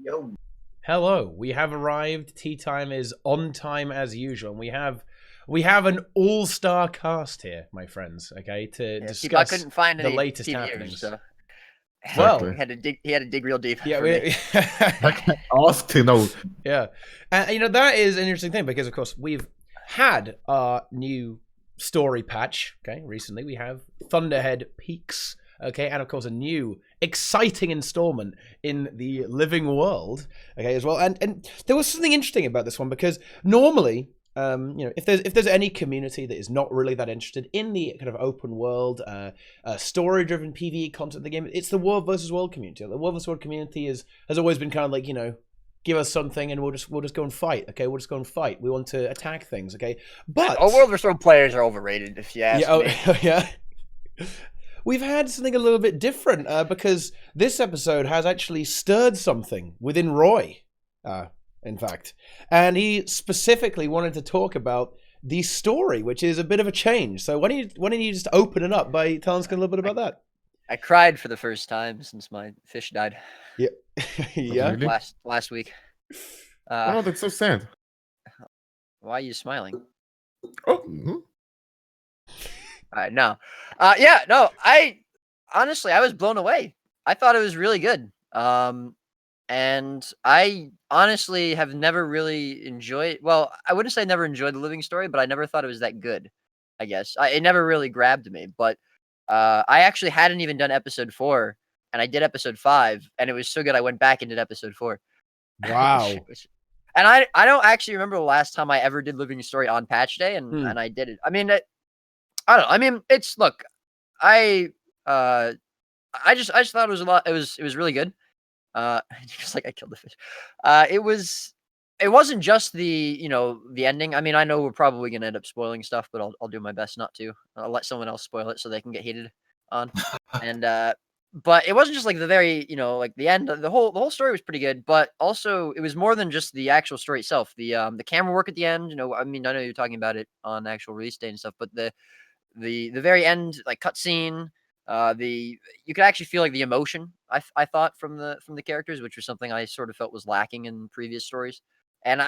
Yo. Hello, we have arrived. Tea time is on time as usual. And we have an all-star cast here, my friends. Okay, to I couldn't discuss find the any latest TVers, happenings. so Well, he had to dig real deep. yeah, for me. I can ask to know. yeah, and that is an interesting thing because, of course, we've had our new story patch. Okay, recently we have Thunderhead Peaks. Okay, and of course a new exciting installment in the living world. Okay, as well, and there was something interesting about this one because normally, if there's any community that is not really that interested in the kind of open world, story-driven PvE content of the game, it's the world versus world community. The world versus world community has always been kind of like, give us something and we'll just go and fight. Okay, we'll just go and fight. We want to attack things. Okay, but World versus World players are overrated, if you ask me. yeah. We've had something a little bit different because this episode has actually stirred something within Roy, in fact. And he specifically wanted to talk about the story, which is a bit of a change. So why don't you just open it up by telling us a little bit about that? I cried for the first time since my fish died. Yeah. Yeah. Really? Last week. Oh, that's so sad. Why are you smiling? Oh, No. Yeah, no, I was blown away. I thought it was really good. And I honestly have never really enjoyed, well, I wouldn't say I never enjoyed the living story, but I never thought it was that good, I guess. It never really grabbed me, but I actually hadn't even done episode 4, and I did episode 5, and it was so good I went back and did episode 4. Wow. And I don't actually remember the last time I ever did living story on patch day, and I did it. I mean, I don't know. I mean, look, I just thought it was a lot. It was really good. Just like I killed the fish. It wasn't just the ending. I mean, I know we're probably gonna end up spoiling stuff, but I'll do my best not to. I'll let someone else spoil it so they can get heated on. And but it wasn't just like the very like the end. The whole story was pretty good, but also it was more than just the actual story itself. The camera work at the end. I mean, I know you're talking about it on actual release day and stuff, but the very end, like cutscene, you could actually feel like the emotion I thought from the characters, which was something I sort of felt was lacking in previous stories, and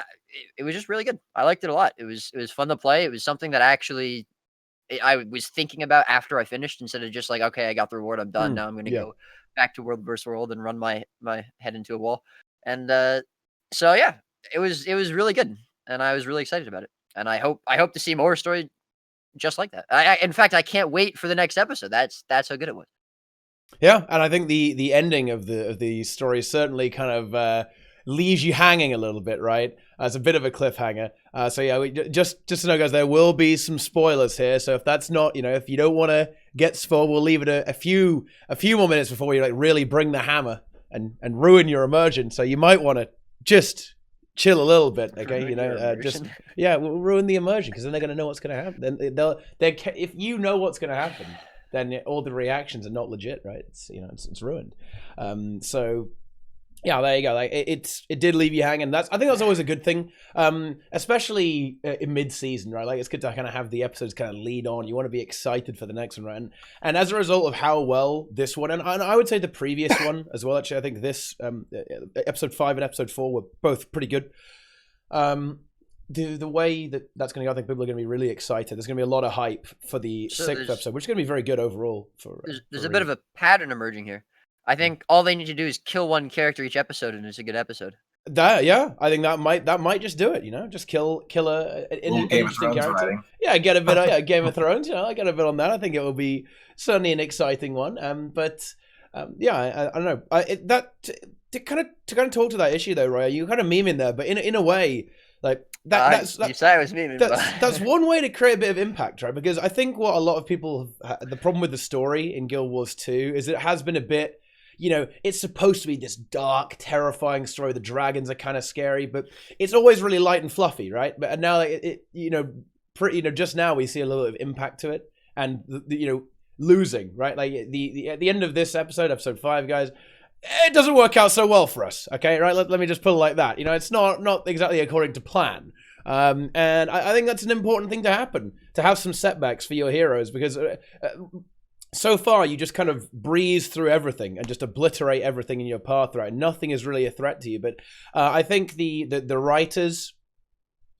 it was just really good. I liked it a lot. It was fun to play. It was something that actually I was thinking about after I finished, instead of just like, okay, I got the reward, I'm done. Now I'm gonna go back to World vs. World and run my head into a wall. And so yeah, it was really good, and I was really excited about it. And I hope to see more story just like that. In fact, I can't wait for the next episode. That's how good it was. Yeah, and I think the ending of the story certainly kind of leaves you hanging a little bit, right? It's a bit of a cliffhanger. So yeah, just to know, guys, there will be some spoilers here. So if that's not, if you don't want to get spoiled, we'll leave it a few more minutes before we like really bring the hammer and ruin your immersion. So you might want to just chill a little bit, okay? We'll ruin the immersion because then they're going to know what's going to happen. Then if you know what's going to happen, then all the reactions are not legit, right? It's ruined. So yeah, there you go. Like it did leave you hanging. I think that's always a good thing, especially in mid-season, right? Like it's good to kind of have the episodes kind of lead on. You want to be excited for the next one, right? And as a result of how well this one, and I would say the previous one as well. Actually, I think this episode 5 and episode 4 were both pretty good. The way that's going to go, I think people are going to be really excited. There's going to be a lot of hype for the 6th episode, which is going to be very good overall. There's a bit of a pattern emerging here. I think all they need to do is kill one character each episode, and it's a good episode. I think that might just do it. Just kill an interesting character. Writing. Yeah, get a bit of Game of Thrones. I get a bit on that. I think it will be certainly an exciting one. I don't know. To kind of talk to that issue though, Roy, you kind of memeing there, but in a way, like that's you say I was memeing. That's one way to create a bit of impact, right? Because I think what a lot of people the problem with the story in Guild Wars 2 is it has been a bit. It's supposed to be this dark, terrifying story. The dragons are kind of scary, but it's always really light and fluffy, right? But now, just now we see a little bit of impact to it, and losing, right? Like at the end of this episode 5, guys, it doesn't work out so well for us. Okay, right? Let me just put it like that. It's not exactly according to plan. And I think that's an important thing to happen, to have some setbacks for your heroes, because so far you just kind of breeze through everything and just obliterate everything in your path, right? Nothing is really a threat to you. But I think the writers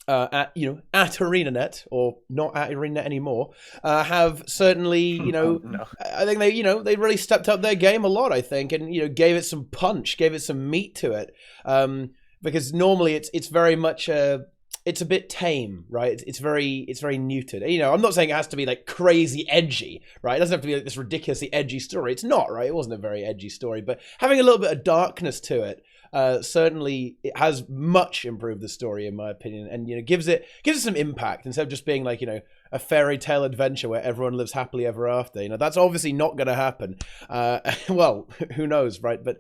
at ArenaNet, or not at ArenaNet anymore, have certainly I think they really stepped up their game a lot, I think, and gave it some punch, gave it some meat to it, because normally it's very much it's a bit tame, right? It's very neutered. I'm not saying it has to be like crazy edgy, right? It doesn't have to be like this ridiculously edgy story. It's not, right? It wasn't a very edgy story, but having a little bit of darkness to it, certainly it has much improved the story, in my opinion, and gives it some impact instead of just being like a fairy tale adventure where everyone lives happily ever after. That's obviously not going to happen. Well, who knows, right? But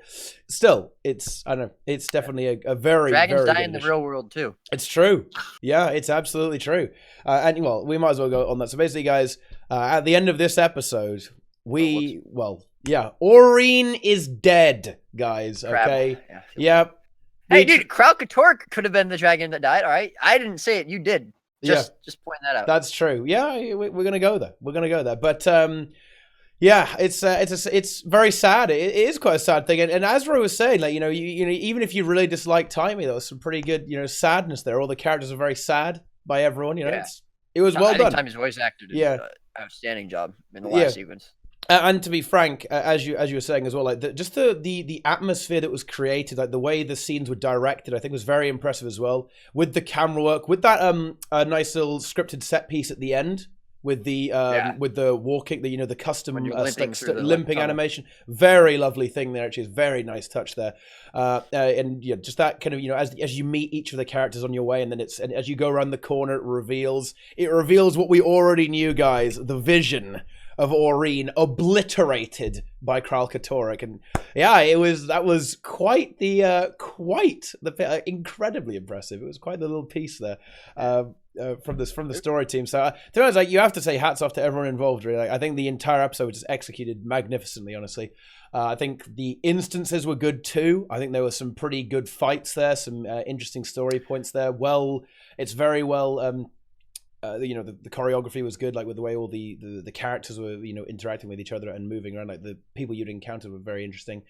still, it's definitely a very dragons very die in the real world too. It's true. Yeah, it's absolutely true. And well, we might as well go on that. So basically, guys, at the end of this episode, Aurene is dead, guys. Crap. Okay. Yeah. Yep. Hey, dude, Kralkatork could have been the dragon that died. All right, I didn't say it. You did. Just point that out. That's true. Yeah, we're gonna go there. But it's very sad. It is quite a sad thing. And as Ro was saying, like even if you really dislike Timey, there was some pretty good sadness there. All the characters are very sad by everyone. It was well done. Timey's voice actor did an outstanding job in the last sequence. And to be frank, as you were saying as well, like just the atmosphere that was created, like the way the scenes were directed, I think was very impressive as well. With the camera work, with that nice little scripted set piece at the end, with the walking, the custom limping animation, very lovely thing there. Actually, it's very nice touch there. And just that kind of as you meet each of the characters on your way, and then and as you go around the corner, it reveals what we already knew, guys. The vision of Aurene obliterated by Kralkatork, and that was quite the incredibly impressive. It was quite the little piece there from the story team. So to be honest, you have to say hats off to everyone involved. Really, I think the entire episode was just executed magnificently. Honestly, I think the instances were good too. I think there were some pretty good fights there, some interesting story points there. It's very well. The choreography was good, like with the way all the characters were, interacting with each other and moving around. Like the people you'd encountered were very interesting.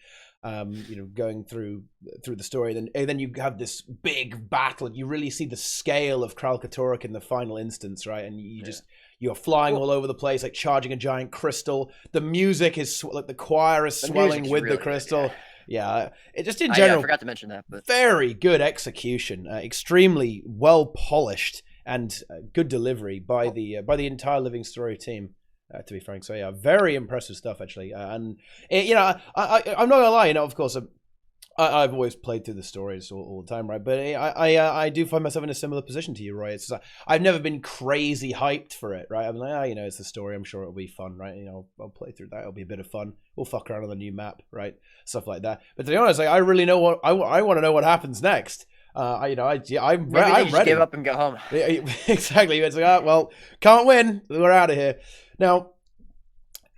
Going through the story, and then you have this big battle, and you really see the scale of Kralkatork in the final instance, right? And you're flying all over the place, like charging a giant crystal. The music is like the choir is swelling with the crystal. Good, it just in general. I forgot to mention that, but very good execution, extremely well polished. And good delivery by the entire Living Story team, to be frank. So very impressive stuff actually. And I'm not gonna lie, of course, I've always played through the stories all the time, right? But I do find myself in a similar position to you, Roy. It's I've never been crazy hyped for it, right? I'm like, it's the story. I'm sure it'll be fun, right? I'll play through that. It'll be a bit of fun. We'll fuck around on the new map, right? Stuff like that. But to be honest, I really know what I want to know what happens next. I'm ready. Give up and go home. Exactly. It's like, can't win. We're out of here. Now,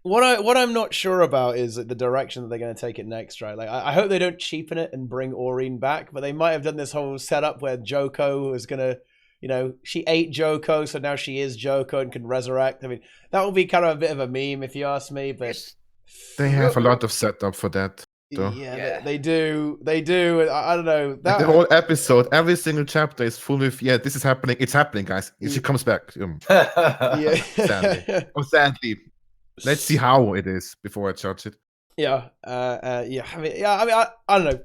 what I'm not sure about is the direction that they're going to take it next, right? Like, I hope they don't cheapen it and bring Aurene back, but they might have done this whole setup where Joko is going to, she ate Joko, so now she is Joko and can resurrect. I mean, that would be kind of a bit of a meme if you ask me, but they have a lot of setup for that. Yeah, they do. I don't know. The whole episode, every single chapter is full of, this is happening. It's happening, guys. She comes back. Sadly. Let's see how it is before I judge it. I don't know.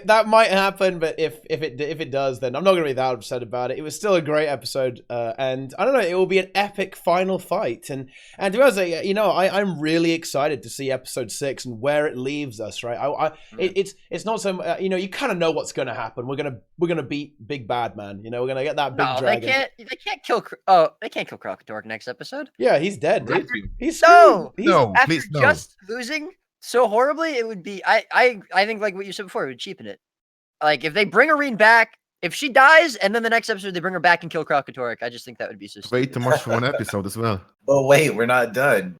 That might happen, but if it does, then I'm not going to be that upset about it. It was still a great episode, and I don't know. It will be an epic final fight, and to be honest, I'm really excited to see episode 6 and where it leaves us. Right? It's not so you kind of know what's going to happen. We're gonna beat Big Bad Man. We're gonna get that big dragon. They can't kill Kralkatork next episode. Yeah, he's dead, dude. After just losing so horribly, it would be. I think like what you said before, it would cheapen it. Like if they bring Aurene back, if she dies, and then the next episode they bring her back and kill Kralkatork, I just think that would be so. Way too much for one episode as well. Oh wait, we're not done.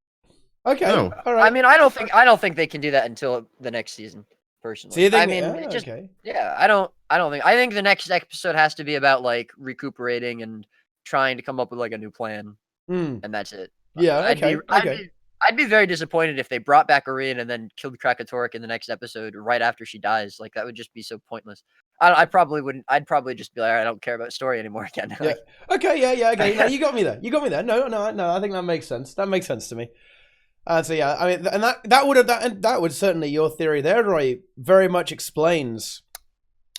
Okay, no. All right. I mean, I don't think they can do that until the next season. Personally, so you think, I think the next episode has to be about like recuperating and trying to come up with like a new plan, and that's it. Yeah, I'd be very disappointed if they brought back Arena and then killed Krakatorek in the next episode right after she dies. Like that would just be so pointless. I probably wouldn't. I'd probably just be like, all right, I don't care about story anymore again. Yeah. Okay. Yeah. Okay. No, you got me there. No. I think that makes sense. That makes sense to me. So yeah, I mean, and that would certainly, your theory there, Roy, very much explains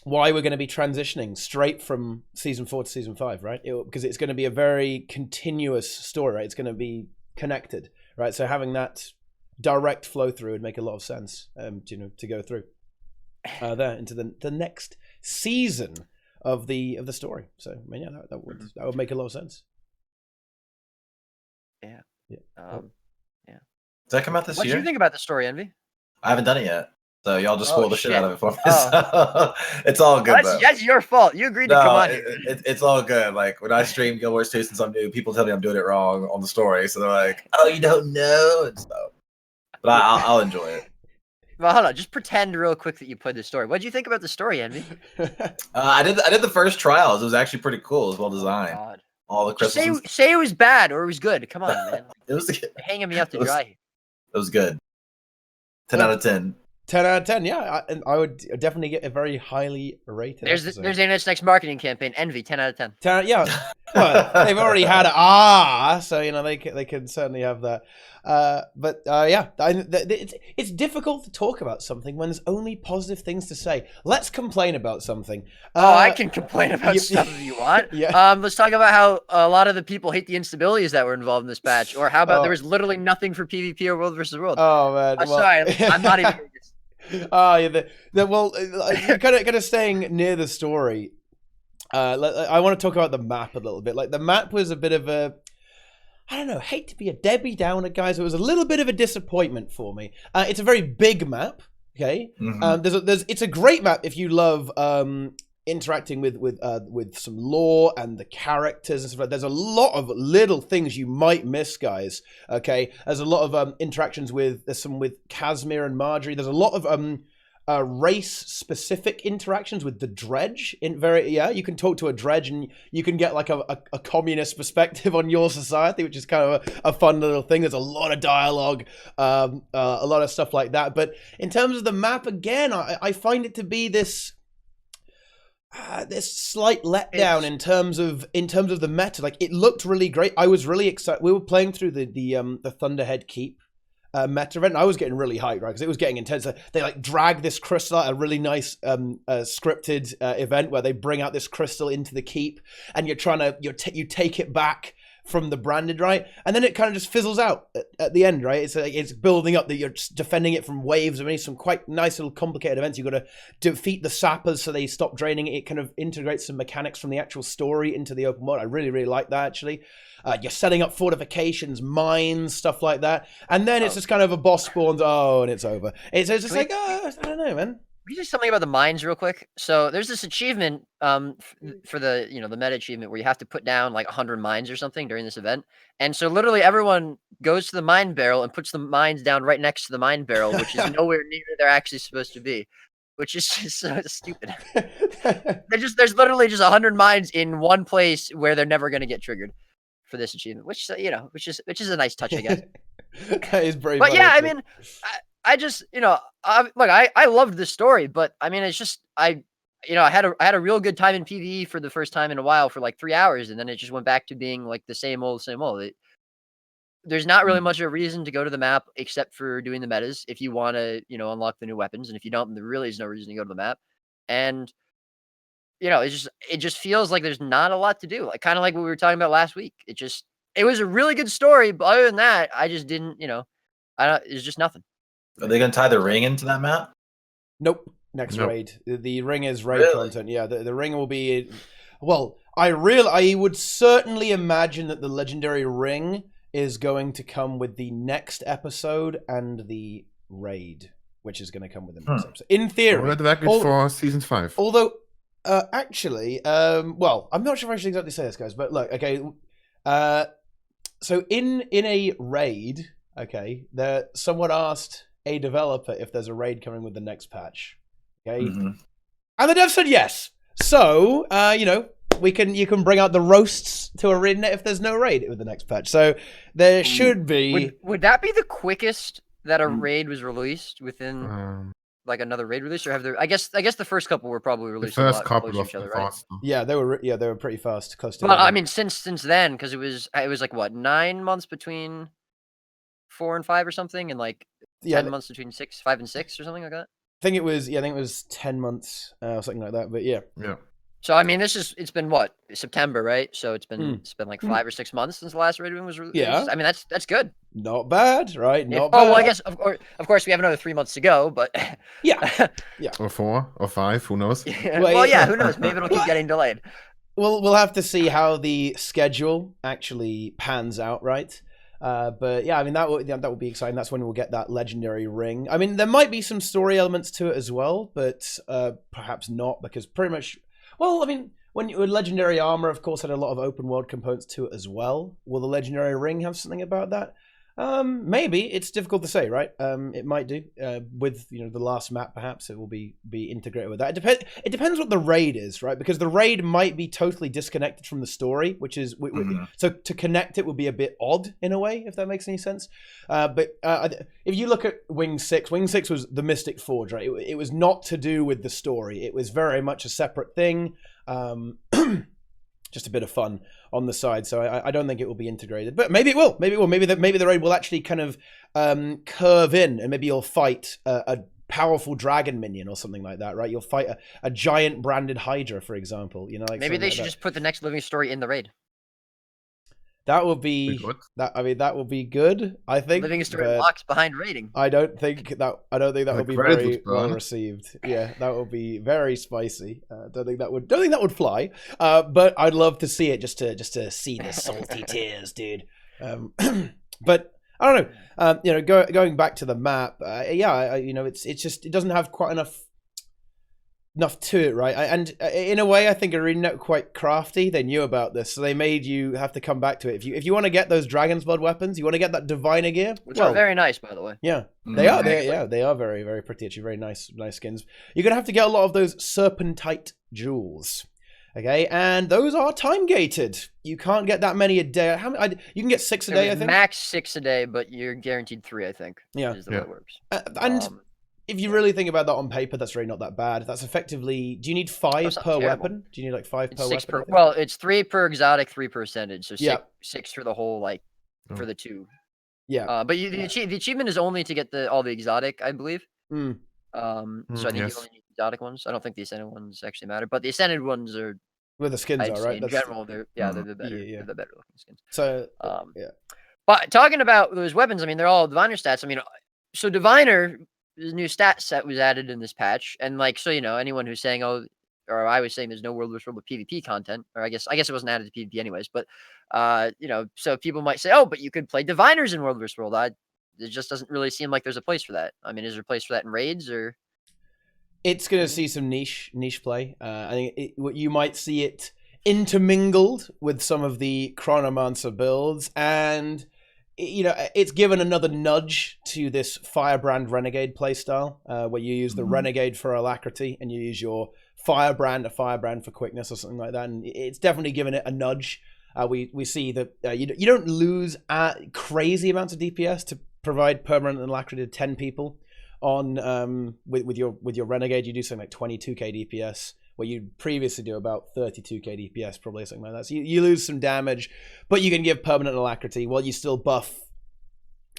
why we're going to be transitioning straight from season 4 to season 5, right? Because it's going to be a very continuous story, right? It's going to be connected, right? So having that direct flow through would make a lot of sense, to go through there into the next season of the story. So I mean, yeah, that would make a lot of sense. Yeah. Does that come out this year? What do you think about the story, Envy? I haven't done it yet. So y'all just spoiled the shit out of it for me. Oh. So it's all good, though. That's your fault. You agreed to come on. It's all good. Like, when I stream Guild Wars 2 since I'm new, people tell me I'm doing it wrong on the story. So they're like, oh, you don't know? And stuff. But I'll enjoy it. Well, hold on. Just pretend real quick that you played the story. What did you think about the story, Envy? I did the first trials. It was actually pretty cool. It was well designed. God. All the crystals. Say it was bad or it was good. Come on, man. It was hanging me out to dry. It was good. 10 out of 10. 10 out of 10, yeah. I would definitely get a very highly rated. There's ArenaNet's next marketing campaign, Envy, 10 out of 10. 10, yeah. Well, they've already had so they can certainly have that. Yeah, it's difficult to talk about something when there's only positive things to say. Let's complain about something. I can complain about stuff if you want. Yeah. Let's talk about how a lot of the people hate the instabilities that were involved in this patch, or how about there was literally nothing for PvP or World versus World. Oh man, I'm sorry, I'm not even. Oh yeah, kind of staying near the story. I want to talk about the map a little bit. Like the map was a bit of a, I don't know, hate to be a Debbie Downer, guys. It was a little bit of a disappointment for me. It's a very big map. Okay, it's a great map if you love interacting with some lore and the characters and stuff like that. There's a lot of little things you might miss, guys. Okay, there's a lot of interactions there's some with Casimir and Marjorie. There's a lot of race specific interactions with the dredge. You can talk to a dredge and you can get like a communist perspective on your society, which is kind of a fun little thing. There's a lot of dialogue, a lot of stuff like that. But in terms of the map, again, I find it to be this slight letdown in terms of the meta. Like, it looked really great. I was really excited. We were playing through the Thunderhead Keep meta event, and I was getting really hyped, right? Because it was getting intense. They like drag this crystal out, a really nice scripted event where they bring out this crystal into the keep, and you take it back from the branded, right? And then it kind of just fizzles out at the end, right? It's building up that you're defending it from waves. I mean, some quite nice little complicated events. You've got to defeat the sappers so they stop draining it. It kind of integrates some mechanics from the actual story into the open world. I really, really like that, actually. You're setting up fortifications, mines, stuff like that. And then it's just kind of a boss spawns, and it's over. It's just like, I don't know, man. Can you say something about the mines real quick? So there's this achievement for the the meta achievement where you have to put down like 100 mines or something during this event. And so literally everyone goes to the mine barrel and puts the mines down right next to the mine barrel, which is nowhere near they're actually supposed to be, which is just so stupid. There's literally just 100 mines in one place where they're never going to get triggered for this achievement, which is a nice touch, I guess. That is brave. But yeah, I mean, I just, I loved the story, but I mean, it's just, I had a real good time in PvE for the first time in a while for like 3 hours. And then it just went back to being like the same old. There's not really much of a reason to go to the map except for doing the metas. If you want to, unlock the new weapons. And if you don't, there really is no reason to go to the map. And, it just feels like there's not a lot to do. Like, kind of like what we were talking about last week. It was a really good story. But other than that, I just didn't, it's just nothing. Are they going to tie the ring into that map? Nope. Next raid. The ring is raid content. Yeah, the ring will be... Well, I would certainly imagine that the legendary ring is going to come with the next episode and the raid, which is going to come with the next episode. In theory. We're at the record for season 5. Although, actually, well, I'm not sure if I should exactly say this, guys, but look, okay. So in a raid, okay, someone asked a developer if there's a raid coming with the next patch. Okay. And the dev said yes. So, you can bring out the roasts to ArenaNet if there's no raid with the next patch. So there should be. Would that be the quickest that a raid was released within like another raid release, or have there? I guess the first couple were probably released The a first lot couple closer of to each other, fast. right? Yeah, they were pretty fast, close to. But I mean, since then, because it was like what 9 months between 4 and 5 or something, and like 10 months between 5 and 6 or something like that. I think it was 10 months or something like that. But yeah. So I mean, it's been what, September, right? So it's been like 5 or 6 months since the last raid was released. Yeah. I mean, that's good. Not bad, right? Not bad. Oh well, I guess of course we have another 3 months to go, but yeah. Or 4 or 5, who knows? Well, yeah, who knows? Maybe it'll keep getting delayed. We'll have to see how the schedule actually pans out, right? But yeah, I mean that will be exciting. That's when we'll get that legendary ring. I mean, there might be some story elements to it as well, but perhaps not, because pretty much. Well, I mean, when legendary armor, of course, had a lot of open world components to it as well. Will the legendary ring have something about that? Maybe. It's difficult to say, right? It might do. With the last map, perhaps it will be integrated with that. It depends what the raid is, right? Because the raid might be totally disconnected from the story, which is so to connect it would be a bit odd in a way, if that makes any sense. But if you look at Wing 6 was the Mystic Forge, right? It was not to do with the story. It was very much a separate thing. Just a bit of fun on the side, so I don't think it will be integrated, but maybe it will. Maybe the raid will actually kind of curve in, and maybe you'll fight a powerful dragon minion or something like that, right? You'll fight a giant branded Hydra, for example. Like maybe they should just put the next living story in the raid. That would be that. I mean, that would be good. I think living story locks behind raiding. I don't think that would be very well received. Yeah, that would be very spicy. Don't think that would fly. But I'd love to see it just to see the salty tears, dude. But I don't know. Going back to the map. It's just it doesn't have quite enough to it, right? And in a way, I think ArenaNet were quite crafty. They knew about this, so they made you have to come back to it. If you want to get those Dragon's Blood weapons, you want to get that Diviner gear, which are very nice, by the way. Yeah, they are. They are very, very pretty. Actually, very nice skins. You're gonna have to get a lot of those Serpentite jewels. Okay, and those are time gated. You can't get that many a day. How many? You can get 6 a day, I think. Max 6 a day, but you're guaranteed 3, I think. Yeah, is the way it works. And if you really think about that on paper, that's really not that bad. That's effectively. Do you need 5 per weapon? Do you need like 5 per weapon? Well, it's 3 per exotic, 3 per ascended. So 6 for the whole, for the 2. Yeah. But the achievement is only to get all the exotic, I believe. So I think you only need exotic ones. I don't think the ascended ones actually matter, but the ascended ones are. Where the skins are, right? In general, they're the better. Yeah. They're the better looking skins. So But talking about those weapons, I mean, they're all diviner stats. I mean, so diviner. The new stat set was added in this patch, and anyone who's saying, or I was saying there's no World vs. World PvP content, or I guess it wasn't added to PvP anyways, but so people might say, oh, but you could play diviners in World vs. World. It just doesn't really seem like there's a place for that. I mean, is there a place for that in raids, or? It's gonna see some niche play. I think you might see it intermingled with some of the Chronomancer builds, and it's given another nudge to this Firebrand Renegade playstyle, where you use the Renegade for alacrity and you use your a Firebrand for quickness or something like that. And it's definitely given it a nudge. We see that you don't lose crazy amounts of DPS to provide permanent alacrity to 10 people on with your Renegade. You do something like 22k DPS. Where you'd previously do about 32k DPS, probably something like that. So you lose some damage, but you can give permanent alacrity while you still buff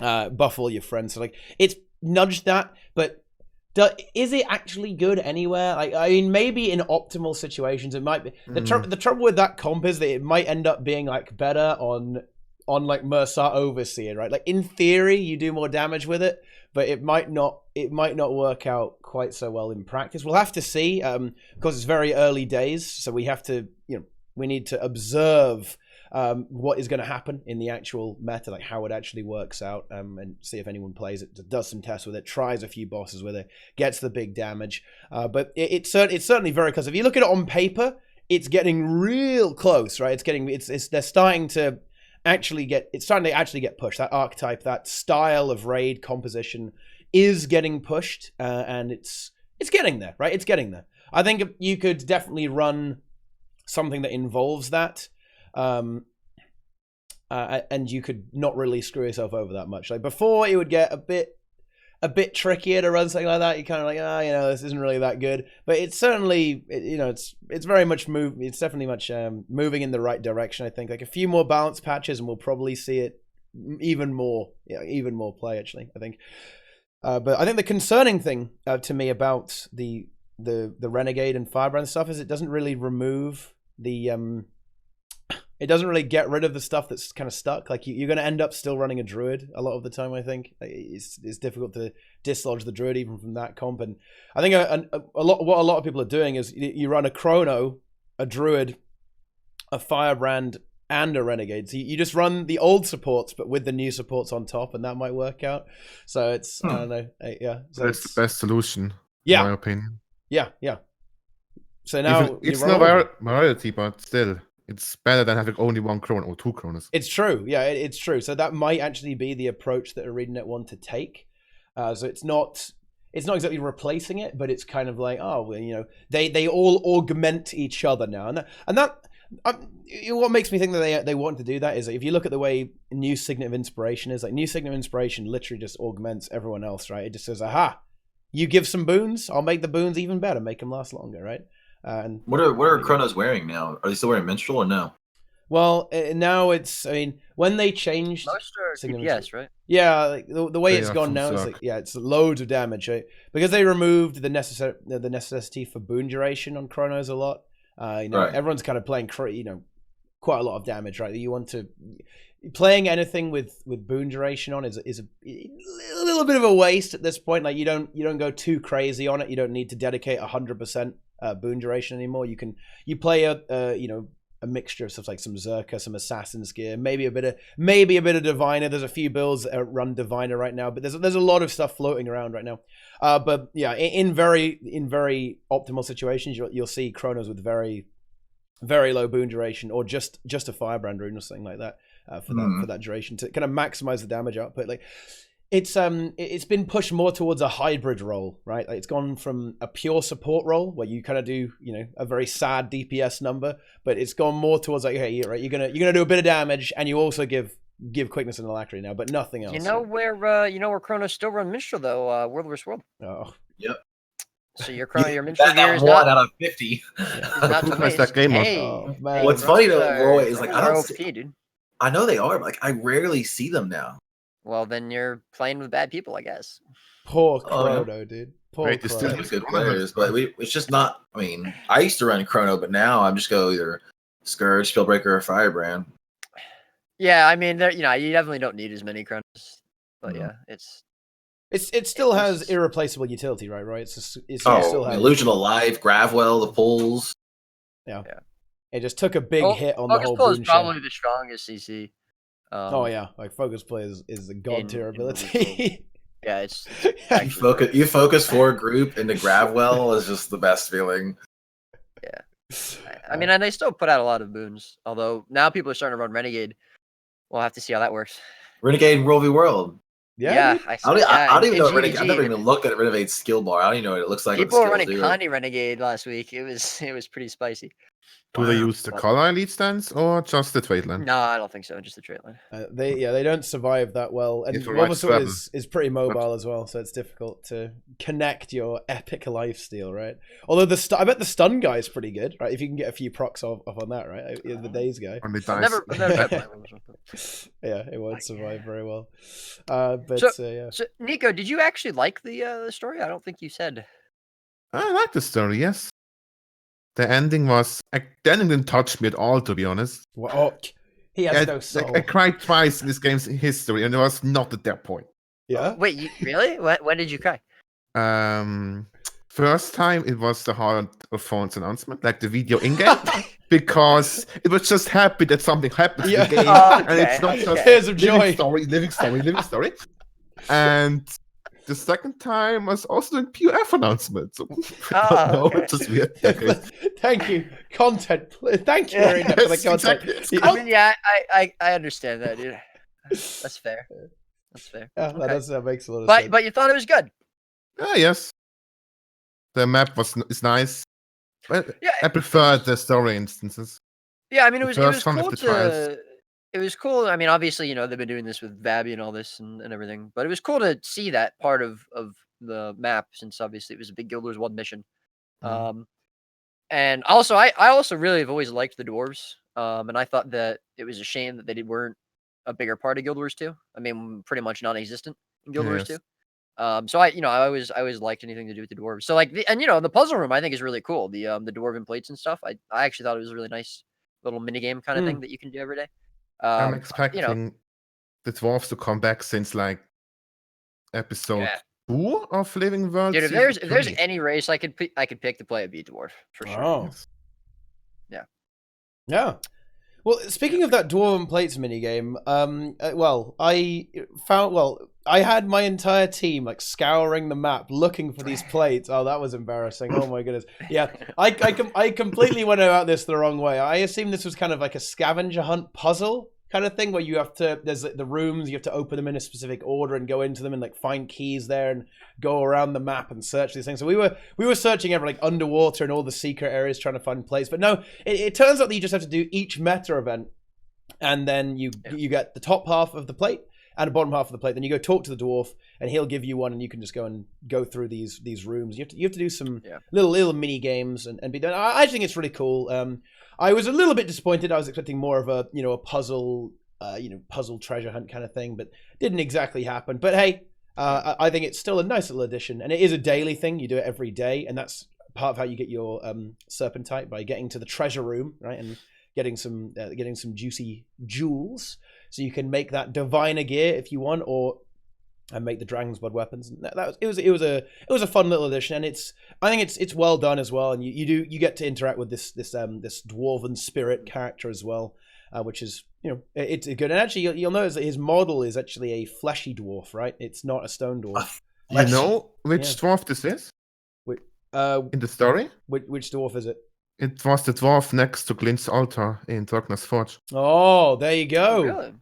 all your friends. So it's nudged that, but is it actually good anywhere? I mean, maybe in optimal situations it might be. The trouble with that comp is that it might end up being better on Mercer Overseer, right? In theory, you do more damage with it, but it might not work out quite so well in practice. We'll have to see, because it's very early days, so we have to, we need to observe what is going to happen in the actual meta, how it actually works out, and see if anyone plays it, does some tests with it, tries a few bosses with it, gets the big damage. But it's certainly very close. If you look at it on paper, it's getting real close, right? They're starting to actually get pushed. That archetype, that style of raid composition is getting pushed, and it's getting there, right? It's getting there. I think you could definitely run something that involves that. And you could not really screw yourself over that much. Like before, it would get a bit trickier to run something like that. You're kind of like, this isn't really that good. But it's certainly, it's very much it's definitely much moving in the right direction. I think like a few more balance patches, and we'll probably see it even more play. Actually, I think. But I think the concerning thing to me about the Renegade and Firebrand stuff is it doesn't really remove it doesn't really get rid of the stuff that's kind of stuck. Like you're going to end up still running a druid a lot of the time. I think it's difficult to dislodge the druid even from that comp. And I think what a lot of people are doing is you run a chrono, a druid, a firebrand, and a renegade. So you just run the old supports, but with the new supports on top, and that might work out. So it's I don't know, yeah. So that's the best solution, yeah, in my opinion. Yeah. So now it's no variety, but still. It's better than having only one chrono or two chronos. It's true. Yeah, it's true. So that might actually be the approach that ArenaNet want to take. So it's not exactly replacing it, but it's kind of like, they all augment each other now. And that what makes me think that they want to do that is if you look at the way New Signet of Inspiration is, like New Signet of Inspiration literally just augments everyone else, right? It just says, aha, you give some boons, I'll make the boons even better, make them last longer, right? And what are Chronos wearing now? Are they still wearing minstrel or no? Well, now it's. I mean, when they changed, most are DPS, right? Yeah, like the way it's gone now is like it's loads of damage, right? Because they removed the necessity for boon duration on Chronos a lot. Right. Everyone's kind of playing quite a lot of damage, right? You want to playing anything with boon duration on is a little bit of a waste at this point. Like you don't go too crazy on it. You don't need to dedicate 100%. Boon duration anymore. You play a mixture of stuff like some Zerka, some Assassin's Gear, maybe a bit of Diviner. There's a few builds that run Diviner right now, but there's a lot of stuff floating around right now. But yeah, in very optimal situations, you'll see Chronos with very very low boon duration, or just a Firebrand rune or something like that for that duration to kind of maximize the damage output. Like it's been pushed more towards a hybrid role, right? Like it's gone from a pure support role where you kind of do, a very sad DPS number, but it's gone more towards like, hey, right, you're gonna do a bit of damage, and you also give quickness and alacrity now, but nothing else. Where Chronos still run minstrel though, World vs. World. Oh, yep. So your minstrel gear is not 1 out of 50. That game was. Oh, man. What's funny though, Roy, is like dude. I know they are, but like I rarely see them now. Well, then you're playing with bad people, I guess. Poor Chrono, dude. Poor Chrono. Still good players, but it's just not. I mean, I used to run Chrono, but now I'm just go either Scourge, Spellbreaker, or Firebrand. Yeah, I mean, you definitely don't need as many Chronos, but yeah, it still has irreplaceable utility, right? It still has Illusion of Life, Gravwell, the pulls. Yeah. It just took a big hit on the whole. Focus Pull is probably the strongest CC. Like Focus Play is a god tier ability. Yeah, it's you focus for a group into Gravwell is just the best feeling. Yeah, I mean, and they still put out a lot of boons. Although now people are starting to run Renegade. We'll have to see how that works. Renegade and World v World. Yeah, I don't even know Renegade. I've never even looked at Renegade's skill bar. I don't even know what it looks like. People were running Connie Renegade last week. It was pretty spicy. Do they use the color elite stance or just the trait line? No, I don't think so. Just the trait line. They don't survive that well, and Robosaur is pretty mobile as well, so it's difficult to connect your epic lifesteal, right? Although I bet the stun guy is pretty good, right? If you can get a few procs off on that, right? The days guy. Never yeah, it won't survive very well. So Nico, did you actually like the story? I don't think you said. I like the story. Yes. The ending didn't touch me at all, to be honest. Well, he has no soul. I cried twice in this game's history, and it was not at that point. Yeah. Wait, really? When did you cry? First time it was the Hard of Thorns announcement, like the video in-game, because it was just happy that something happened in the game, and it's not just tears of joy. Living story. And the second time was also in PUF announcement. So it's just weird. Thank you. Content. Thank you very much for the content. Exactly. I mean, yeah, I understand that, dude. That's fair. Yeah, that makes a lot of sense. But you thought it was good. Yes. The map is nice. Well, Yeah, I prefer the story instances. Yeah, I mean, it was first one of cool the trials. it was cool. I mean, obviously, they've been doing this with Vabby and all this and everything, but it was cool to see that part of the map, since obviously it was a big Guild Wars 1 mission. And also, I also really have always liked the dwarves, and I thought that it was a shame that they weren't a bigger part of Guild Wars 2. I mean, pretty much non-existent in Guild Wars 2. So I always liked anything to do with the dwarves. So like, the puzzle room I think is really cool. The dwarven plates and stuff. I actually thought it was a really nice little mini game kind of thing that you can do every day. I'm expecting the dwarves to come back since like episode 2 of Living World. Dude, if there's any race I could pick to play, it'd be a dwarf for sure. Oh. Yes. Yeah. Well, speaking of that Dwarven Plates minigame, I had my entire team like scouring the map looking for these plates. Oh, that was embarrassing. Oh my goodness. Yeah, I completely went about this the wrong way. I assumed this was kind of like a scavenger hunt puzzle kind of thing where you have to, there's the rooms, you have to open them in a specific order and go into them and like find keys there and go around the map and search these things. So we were searching every like underwater and all the secret areas trying to find plates. But no, it turns out that you just have to do each meta event, and then you get the top half of the plate and the bottom half of the plate. Then you go talk to the dwarf and he'll give you one, and you can just go through these rooms. You have to do some little mini games and be done. I think it's really cool. I was a little bit disappointed. I was expecting more of a puzzle treasure hunt kind of thing, but didn't exactly happen. But hey, I think it's still a nice little addition, and it is a daily thing. You do it every day, and that's part of how you get your serpentite, by getting to the treasure room, right, and getting some juicy jewels, so you can make that diviner gear if you want, and make the dragon's blood weapons. And it was a fun little addition, and I think it's well done as well. And you get to interact with this dwarven spirit character as well, which is it's good. And actually, you'll notice that his model is actually a fleshy dwarf, right? It's not a stone dwarf. You know which dwarf this is? In the story? Which dwarf is it? It was the dwarf next to Glint's altar in Darkness Forge. Oh, there you go. Oh, really?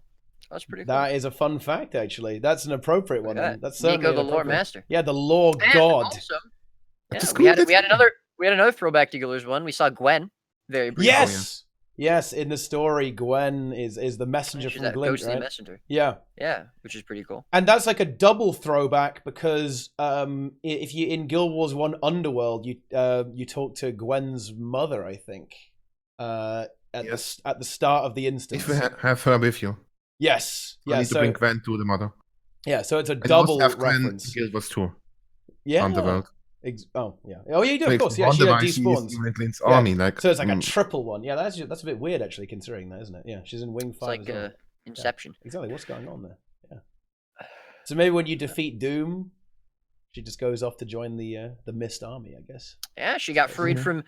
That's pretty cool. That is a fun fact, actually. That's an appropriate one. That's Nico, the lore master. Yeah, the lore god. Also, we had another throwback to Guild Wars 1. We saw Gwen very briefly. Yes, in the story, Gwen is the messenger from Glint, ghostly right? messenger. Yeah, which is pretty cool. And that's like a double throwback, because if you in Guild Wars 1 Underworld, you talk to Gwen's mother, I think, at the start of the instance. If you have her with you. Yes. You need to bring Gwen to the mother. Yeah, so it's a double reference. Guild Wars 2. Yeah. Underworld. Oh you do, of course. Yeah, she despawns. Glint's army, so it's like a triple one. Yeah, that's a bit weird, actually, considering that, isn't it? Yeah, she's in Wing 5. It's like Inception. Yeah, exactly. What's going on there? Yeah. So maybe when you defeat Doom, she just goes off to join the Mist army, I guess. Yeah, she got freed from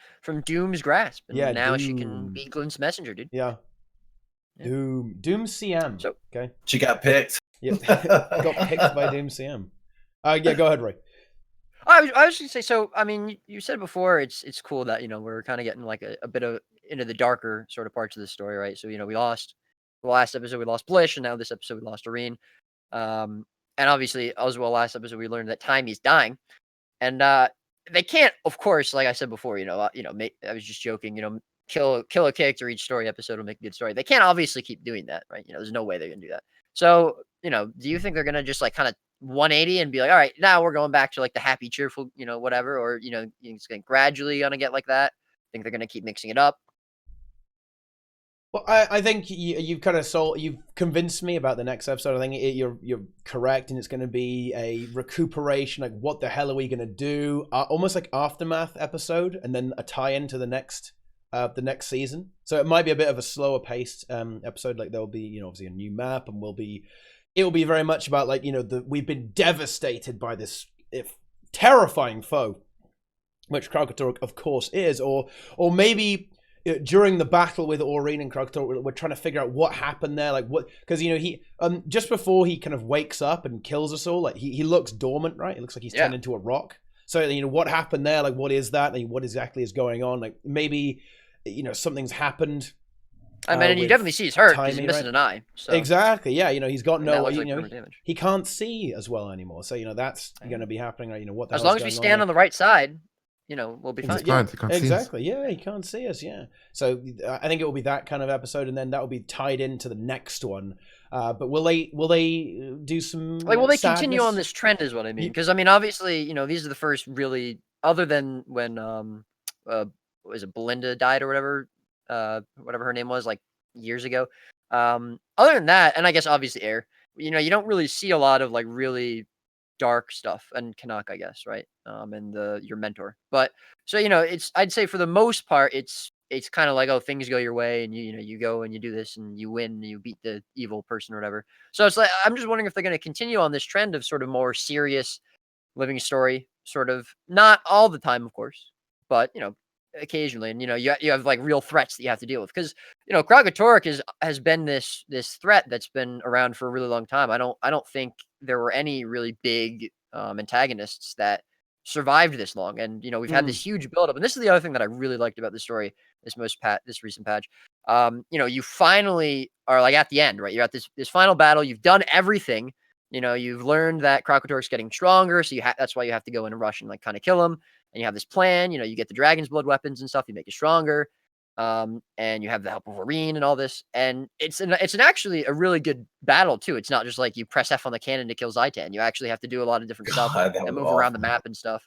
Doom's grasp, and now she can be Glint's messenger, dude. Yeah. Doom CM. So, okay. She got picked. Yep. Got picked by Doom CM. Yeah, go ahead, Roy. I was gonna say, so I mean, you said before it's cool that we're kind of getting like a bit of into the darker sort of parts of the story, right? So we lost the last episode, we lost Blish, and now this episode we lost Arene. And obviously as well, last episode we learned that Timey's dying, and they can't, of course, like I said before, I was just joking, kill a character each story episode will make a good story. They can't obviously keep doing that, right? There's no way they're gonna do that. So do you think they're gonna just like kind of 180 and be like, all right, now we're going back to like the happy, cheerful, whatever, or it's going gradually gonna get like that? Think they're gonna keep mixing it up? Well, I think you've kind of you've convinced me about the next episode. I think you're correct, and it's going to be a recuperation. Like, what the hell are we going to do? Almost like Aftermath episode, and then a tie-in to the next season. So it might be a bit of a slower paced episode. Like, there'll be obviously a new map, and it will be very much about like we've been devastated by this terrifying foe, which Kralkator of course is, or maybe during the battle with Aurene and Kralkator, we're trying to figure out what happened there, like what, because he just before he kind of wakes up and kills us all, like he looks dormant, right? It looks like he's turned into a rock. So what happened there? Like, what is that? Like, what exactly is going on? Like, maybe something's happened. I mean, and you definitely see he's hurt because he's missing an eye. So. Exactly, yeah. He's got no, damage. He can't see as well anymore. So that's going to be happening. Right? What the as long as we stand on the right side, we'll be fine. It's fine. He can't see us. Exactly. Yeah, he can't see us. Yeah. So I think it will be that kind of episode, and then that will be tied into the next one. But will they do some? Like, will they sadness? continue on this trend? Is what I mean. Because I mean, obviously, these are the first really, other than when was it Belinda died or whatever her name was, like years ago. Other than that, and I guess obviously Air, you don't really see a lot of like really dark stuff, and Canuck, I guess, right? And your mentor. But so I'd say for the most part, it's kind of like, oh, things go your way, and you go and you do this and you win and you beat the evil person or whatever. So it's like, I'm just wondering if they're going to continue on this trend of sort of more serious living story, sort of, not all the time, of course, but occasionally, and you have like real threats that you have to deal with, because Kragatorek has been this threat that's been around for a really long time. I don't think there were any really big antagonists that survived this long, and we've had this huge buildup. And this is the other thing that I really liked about the story, this recent patch. You finally are like at the end, right? You're at this final battle. You've done everything. You've learned that Kragatorek's getting stronger, so that's why you have to go in and rush and like kind of kill him. And you have this plan, you get the dragon's blood weapons and stuff, you make it stronger, and you have the help of Wareen and all this, and it's actually a really good battle too. It's not just like you press F on the cannon to kill Zaitan. You actually have to do a lot of different stuff and move around the map and stuff.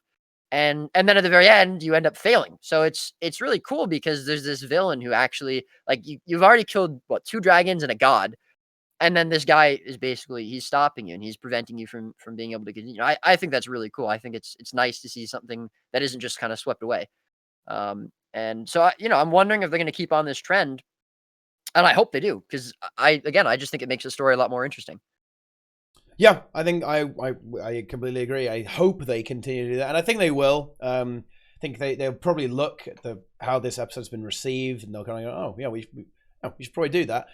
And then at the very end, you end up failing. So it's really cool, because there's this villain who actually, like, you've already killed 2 dragons and a god. And then this guy is basically, he's stopping you and he's preventing you from being able to continue. I think that's really cool. I think it's nice to see something that isn't just kind of swept away. And so, I'm wondering if they're going to keep on this trend. And I hope they do, because I just think it makes the story a lot more interesting. Yeah, I think I completely agree. I hope they continue to do that. And I think they will. I think they'll probably look at how this episode's been received, and they'll kind of go, oh, yeah, we should probably do that,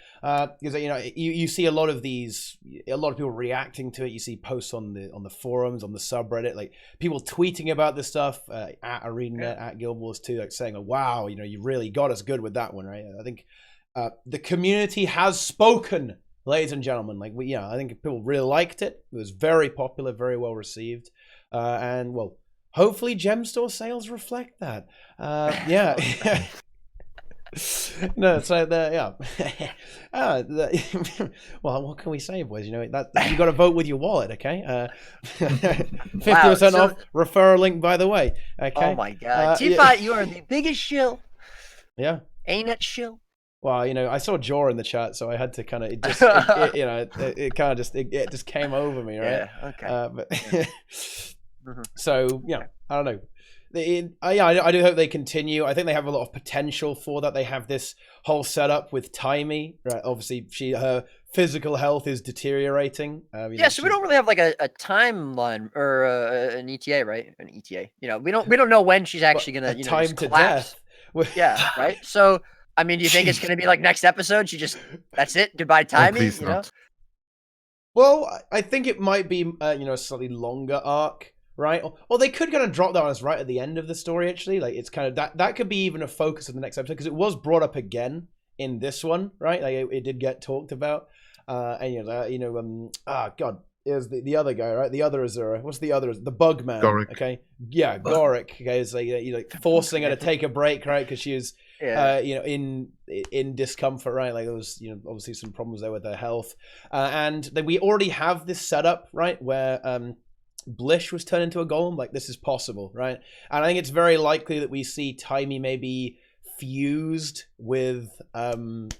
because you see a lot of people reacting to it. You see posts on the forums, on the subreddit, like people tweeting about this stuff at ArenaNet, at Guild Wars 2, like saying, oh, wow, you really got us good with that one, right? I think the community has spoken, ladies and gentlemen. Like I think people really liked it. It was very popular, very well received, and well, hopefully Gem Store sales reflect that. Yeah. No, so yeah. Well, what can we say, boys? That you got to vote with your wallet, okay? 50% off. Referral link, by the way. Okay. Oh my God, Teapot, you are the biggest shill. Yeah. Ain't it shill? Well, I saw Jaw in the chat, so I had to kind of it just came over me, right? Yeah. Okay. So yeah, I don't know. I do hope they continue. I think they have a lot of potential for that. They have this whole setup with Timey, right? Obviously, her physical health is deteriorating. So we don't really have like a timeline or an ETA, right? An ETA. We don't know when she's actually gonna time to collapse. death. Yeah, right. So I mean, do you think it's gonna be like next episode? That's it. Goodbye, Timey. Well, I think it might be a slightly longer arc. Right, or they could kind of drop that on us right at the end of the story. Actually, like it's kind of that could be even a focus of the next episode, because it was brought up again in this one, right? Like it did get talked about, God, is the other guy, right? The other Azura. What's the other? The Bug Man. Goric. Okay, yeah, Goric. Okay, it's like forcing her to take a break, right? Because she was, in discomfort, right? Like there was, obviously some problems there with her health, and then we already have this setup, right, where Blish was turned into a golem. Like this is possible, right? And I think it's very likely that we see Timey maybe fused with Scruffy,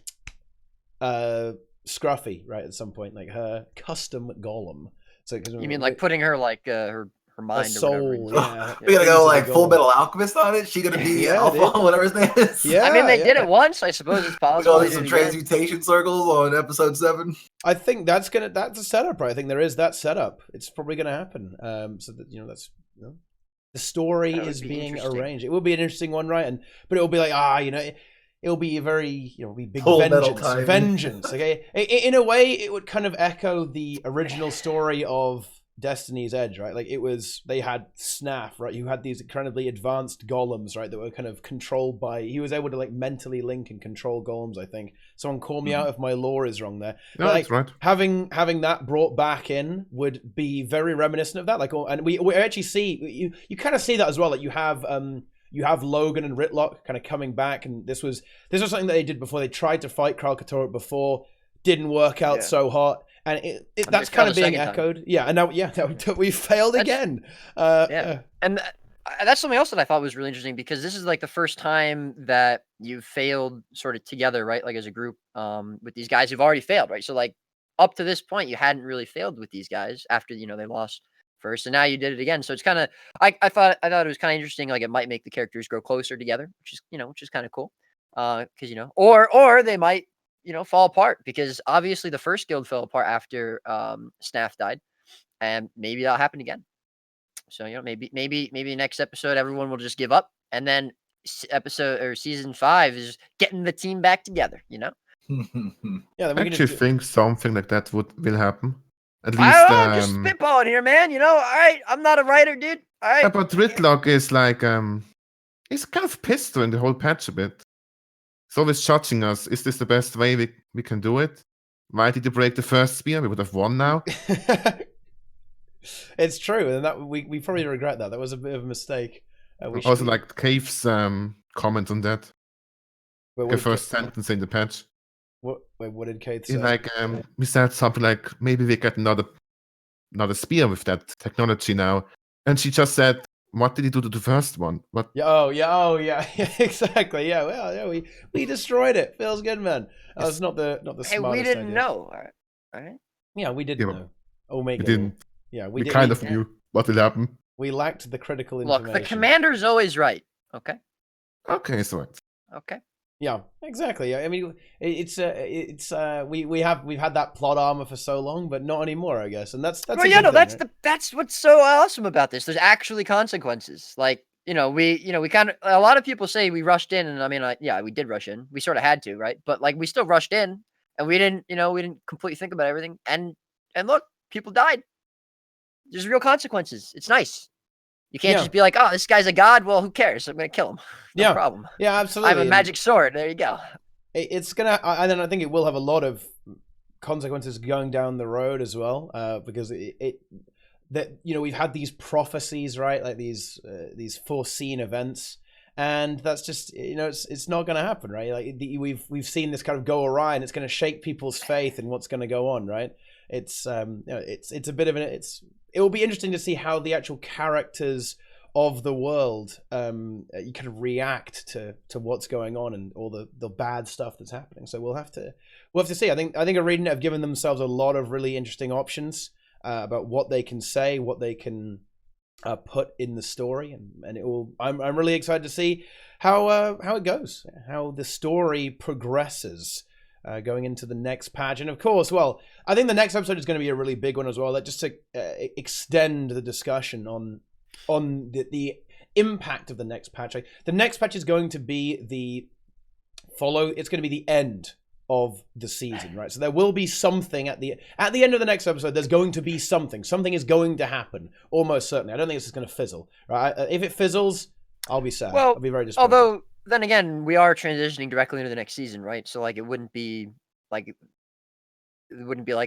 right, at some point, like her custom golem. So you mean like putting her like her mind, soul, or whatever? Yeah. We gotta go like Full Metal Alchemist on it. She gonna be Alpha, whatever his name is. Yeah, I mean they did it once. I suppose it's possible. We got some transmutation circles on episode 7. I think that's a setup, right? I think there is that setup. It's probably gonna happen. So that that's the story is being arranged. It will be an interesting one, right? But it will be like it'll be a very be big vengeance. Okay, in a way, it would kind of echo the original story of Destiny's Edge, right? Like they had Snaf, right? You had these incredibly advanced golems, right? That were kind of controlled by, he was able to like mentally link and control golems, I think. Someone call me out if my lore is wrong there. No, but, that's right. Having that brought back in would be very reminiscent of that. Like, and we actually see, you kind of see that as well. Like you have Logan and Ritlock kind of coming back, and this was something that they did before. They tried to fight Kralkatorp before, didn't work out so hot. And that's kind of being echoed. Time. Yeah, and now, we failed again. And that's something else that I thought was really interesting, because this is like the first time that you've failed sort of together, right? Like as a group, with these guys who've already failed, right? So like up to this point, you hadn't really failed with these guys after, they lost first, and now you did it again. So it's kind of, I thought it was kind of interesting. Like it might make the characters grow closer together, which is kind of cool. Because or they might fall apart, because obviously the first guild fell apart after Snaf died, and maybe that'll happen again. So maybe next episode everyone will just give up, and then season 5 is getting the team back together. Yeah, I actually think something like that will happen. At least I just spitballing here, man. All right, I'm not a writer, dude. All right. Yeah, but Ritlock is like he's kind of pissed during the whole patch a bit. He's always judging us. Is this the best way we can do it? Why did you break the first spear? We would have won now. It's true, and that we probably regret that. That was a bit of a mistake. Also, like Cave's comment on that. The first sentence in the patch. What did Cave say? Like we said something like, maybe we get another spear with that technology now, and she just said, "What did he do to the first one?" What? Yeah, exactly. Yeah, well, yeah, we destroyed it. Feels good, man. That was not the smartest idea. Hey, we didn't know. All right. Yeah, we didn't know. We didn't. Yeah, we kind of knew what would happen. We lacked the critical information. Look, the commander's always right. Okay. Okay, so what? Okay. Yeah, exactly. I mean, we've had that plot armor for so long, but not anymore, I guess. And that's that's what's so awesome about this. There's actually consequences. Like, we kind of, a lot of people say we rushed in, and I mean, we did rush in. We sort of had to, right? But like, we still rushed in, and we didn't completely think about everything. And look, people died. There's real consequences. It's nice. You can't just be like, oh, this guy's a god. Well, who cares? I'm going to kill him. No problem. Yeah, absolutely. I have a magic sword. There you go. It's going to, and then I think it will have a lot of consequences going down the road as well, because we've had these prophecies, right? Like these foreseen events. And that's just, it's not going to happen, right? Like we've seen this kind of go awry, and it's going to shake people's faith in what's going to go on, right? It's it's a bit of it will be interesting to see how the actual characters of the world you kind of react to what's going on and all the bad stuff that's happening. So we'll have to see. I think ArenaNet have given themselves a lot of really interesting options about what they can say, what they can put in the story, and it will. I'm really excited to see how it goes, how the story progresses. Going into the next patch. And of course, well, I think the next episode is going to be a really big one as well, just to extend the discussion on the impact of the next patch. Like, the next patch is going to be it's going to be the end of the season, right? So there will be something at the end of the next episode. There's going to be something is going to happen, almost certainly. I don't think it's just going to fizzle, right? If it fizzles, I'll be sad. Well, I'll be very disappointed. Although then again, we are transitioning directly into the next season, right? So like, it wouldn't be like,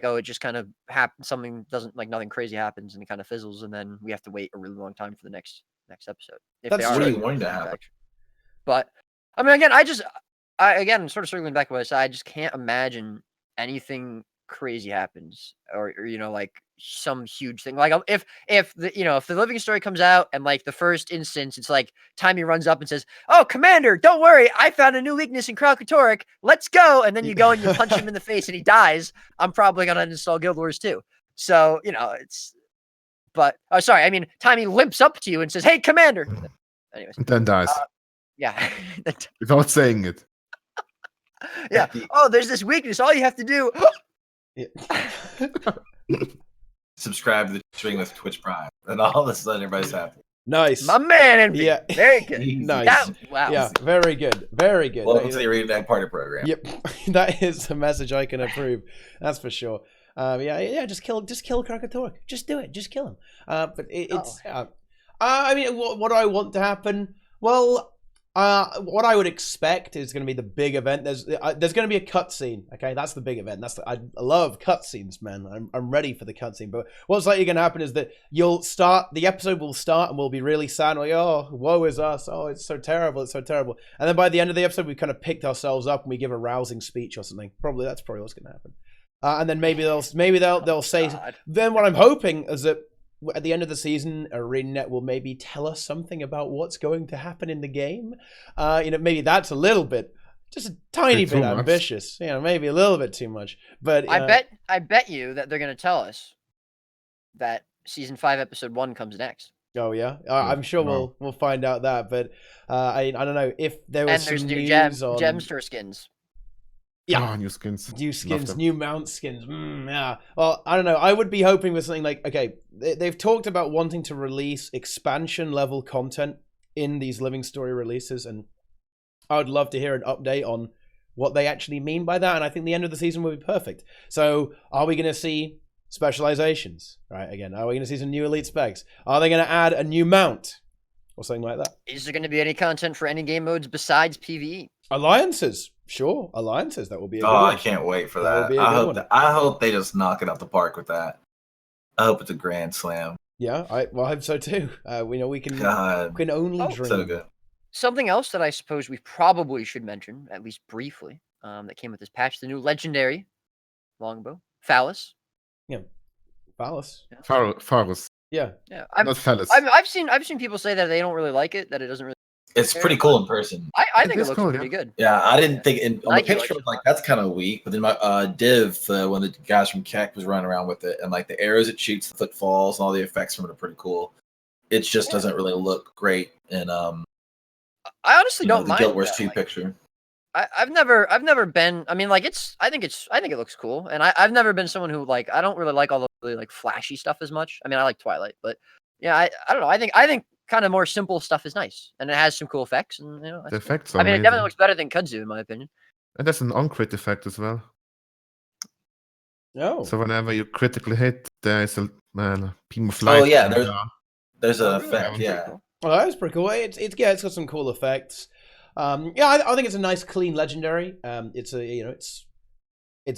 oh, it just kind of happens. Something doesn't, like, nothing crazy happens and it kind of fizzles, and then we have to wait a really long time for the next episode. That's really going to happen. But I mean, again, I sort of circling back to what I said, I just can't imagine anything crazy happens, or like some huge thing. Like, if the living story comes out, and like the first instance, it's like Timey runs up and says, "Oh, Commander, don't worry, I found a new weakness in Kralkatorp. Let's go!" And then you go and you punch him in the face and he dies. I'm probably gonna uninstall Guild Wars too. So it's. But sorry, I mean, Timey limps up to you and says, "Hey, Commander." Anyways, and then dies. Yeah. Without saying it. Yeah. Oh, there's this weakness. All you have to do. Subscribe to the stream with Twitch Prime, and all of a sudden everybody's happy. Nice, my man. MV. Yeah, very good. Nice. Wow. Yeah, very good. Very good. Welcome to the ArenaNet Party Program. Yep, that is a message I can approve. That's for sure. Yeah. Just kill Krakatork. Just do it. Just kill him. But it's. I mean, what do I want to happen? Well, what I would expect is going to be the big event. There's going to be a cutscene. Okay, that's the big event. I love cutscenes, man. I'm ready for the cutscene. But what's likely going to happen is that the episode will start and we'll be really sad. Like, oh, woe is us. Oh, it's so terrible. It's so terrible. And then by the end of the episode, we've kind of picked ourselves up and we give a rousing speech or something. That's probably what's going to happen. And then maybe they'll say. God. Then what I'm hoping is that at the end of the season, ArenaNet will maybe tell us something about what's going to happen in the game. Maybe that's a little bit, just a tiny bit ambitious. Maybe a little bit too much. But I bet you that they're going to tell us that season 5, episode 1 comes next. Oh yeah, I'm sure we'll find out that. But I don't know if there was and some there's new news on gemster skins. Yeah, new skins. New mount skins. Yeah. Well, I don't know. I would be hoping for something like, okay, they've talked about wanting to release expansion level content in these living story releases, and I would love to hear an update on what they actually mean by that. And I think the end of the season would be perfect. So, are we going to see specializations? Right. Again, are we going to see some new elite specs? Are they going to add a new mount or something like that? Is there going to be any content for any game modes besides PvE? Alliances. Sure, alliances. That will be a good Oh, one. I can't wait for That that. will be a good I hope they just knock it out the park with that. I hope it's a grand slam. Yeah, I hope so too. We can only dream. So good. Something else that I suppose we probably should mention, at least briefly, that came with this patch, the new legendary longbow, Phallus. Yeah, Phallus. Phallus. Yeah. Not Phallus. I've seen people say that they don't really like it, that it doesn't really. It's pretty cool in person. I think it looks cool, pretty good. Yeah, I didn't think on the Nike picture, likes like that's kind of weak. But then my Div, one of the guys from Keck was running around with it, and like the arrows it shoots, the footfalls, and all the effects from it are pretty cool. It just doesn't really look great in I honestly don't the mind Guild Wars that. 2 picture. I've never been. I mean, like I think it looks cool, and I've never been someone who like I don't really like all the really like flashy stuff as much. I mean, I like Twilight, but yeah, I don't know. I think kind of more simple stuff is nice, and it has some cool effects. And The effects are I mean, it amazing. definitely looks better than Kudzu, in my opinion. And there's an on-crit effect as well. Oh. So whenever you critically hit, there's a beam of light. Oh yeah, there's an really? effect. Yeah. Cool. Well, that is pretty cool. It's got some cool effects. I think it's a nice, clean legendary. It's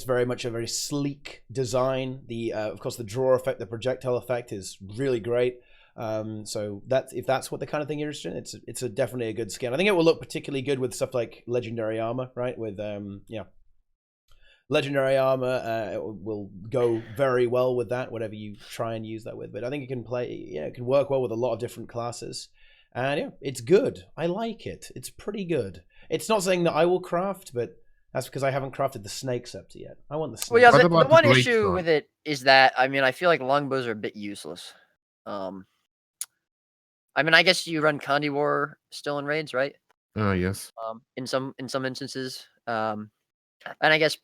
very much a very sleek design. Of course, the draw effect, the projectile effect is really great. So if that's what the kind of thing you're interested in, it's definitely a good skin. I think it will look particularly good with stuff like legendary armor, right? With legendary armor, it will go very well with that, whatever you try and use that with. But I think it can work well with a lot of different classes. And yeah, it's good. I like it. It's pretty good. It's not something that I will craft, but that's because I haven't crafted the snake scepter yet. I want the snake. Well, yeah, What the about one the great issue sword? with it is that I mean I feel like longbows are a bit useless. I mean, I guess you run Condi War still in raids, right? Oh yes. In some instances, and I guess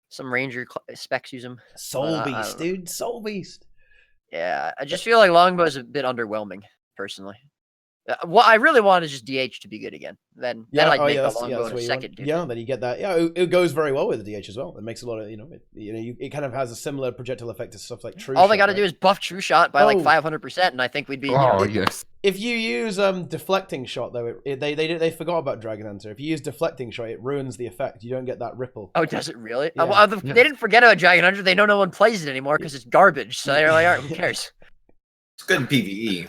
some ranger specs use them. Soul Beast, dude. Soul Beast. Yeah, I just feel like longbow is a bit underwhelming, personally. What I really want is just DH to be good again. Then I'd make a longbow in a second. Yeah, then you get that. Yeah, it goes very well with the DH as well. It makes a lot of it kind of has a similar projectable effect to stuff like True. All they got to do is buff True Shot by like 500%, and I think we'd be. Yes. If you use deflecting shot though, they forgot about Dragon Hunter. If you use deflecting shot, it ruins the effect. You don't get that ripple. Oh, does it really? Yeah. They didn't forget about Dragon Hunter. They know no one plays it anymore because it's garbage. So they're like, all right, who cares? It's good in PvE.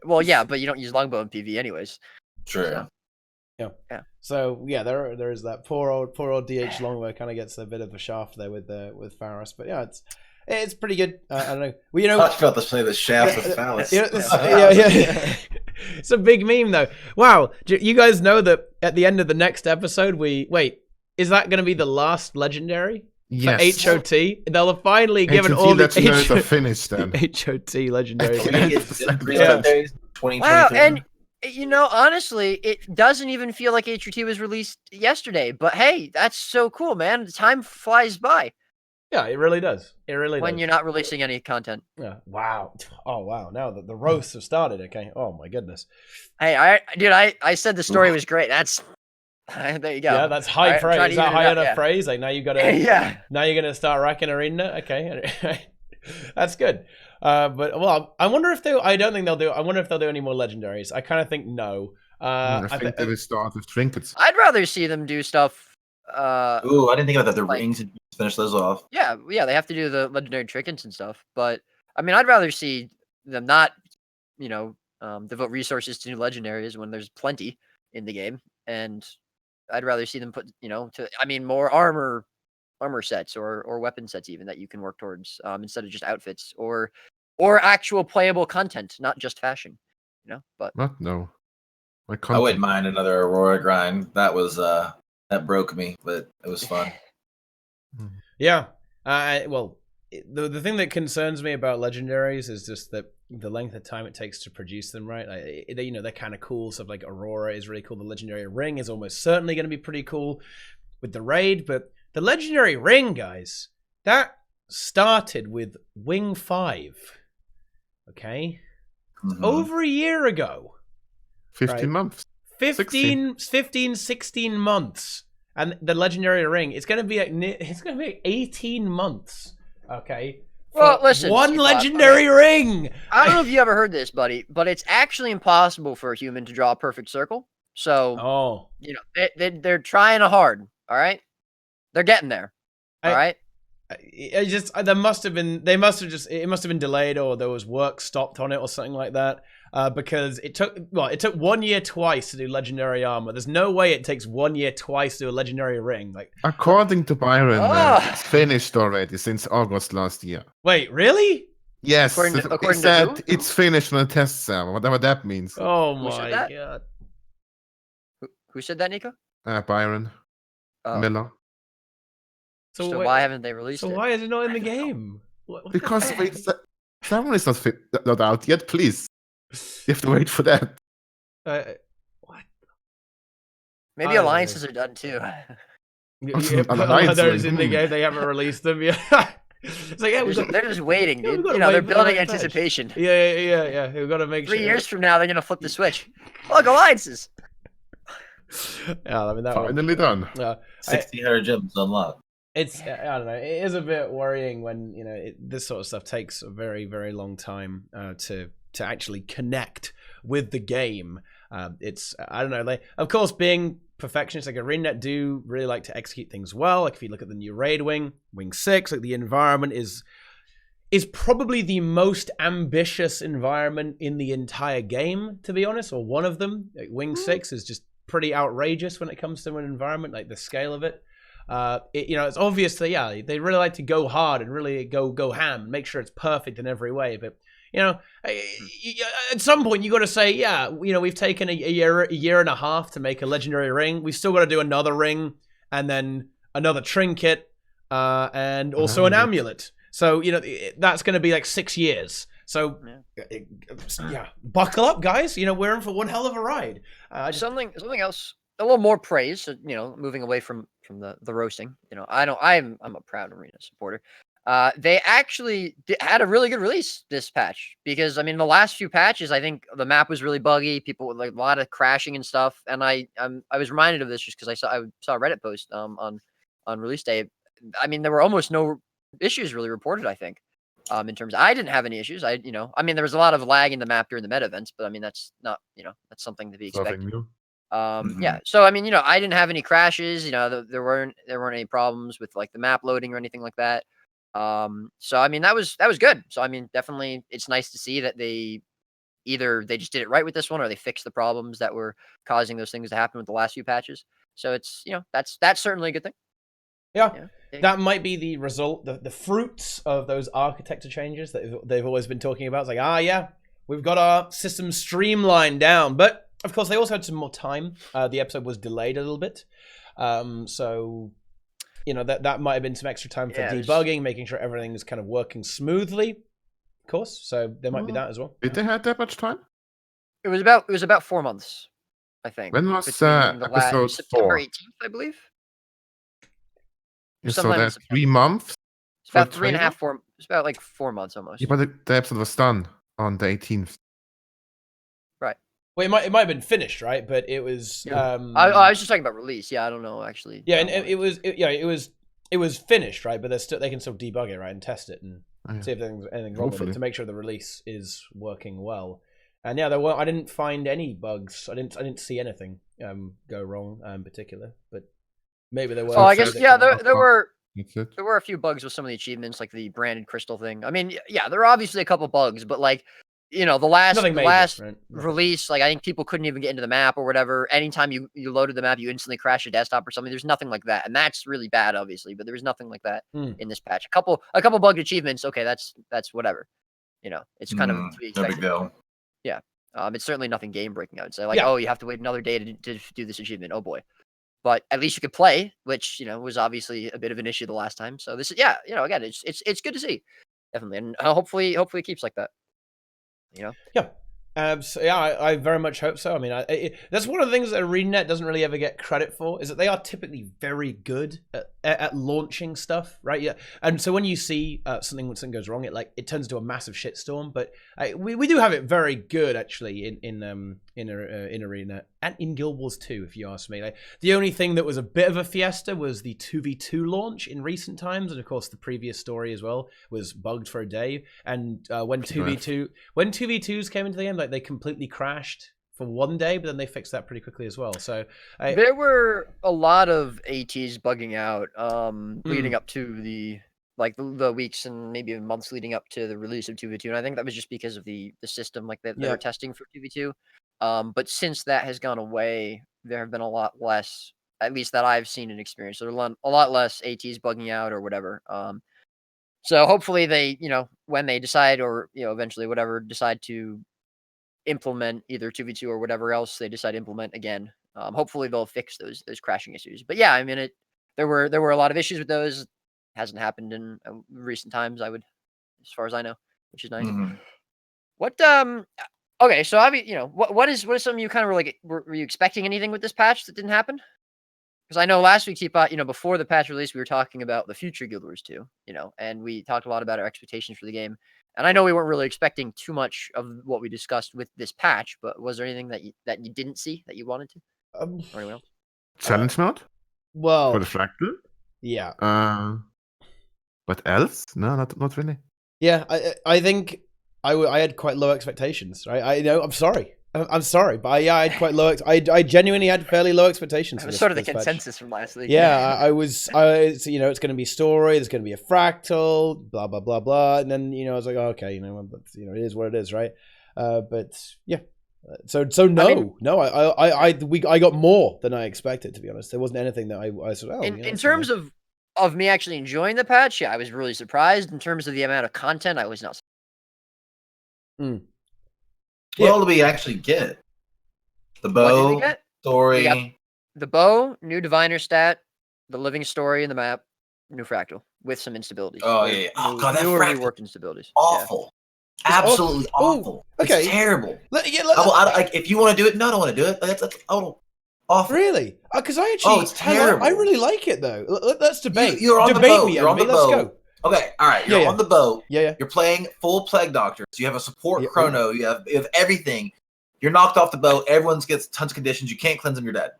Well, yeah, but you don't use longbow in PvE anyways. True. Yeah. So yeah, there is that poor old DH longbow kind of gets a bit of a shaft there with Pharos, but yeah, it's pretty good. I don't know. Well, I was about to say the shaft of Phallus. Yeah. It's a big meme though. Wow, you guys know that at the end of the next episode, is that going to be the last legendary? Yes. For HOT, they'll have finally given HOT all the legendaries are finished then. HOT legendary. Wow, and honestly, it doesn't even feel like HOT was released yesterday. But hey, that's so cool, man. Time flies by. Yeah, it really does. It really does. When you're not releasing any content. Yeah. Wow. Oh wow. Now the roasts have started. Okay. Oh my goodness. Hey, I said the story was great. There you go. Yeah, that's high Alright, I'm trying praise. to Is that even it high out, enough yeah. praise? Like now you gotta Yeah. now you're gonna start racking arena. Okay. That's good. But well, I wonder if I don't think they'll do. I wonder if they'll do any more legendaries. I kind of think no. I think they will start with trinkets. I'd rather see them do stuff. Ooh, I didn't think about that. The like- rings, finish those off. Yeah, they have to do the legendary trinkets and stuff. But I mean, I'd rather see them not, devote resources to new legendaries when there's plenty in the game, and I'd rather see them put, more armor sets or weapon sets even that you can work towards, instead of just outfits or actual playable content, not just fashion. But What? No. I wouldn't mind another Aurora grind. That was that broke me, but it was fun. Yeah. Well, the thing that concerns me about legendaries is just that the length of time it takes to produce them, right? They're kind of cool. Stuff like Aurora is really cool. The legendary ring is almost certainly going to be pretty cool with the raid, but the legendary ring, guys, that started with Wing 5. Okay? Mhm. Over a year ago. 15 months. 16 months. And the legendary ring, it's going to be 18 months. Okay? Well, listen, one Teapot, legendary ring. I don't know if you ever heard this, buddy, but it's actually impossible for a human to draw a perfect circle. So, they're trying hard. All right, they're getting there. All right. It must have been delayed, or there was work stopped on it or something like that. Because it took 1 year twice to do legendary armor. There's no way it takes 1 year twice to do a legendary ring. Like, according to Byron, it's finished already since August last year. Wait, really? Yes, according he said to it's finished on a test server, whatever that means. Oh Who said my that? god! Who said that, Nico? Byron Miller. So why haven't they released it? So why is it not in the game? What Because server is not out yet. Please, you have to wait for that. What? Maybe alliances are done too. Those in the game, they haven't released them yet. It's like, they're just waiting, dude. they're They're building patch. anticipation. Yeah. We've got to make 3 years from now, they're gonna flip the switch. Look, alliances. Yeah, I mean that Finally done. 1,600 gems unlocked. It's I don't know. It is a bit worrying when this sort of stuff takes a very, very long time to actually connect with the game. It's I don't know. Like, of course, being perfectionists like ArenaNet do really like to execute things well. Like if you look at the new raid Wing 6, like the environment is probably the most ambitious environment in the entire game, to be honest, or one of them. Like Wing 6 is just pretty outrageous when it comes to an environment, like the scale of it. It's obvious that they really like to go hard and really go ham and make sure it's perfect in every way. But at some point you got to say, we've taken a year and a half to make a legendary ring. We've still got to do another ring and then another trinket and also an amulet. So that's going to be like 6 years. So buckle up, guys. We're in for one hell of a ride. Something else. A little more praise. Moving away from the roasting. I'm a proud Arena supporter. They actually had a really good release this patch because the last few patches I think the map was really buggy. People with like a lot of crashing and stuff. And I was reminded of this just because I saw a Reddit post on release day. There were almost no issues really reported. I think in terms I didn't have any issues. There was a lot of lag in the map during the meta events, but that's not that's something to be expected. Yeah. So I didn't have any crashes. There weren't any problems with like the map loading or anything like that. So that was good. So definitely it's nice to see that they just did it right with this one or they fixed the problems that were causing those things to happen with the last few patches. So it's that's certainly a good thing. Yeah. That might be the result, the fruits of those architecture changes that they've always been talking about. It's like, we've got our system streamlined down, but of course, they also had some more time. The episode was delayed a little bit. So, that might have been some extra time for debugging, making sure everything is kind of working smoothly, of course. So there might be that as well. Did they have that much time? It was about 4 months, I think. When was episode 4? September 18th, I believe. So that's 3 months? It's about 3.5, 4. It's about like 4 months almost. Yeah, but the episode was done on the 18th. Right. Well, it might have been finished, right? But it was. I was just talking about release. Yeah, I don't know actually. Yeah, and it was finished, right? But they can still debug it, right, and test it and see if anything's wrong with it to make sure the release is working well. And yeah, I didn't find any bugs. I didn't see anything go wrong in particular, but maybe there were. Oh, I guess there were That's it. there were a few bugs with some of the achievements, like the branded crystal thing. I mean, yeah, there are obviously a couple bugs, but like, the last right? release, like I think people couldn't even get into the map or whatever. Anytime you loaded the map, you instantly crashed your desktop or something. There's nothing like that, and that's really bad, obviously. But there was nothing like that in this patch. A couple bugged achievements. Okay, that's whatever. It's kind of to be expected. No big deal. Yeah, it's certainly nothing game breaking. I would say, like, oh, you have to wait another day to do this achievement. Oh boy. But at least you could play, which was obviously a bit of an issue the last time. So this is again, it's good to see, definitely, and hopefully it keeps like that. Yeah. So yeah, I very much hope so. I mean, that's one of the things that ArenaNet doesn't really ever get credit for, is that they are typically very good at launching stuff, right? Yeah, and so when you see something goes wrong, it turns into a massive shitstorm. But we do have it very good actually in ArenaNet and in Guild Wars 2, if you ask me. Like, the only thing that was a bit of a fiesta was the 2v2 launch in recent times, and of course the previous story as well was bugged for a day. And when 2v2s came into the game, like, they completely crashed for one day, but then they fixed that pretty quickly as well. So there were a lot of ATs bugging out leading up to the weeks and maybe months leading up to the release of 2v2, and I think that was just because of the system they were testing for 2v2. But since that has gone away, there have been a lot less, at least that I've seen and experienced. There are a lot less ATs bugging out or whatever. So hopefully they, when they decide, or eventually decide to implement either 2v2 or whatever else they decide to implement again, hopefully they'll fix those crashing issues. But yeah, I mean, there were a lot of issues with those. Hasn't happened in recent times, as far as I know, which is nice. Mm-hmm. What okay, so what is something you kind of were you expecting anything with this patch that didn't happen? Because I know last week, TeaTime, before the patch release, we were talking about the future Guild Wars 2, and we talked a lot about our expectations for the game. And I know we weren't really expecting too much of what we discussed with this patch, but was there anything that you didn't see that you wanted to? Or anyone else? Challenge mode Well, for the Fractal. Yeah. What else? No, not really. Yeah, I think I had quite low expectations, right? I'm sorry. I'm sorry, but I had quite low. I genuinely had fairly low expectations. It was sort of the consensus from last week. Yeah, it's going to be story. There's going to be a fractal, blah blah blah blah, and then I was like, oh, okay, it is what it is, right? But yeah, so no, I got more than I expected, to be honest. There wasn't anything that I said. Oh, in terms of me actually enjoying the patch, yeah, I was really surprised. In terms of the amount of content, I was not. What did we actually get? The bow, story. The bow, new diviner stat, the living story in the map, new fractal with some instabilities. Oh yeah. Oh god, that fractal reworked instabilities. Awful. Yeah. Absolutely awful. Okay. It's terrible. If you want to do it, no, I don't want to do it. That's awful. Really? Because I actually, it's terrible. I really like it though. Let's debate. You're on debate the boat. Me, You're on the Let's boat. Go. Okay, all right. You're on the boat. Yeah. You're playing full plague doctor. So you have a support chrono. You have everything. You're knocked off the boat. Everyone gets tons of conditions. You can't cleanse them. You're dead.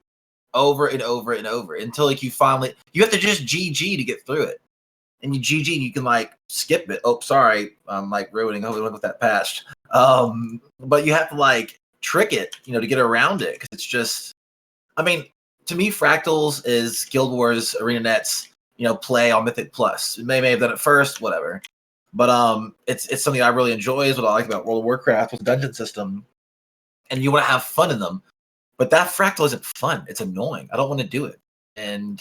Over and over and over until you finally you have to just GG to get through it. And you GG, you can skip it. Oh, sorry, I'm ruining. Hopefully, with that patched. But you have to trick it, to get around it, because it's just. I mean, to me, Fractals is Guild Wars ArenaNet's play on Mythic Plus. It may have done it first, whatever. But it's something I really enjoy. Is what I like about World of Warcraft with the dungeon system, and you want to have fun in them. But that Fractal isn't fun. It's annoying. I don't want to do it. And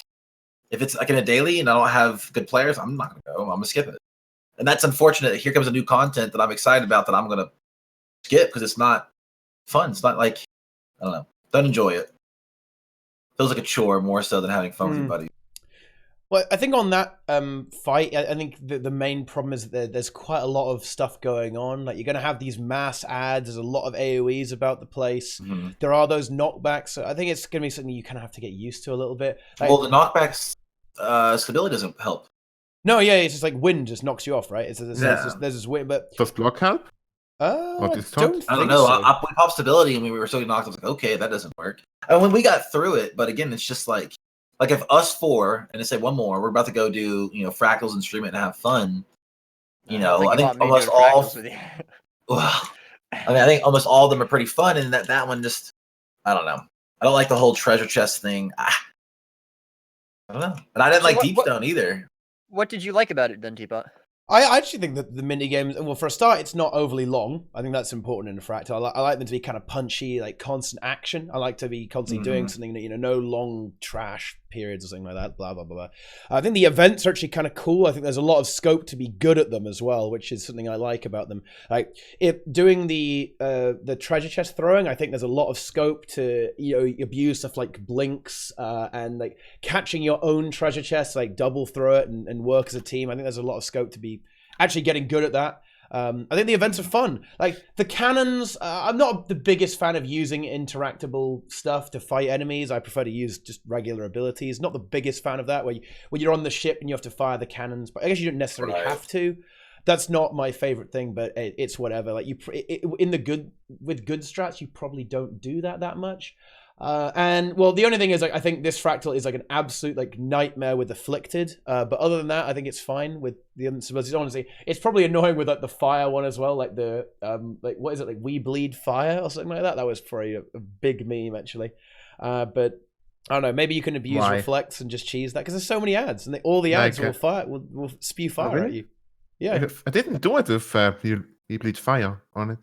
if it's in a daily and I don't have good players, I'm not going to go. I'm going to skip it. And that's unfortunate. Here comes a new content that I'm excited about that I'm going to skip because it's not fun. It's not I don't know. Don't enjoy it. Feels like a chore more so than having fun with your buddy. Well, I think on that fight, I think the main problem is that there's quite a lot of stuff going on. You're going to have these mass ads. There's a lot of AoEs about the place. Mm-hmm. There are those knockbacks. So I think it's going to be something you kind of have to get used to a little bit. Well, the knockbacks stability doesn't help. No, yeah, it's just wind just knocks you off, right? There's this wind, but does block help? Or I this don't I don't think know. so. We popped stability and we were so knocked. I was like, okay, that doesn't work. And when we got through it, but again, it's just like if us four and to say one more, we're about to go do fractals and stream it and have fun. I think almost all. Well, I think almost all of them are pretty fun, and that one just I don't know. I don't like the whole treasure chest thing. I don't know, and I didn't like Deepstone either. What did you like about it then, Teapot? I actually think that the mini games, well, for a start, it's not overly long. I think that's important in a Fractal. I like them to be kind of punchy, like constant action. I like to be constantly doing something that, no long trash periods or something like that, blah, blah, blah, blah. I think the events are actually kind of cool. I think there's a lot of scope to be good at them as well, which is something I like about them. Like, doing the treasure chest throwing, I think there's a lot of scope to, abuse stuff like blinks and like catching your own treasure chest, like double throw it and work as a team. I think there's a lot of scope to be actually getting good at that. I think the events are fun. Like the cannons, I'm not the biggest fan of using interactable stuff to fight enemies. I prefer to use just regular abilities. Not the biggest fan of that, when you're on the ship and you have to fire the cannons. But I guess you don't necessarily have to. That's not my favorite thing, but it's whatever. Like with good strats, you probably don't do that much. And well, the only thing is, I think this Fractal is like an absolute like nightmare with Afflicted. But other than that, I think it's fine with the instabilities. Honestly, it's probably annoying with like the fire one as well. Like the like what is it, like We Bleed Fire or something like that. That was probably a big meme actually. But I don't know. Maybe you can abuse reflects and just cheese that because there's so many ads and all the ads will spew fire at you. Yeah, I didn't do it if you bleed fire on it.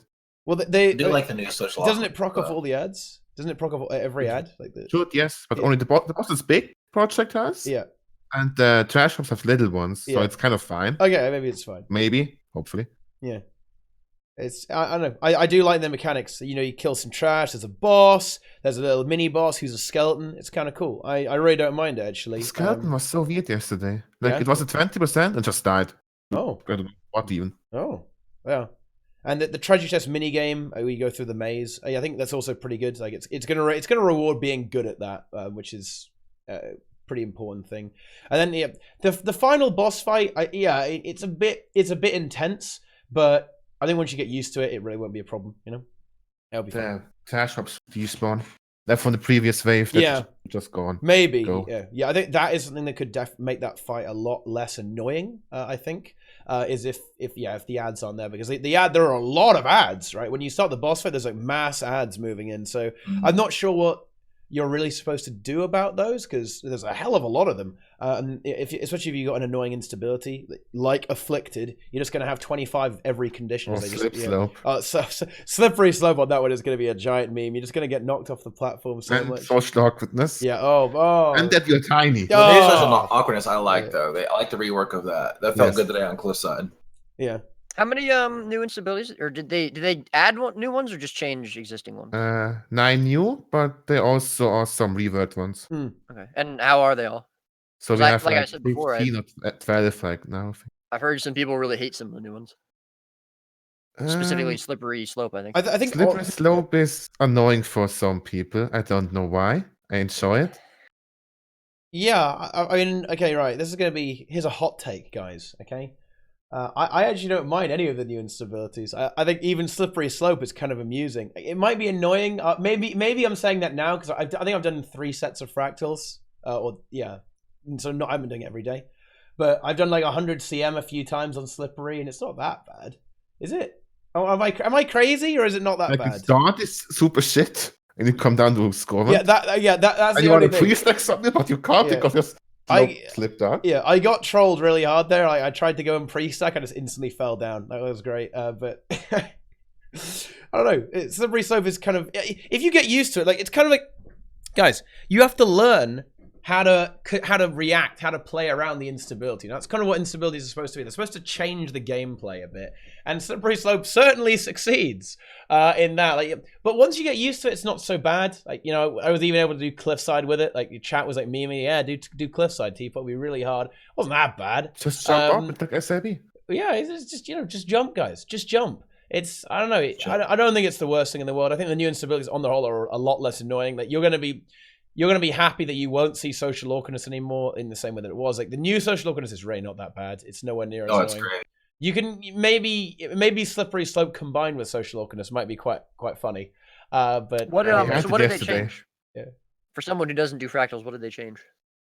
Well, they do like the new social. Doesn't it proc off all the ads? Doesn't it proc off every ad? Like Should, yes, but only the boss's big project has. Yeah. And the trash shops have little ones, so it's kind of fine. Okay, maybe it's fine. Maybe, hopefully. Yeah. I don't know. I do like the mechanics. You kill some trash. There's a boss. There's a little mini boss who's a skeleton. It's kind of cool. I really don't mind it actually. The skeleton was so weird yesterday. Like it was at 20% and just died. Oh. I don't know what even. Oh. Yeah. And the treasure chest mini game, where you go through the maze. I think that's also pretty good. Like it's gonna reward being good at that, which is a pretty important thing. And then the final boss fight, it's a bit intense, but I think once you get used to it, it really won't be a problem. It'll be fun. The trash shops despawn. They're from the previous wave. That's just gone. Maybe. Yeah. I think that is something that could make that fight a lot less annoying. I think. Is if the ads aren't there, because there are a lot of ads, right? When you start the boss fight, there's like mass ads moving in. So I'm not sure what you're really supposed to do about those, because there's a hell of a lot of them. And especially if you got an annoying instability like Afflicted, you're just going to have 25 every condition. Or slope. Slippery slope on that one is going to be a giant meme. You're just going to get knocked off the platform so much. Social awkwardness. Yeah. Oh. And that you're tiny. Well, the social awkwardness I like though. I like the rework of that. That felt good today on Cliffside. Yeah. How many new instabilities, or did they add new ones or just change existing ones? 9 new, but there also are some revert ones. Okay, and how are they all? So we have like I said before, 15 or 12 like now. I've heard some people really hate some of the new ones. Specifically, Slippery Slope. I think. I think Slippery Slope is annoying for some people. I don't know why. I enjoy it. Yeah, I mean, okay, right. This is going to be. Here's a hot take, guys. Okay. I actually don't mind any of the new instabilities. I think even Slippery Slope is kind of amusing. It might be annoying. Maybe I'm saying that now because I think I've done 3 sets of fractals. So I've been doing it every day. But I've done like 100 CM a few times on Slippery, and it's not that bad. Is it? Oh, am I crazy, or is it not that bad? The start is super shit, and you come down to score. Yeah, that's and the you only want to thing. pre-stack something, but you can't because you're slipped out. Yeah, I got trolled really hard there. I tried to go and pre-stack, I just instantly fell down. That was great. But I don't know. Slippery Slope is kind of, if you get used to it, like it's kind of like, guys, you have to learn how to react, how to play around the instability. That's kind of what instabilities are supposed to be. They're supposed to change the gameplay a bit. And Slippery Slope certainly succeeds in that. Like, but once you get used to it, it's not so bad. Like, I was even able to do Cliffside with it. Like, your chat was like, me, yeah, do Cliffside, Teapot. It'll be really hard. It wasn't that bad. Just jump up with the SAB. Yeah, it's just, just jump, guys. Just jump. It's, I don't know. I don't think it's the worst thing in the world. I think the new instabilities on the whole are a lot less annoying. Like, you're going to be happy that you won't see social awkwardness anymore in the same way that it was. Like, the new social awkwardness is really not that bad. It's nowhere near as annoying. It's great. You can maybe slippery slope combined with social awkwardness might be quite funny. But what had what it did they yesterday. change? Yeah. For someone who doesn't do fractals, what did they change?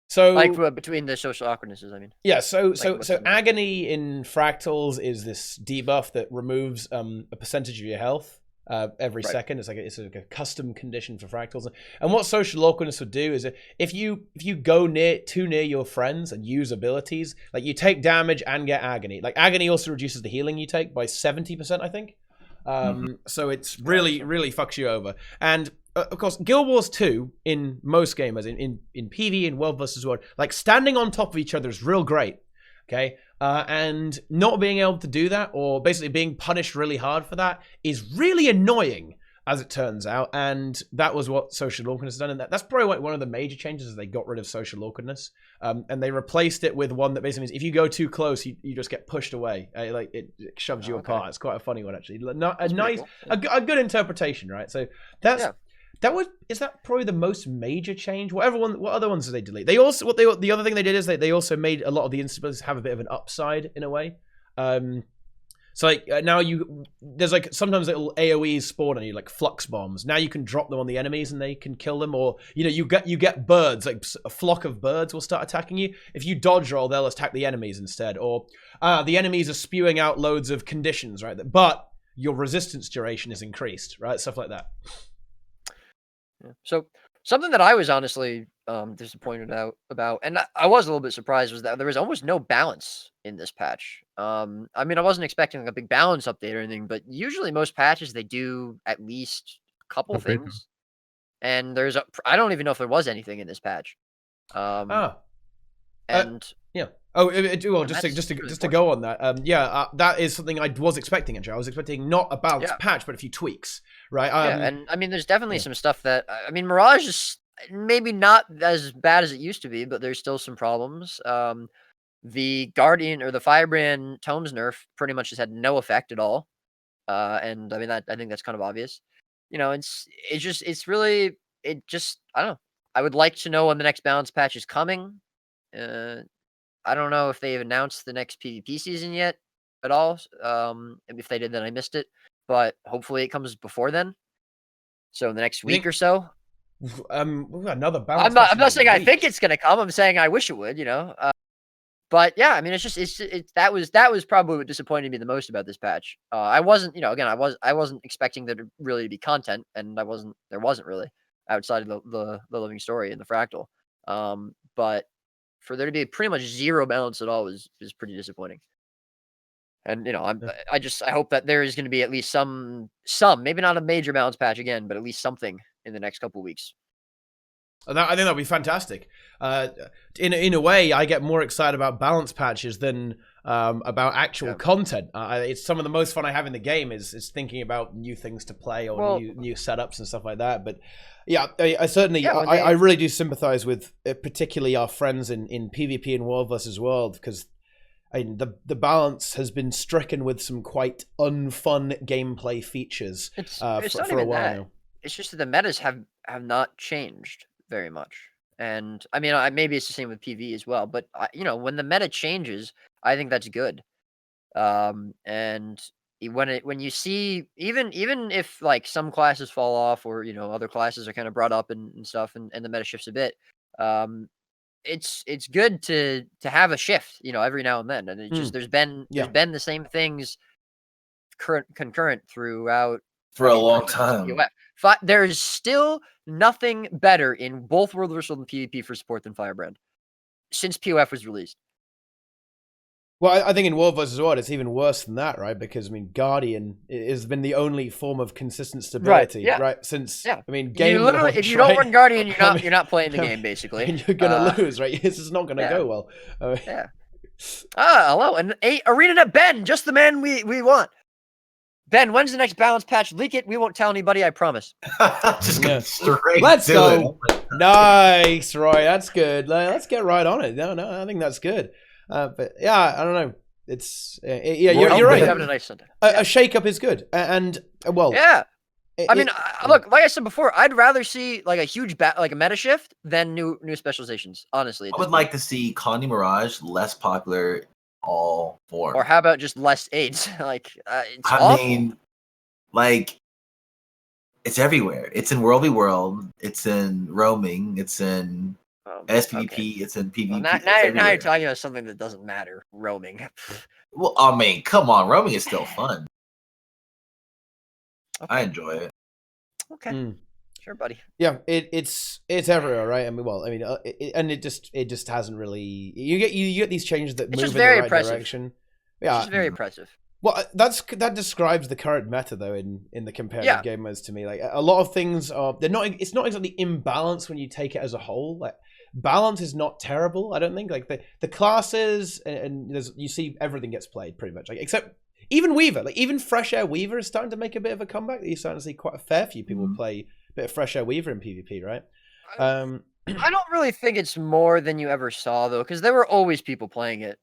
So Like between the social awkwardnesses, I mean. Yeah, so what's the- agony in fractals is this debuff that removes a percentage of your health every Right. second. It's like a custom condition for fractals. And what social awkwardness would do is if you go too near your friends and use abilities, like you take damage and get agony. Like agony also reduces the healing you take by 70%, I think. So it's really fucks you over. And of course, Guild Wars 2 in most gamers, in PvE, in World vs. World, like standing on top of each other is real great. Okay, and not being able to do that, or basically being punished really hard for that, is really annoying, as it turns out. And that was what social awkwardness has done. And that's probably one of the major changes, is they got rid of social awkwardness, and they replaced it with one that basically means if you go too close, you just get pushed away. Like it shoves you apart. It's quite a funny one, actually. Not a nice, cool. a good interpretation, right? So that's. Yeah. Is that probably the most major change? What other ones did they delete? They also the other thing they did is they also made a lot of the instabilities have a bit of an upside in a way. So like now there's like sometimes little AoEs spawn on you, like flux bombs. Now you can drop them on the enemies and they can kill them, or you get birds, like a flock of birds will start attacking you. If you dodge roll, they'll attack the enemies instead, or the enemies are spewing out loads of conditions, right? But your resistance duration is increased, right? Stuff like that. So something that I was honestly disappointed about, and I was a little bit surprised, was that there was almost no balance in this patch. I mean, I wasn't expecting like a big balance update or anything, but usually most patches they do at least a couple things. And I don't even know if there was anything in this patch. Yeah. Oh, well, just to go on that. That is something I was expecting. Actually, I was expecting not a balanced patch, but a few tweaks, right? And I mean, there's definitely some stuff that I mean, Mirage is maybe not as bad as it used to be, but there's still some problems. The Guardian or the Firebrand Tomes nerf pretty much has had no effect at all, and I mean I think that's kind of obvious. I don't know. I would like to know when the next balance patch is coming. I don't know if they've announced the next PvP season yet at all. If they did, then I missed it. But hopefully it comes before then. So in the next week or so. We've got another balance. I'm not saying I think it's gonna come. I'm saying I wish it would. But yeah, I mean, that was probably what disappointed me the most about this patch. I wasn't, again, I wasn't expecting there to really be content, and there wasn't really outside of the living story in the Fractal. But for there to be pretty much zero balance at all is pretty disappointing. And I hope that there is going to be at least some maybe not a major balance patch again, but at least something in the next couple of weeks. I think that'd be fantastic. In a way, I get more excited about balance patches than about actual content. It's some of the most fun I have in the game is thinking about new things to play or new setups and stuff like that. But yeah, I certainly, I really do sympathize with particularly our friends in PvP and World vs. World, because the balance has been stricken with some quite unfun gameplay features for a while now. It's just that the metas have not changed very much. And I mean, maybe it's the same with PvE as well, but when the meta changes, I think that's good. And when you see, even if like some classes fall off, or other classes are kind of brought up and stuff, and the meta shifts a bit, it's good to have a shift, every now and then. And it's just there's been the same things concurrent throughout for a long time. There is still nothing better in both World vs. World and PvP for support than Firebrand since POF was released. Well, I think in World vs. World it's even worse than that, right? Because I mean, Guardian has been the only form of consistent stability, right? Since I mean, game launch, if you don't run Guardian, you're not playing the game basically. And you're gonna lose, right? This is not gonna go well. Hello, and ArenaNet Ben, just the man we want. Ben, when's the next balance patch? Leak it. We won't tell anybody, I promise. Just go straight. Let's go. Nice, Roy. That's good. Let's get right on it. No, I think that's good. But yeah, I don't know. It's you're right. Having a nice Sunday. A shake-up is good, and well, yeah. I mean, look, like I said before, I'd rather see like a huge like a meta shift than new specializations. Honestly, I would like to see Connie Mirage less popular all for. Or how about just less aids? Like, it's I awful. mean, like, it's everywhere. It's in World v World. It's in roaming. It's in SPVP. Okay. It's in PvP. Well, now you're talking about something that doesn't matter. Roaming. Well, I mean, come on. Roaming is still fun. Okay. I enjoy it. Okay. Sure, buddy. Yeah, it's everywhere, right? I mean, it just hasn't really. You get these changes that move in the right direction. Yeah, it's very impressive. Well, that describes the current meta though in the competitive game modes to me. Like a lot of things are it's not exactly imbalanced when you take it as a whole. Like balance is not terrible, I don't think. Like the classes and you see everything gets played pretty much. Like except even Weaver, like even Fresh Air Weaver is starting to make a bit of a comeback. You're starting to see quite a fair few people play a bit of Fresh Air Weaver in PvP, right? I don't really think it's more than you ever saw though, because there were always people playing it.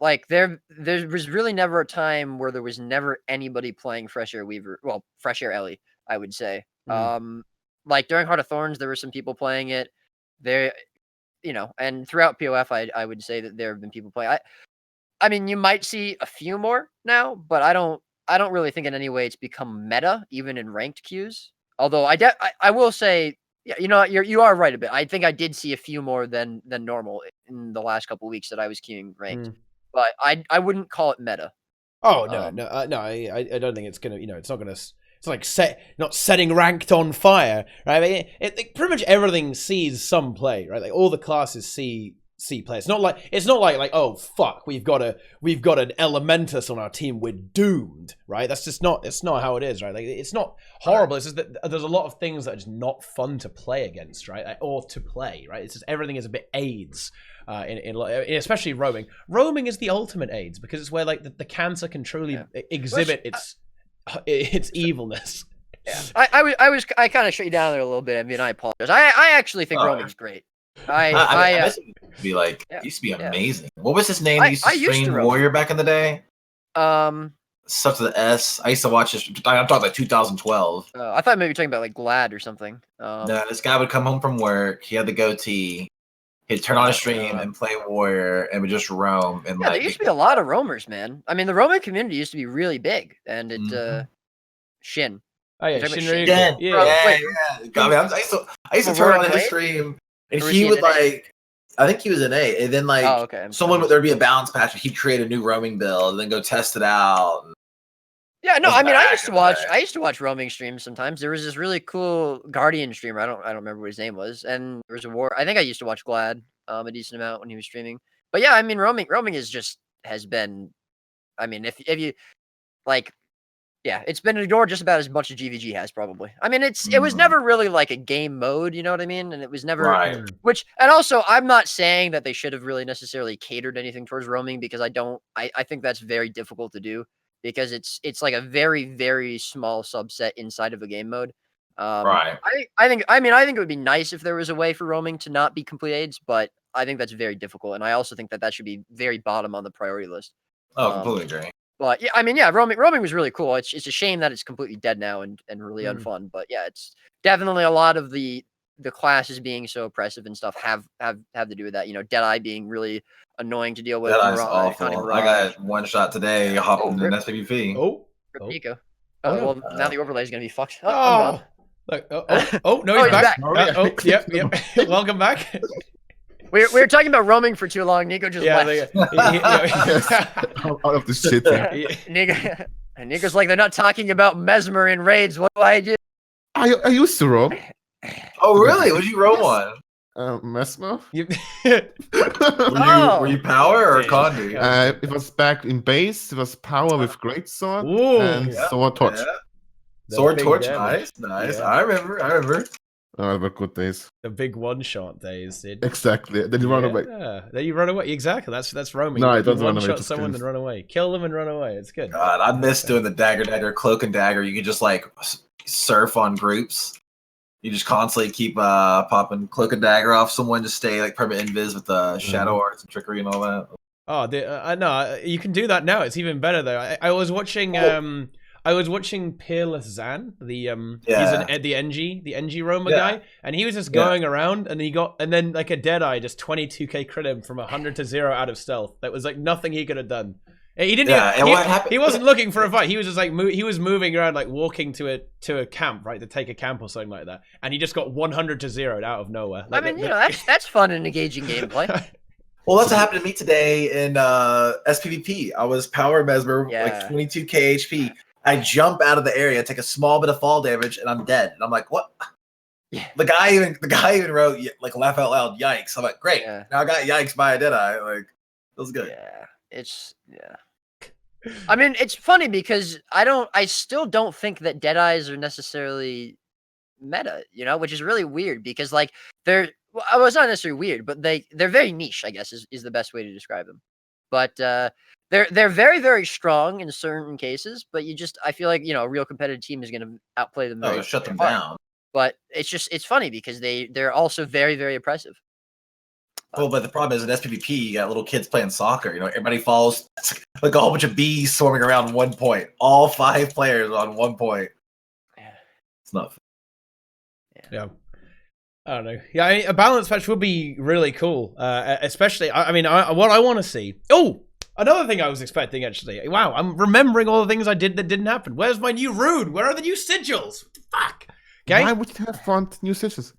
Like there was really never a time where there was never anybody playing Fresh Air Weaver. Well, Fresh Air Ellie, I would say. Like during Heart of Thorns, there were some people playing it. There, and throughout POF, I would say that there have been people playing. I mean, you might see a few more now, but I don't really think in any way it's become meta, even in ranked queues. Although I will say, yeah, you are right a bit. I think I did see a few more than normal in the last couple of weeks that I was queuing ranked, but I wouldn't call it meta. Oh no, I don't think it's gonna. It's not gonna. It's like not setting ranked on fire, right? I mean, it pretty much everything sees some play, right? Like all the classes see play. It's not like oh fuck, we've got an Elementus on our team, we're doomed, right? That's just not. It's not how it is, right? Like it's not horrible. It's just that there's a lot of things that are just not fun to play against, right? Or to play, right? It's just everything is a bit AIDS. Especially roaming. Roaming is the ultimate AIDS because it's where like the cancer can truly exhibit its evilness. Yeah, I kind of shut you down there a little bit. I mean, I apologize. I actually think roaming's great. I used to be like, it used to be amazing. What was his name? He used to stream Warrior back in the day. Stuff to the S. I used to watch this. I'm talking like 2012. I thought maybe you were talking about like Glad or something. No, this guy would come home from work. He had the goatee. He'd turn on a stream and play Warrior and would just roam. And there used to be a lot of roamers, man. I mean, the roaming community used to be really big, and it Shin. Oh yeah, Shin. Yeah. I mean, I used to turn on his stream, and he would like. I think he was an A, and then like there'd be a balance patch, and he'd create a new roaming build, and then go test it out. Yeah, no, I mean, I used to watch roaming streams sometimes. There was this really cool Guardian streamer. I don't remember what his name was, and there was a war. I think I used to watch Glad a decent amount when he was streaming. But yeah, I mean, roaming has been. I mean, if you like. Yeah, it's been ignored just about as much as GVG has probably. I mean, it was never really like a game mode, you know what I mean? And it was never and also I'm not saying that they should have really necessarily catered anything towards roaming because I think that's very difficult to do because it's like a very, very small subset inside of a game mode. I think it would be nice if there was a way for roaming to not be complete AIDS, but I think that's very difficult. And I also think that should be very bottom on the priority list. Oh, completely agree. But yeah, I mean, yeah, roaming was really cool. It's a shame that it's completely dead now and really unfun. But yeah, it's definitely a lot of the classes being so oppressive and stuff have to do with that. Deadeye being really annoying to deal with. Deadeye's awful. I got one shot today. Hopping in SPVP. Nico. Well, now the overlay is gonna be fucked. No, he's back. Yep. Welcome back. We were talking about roaming for too long. Nico just left. Out of the shit. Yeah. Nico's like, they're not talking about Mesmer in raids. What do I do? I used to roam. Oh, really? What did you roam on? Mesmer. Were you power or Condi? It was back in base. It was power with greatsword and sword torch. Yeah. Sword torch, nice. Yeah. I remember. Oh, they were good days. The big one-shot days, dude. Exactly. Then you run away. Then you run away. Exactly. That's roaming. No, it doesn't run away. One-shot someone and run away. Kill them and run away. It's good. God, I miss doing the dagger, cloak and dagger. You could just like surf on groups. You just constantly keep popping cloak and dagger off someone, just stay like permanent invis with the shadow arts and trickery and all that. Oh, no, you can do that now. It's even better though. I was watching. I was watching Peerless Zan, the he's the NG Roma guy, and he was just going around, and then like a Deadeye just 22k crit him from 100 to 0 out of stealth. That was like nothing he could have done. He didn't. He wasn't looking for a fight. He was just like he was moving around, like walking to a camp, right, to take a camp or something like that, and he just got 100 to 0 out of nowhere. Like, I mean, that's fun and engaging gameplay. Well, that's what happened to me today in SPVP. I was power Mesmer, like 22k HP. I jump out of the area, take a small bit of fall damage, and I'm dead. And I'm like, what? Yeah. The guy even wrote like laugh out loud, yikes. I'm like, great. Yeah. Now I got yikes by a Deadeye. Like, it was good. Yeah, I mean, it's funny because I still don't think that Deadeyes are necessarily meta, which is really weird because like it's not necessarily weird, but they're very niche, I guess is the best way to describe them. But they're very, very strong in certain cases, but I feel like a real competitive team is going to outplay them. Shut them down. But it's funny because they're also very, very oppressive. Well, but the problem is in SPVP, you got little kids playing soccer. Everybody falls like a whole bunch of bees swarming around 1 point. All 5 players on 1 point. Yeah. It's not fun. Yeah. I don't know. Yeah, a balance patch would be really cool. Especially, what I want to see. Oh, another thing I was expecting, actually. Wow, I'm remembering all the things I did that didn't happen. Where's my new rune? Where are the new sigils? What the fuck? Okay? Why would you want new sigils?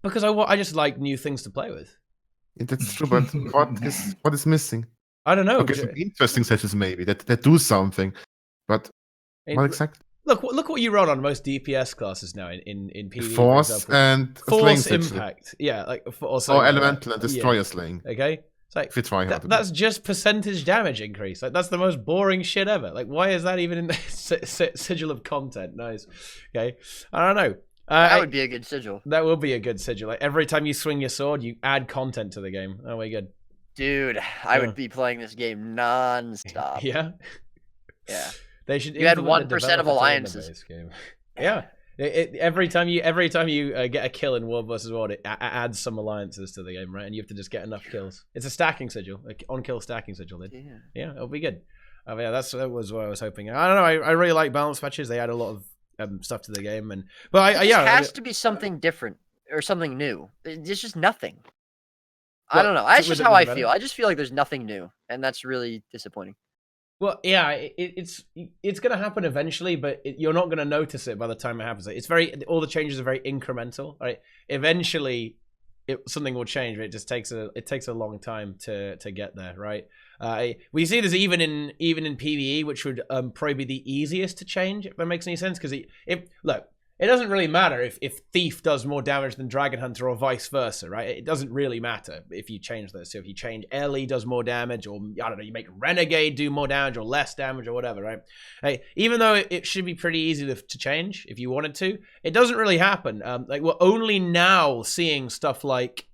Because I just like new things to play with. That's true, but what is missing? I don't know. Okay, some interesting sigils maybe that do something, but what exactly? Look what you run on most DPS classes now in PvE. Force and Force impact. Yeah, like or elemental and destroyer slaying. Okay. It's like if you try hard that's just percentage damage increase. Like that's the most boring shit ever. Like why is that even in the sigil of content? Nice. Okay. I don't know. That would be a good sigil. That will be a good sigil. Like every time you swing your sword, you add content to the game. Oh, we're good. Dude, I would be playing this game non-stop. Yeah. Yeah. They should. You had 1% of alliances. Yeah. Every time you get a kill in World vs. World, it adds some alliances to the game, right? And you have to just get enough kills. It's a stacking sigil, like on-kill stacking sigil. Yeah, it'll be good. Yeah, that was what I was hoping. I don't know. I really like balance patches. They add a lot of stuff to the game, it has to be something different or something new. There's just nothing. I don't know. That's just how I feel. I just feel like there's nothing new, and that's really disappointing. Well, yeah, it's going to happen eventually, but you're not going to notice it by the time it happens. All the changes are very incremental, right? Eventually, something will change. But it just takes a long time to get there, right? We see this even in PvE, which would probably be the easiest to change, if that makes any sense. Because it doesn't really matter if Thief does more damage than Dragon Hunter or vice versa, right? It doesn't really matter if you change this. So if you change Ellie does more damage, or I don't know, you make Renegade do more damage or less damage or whatever, right? Even though it should be pretty easy to change if you wanted to, it doesn't really happen. We're only now seeing stuff like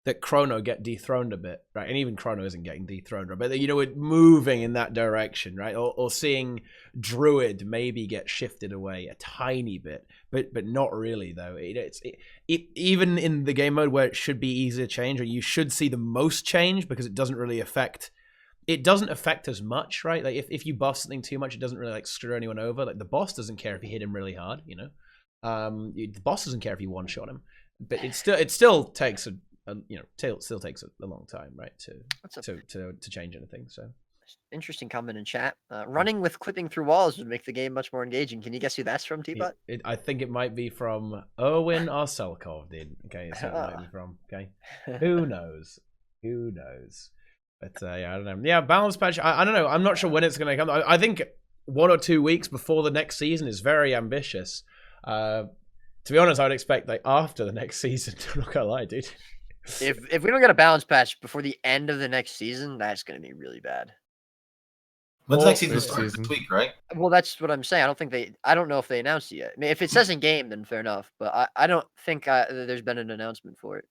that Chrono get dethroned a bit, right? And even Chrono isn't getting dethroned, right? But we're moving in that direction, right? Or seeing Druid maybe get shifted away a tiny bit, but not really though. Even in the game mode where it should be easy to change, or you should see the most change because it doesn't really affect. It doesn't affect as much, right? Like if you buff something too much, it doesn't really like screw anyone over. Like the boss doesn't care if you hit him really hard, the boss doesn't care if you one shot him, but it still takes still takes a long time, right, to change anything. So interesting comment in chat. Running with clipping through walls would make the game much more engaging. Can you guess who that's from, Teapot? I think it might be from Erwin Arselkov. Okay, so it might be from. Okay, who knows? But I don't know. Yeah, balance patch. I don't know. I'm not sure when it's going to come. I think 1 or 2 weeks before the next season is very ambitious. To be honest, I would expect after the next season. I'm not gonna lie, dude. If we don't get a balance patch before the end of the next season, that's going to be really bad. When's next season starts this week, right? Well, that's what I'm saying. I don't know if they announced it yet. I mean, if it says in game, then fair enough. But I don't think there's been an announcement for it.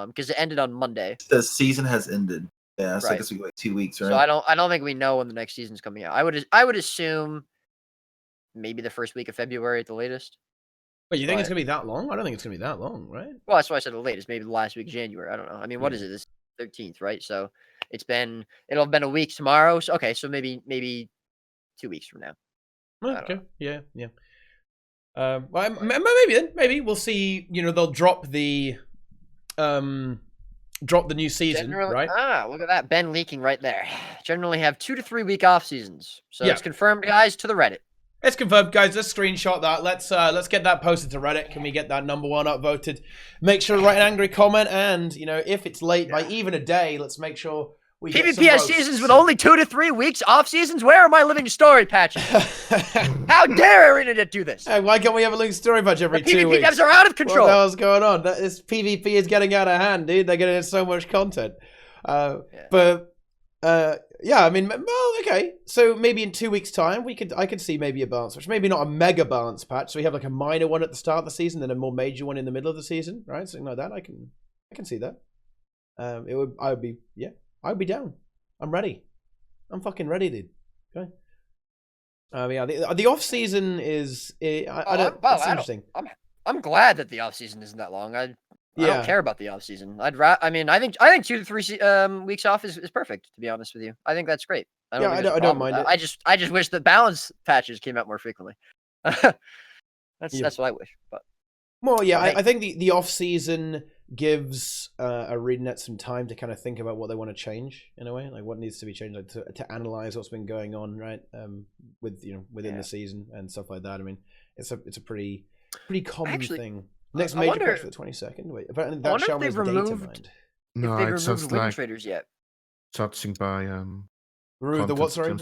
Because it ended on Monday. The season has ended. Yeah, so I guess we like 2 weeks, right? So I don't think we know when the next season's coming out. I would assume maybe the first week of February at the latest. Wait, you think it's gonna be that long? I don't think it's gonna be that long, right? Well, that's why I said the latest. Maybe the last week of January. I don't know. I mean, what is it? This 13th, right? So it'll have been a week tomorrow. So, okay, so maybe 2 weeks from now. Okay. Yeah. Well, maybe we'll see. They'll drop the new season, right? Look at that, Ben leaking right there. Generally have 2 to 3 week off seasons, so it's confirmed, guys, to the Reddit. It's confirmed, guys. Let's screenshot that. Let's get that posted to Reddit. Can we get that #1 upvoted? Make sure to write an angry comment, and if it's late by even a day, let's make sure we get some PvP roasts. seasons with only 2 to 3 weeks off seasons. Where are my living story patches? How dare ArenaNet do this? Hey, why can't we have a living story patch every 2 weeks? PvP devs are out of control. What the hell's going on? This PvP is getting out of hand, dude. They're getting so much content. Yeah, I mean, well, okay. So maybe in 2 weeks' time, I could see maybe a balance patch. Maybe not a mega balance patch. So we have like a minor one at the start of the season, then a more major one in the middle of the season, right? Something like that. I can see that. I'd be down. I'm ready. I'm fucking ready, dude. Okay. The off season is. It's interesting. I'm glad that the off season isn't that long. I don't care about the off season. I think 2 to 3 weeks off is perfect. To be honest with you, I think that's great. I don't mind it. I just wish the balance patches came out more frequently. That's what I wish. But well, yeah, I think the off season gives ArenaNet some time to kind of think about what they want to change in a way, like what needs to be changed, like to analyze what's been going on, right? Within the season and stuff like that. I mean, it's a pretty common thing. Next major patch for the 22nd. Wait, apparently that Xiaomi's data mined. No, they've it's removed just wind like traders yet. touching by The what? Sorry,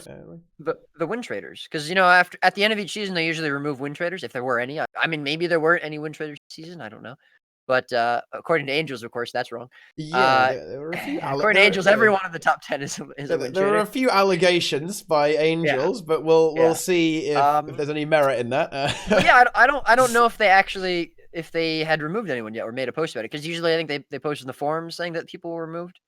the win traders, because at the end of each season they usually remove win traders if there were any. I mean, maybe there weren't any win traders this season. I don't know, but according to Angels, of course, that's wrong. Yeah, there were a few. According to Angels, everyone in the top 10 is a win trader. There are a few allegations by Angels, but we'll see if there's any merit in that. I don't know if they had removed anyone yet or made a post about it, because usually I think they posted in the forums saying that people were removed.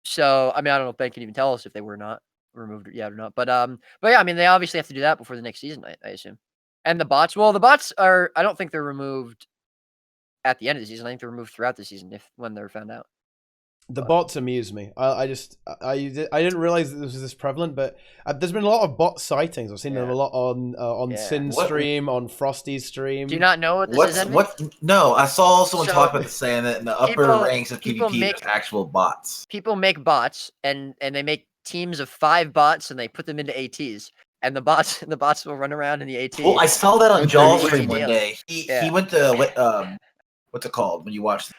So I mean, I don't know if Ben can even tell us if they were not removed yet or not. But yeah, I mean, they obviously have to do that before the next season, I assume. And the bots are, I don't think they're removed at the end of the season. I think they're removed throughout the season when they're found out. The bots amuse me. I didn't realize that this was this prevalent, but there's been a lot of bot sightings. I've seen them a lot on Sin's stream, on Frosty's stream. Do you not know what this is? No, I saw someone talk about this, saying that in the upper ranks of PvP, there's actual bots. People make bots, and they make teams of 5 bots, and they put them into ATs. And the bots will run around in the AT. Well, I saw that on Jaw's stream one day. He went to what's it called when you watch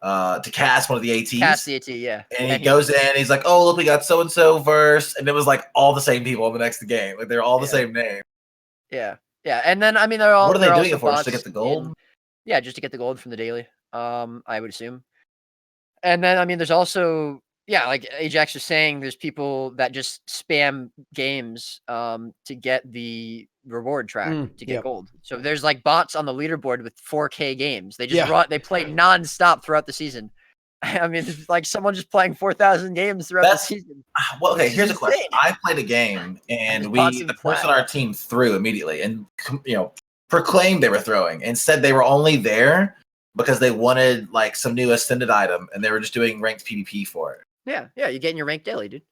to cast one of the ATs. Cast the AT, yeah. And he goes in, he's like, "Oh, look, we got so and so verse," and it was like all the same people in the next game. Like they're all the same name. Yeah. And then I mean, they're all. What are they doing it for? Just to get the gold? Just to get the gold from the daily. I would assume. And then I mean, there's also like Ajax was saying, there's people that just spam games to get the reward track to get gold. So there's like bots on the leaderboard with 4K games. They just they play nonstop throughout the season. I mean, it's like someone just playing 4,000 games throughout the season. Well, okay, here's a question. I played a game and the person on our team threw immediately and proclaimed they were throwing and said they were only there because they wanted like some new ascended item and they were just doing ranked PvP for it. Yeah, you're getting your ranked daily, dude.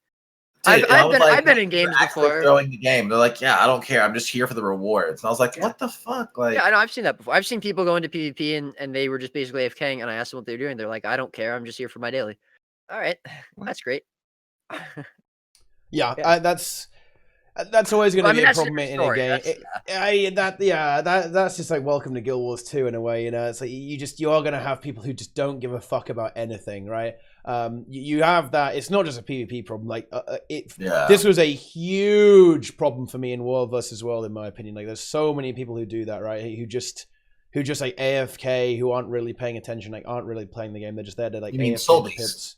I've been in games before. Throwing the game, they're like, "Yeah, I don't care. I'm just here for the rewards." And I was like, "What the fuck?" Like, I know I've seen that before. I've seen people go into PvP and they were just basically AFKing, and I asked them what they were doing. They're like, "I don't care. I'm just here for my daily." All right, that's great. That's always going to be a problem in a game. That's just like welcome to Guild Wars 2 in a way. It's like you are going to have people who just don't give a fuck about anything, right? You have that. It's not just a PvP problem. Like this was a huge problem for me in World vs. World, in my opinion. Like there's so many people who do that, right? Who just like AFK, who aren't really paying attention, like aren't really playing the game. They're just there to like. You mean Soul Beasts?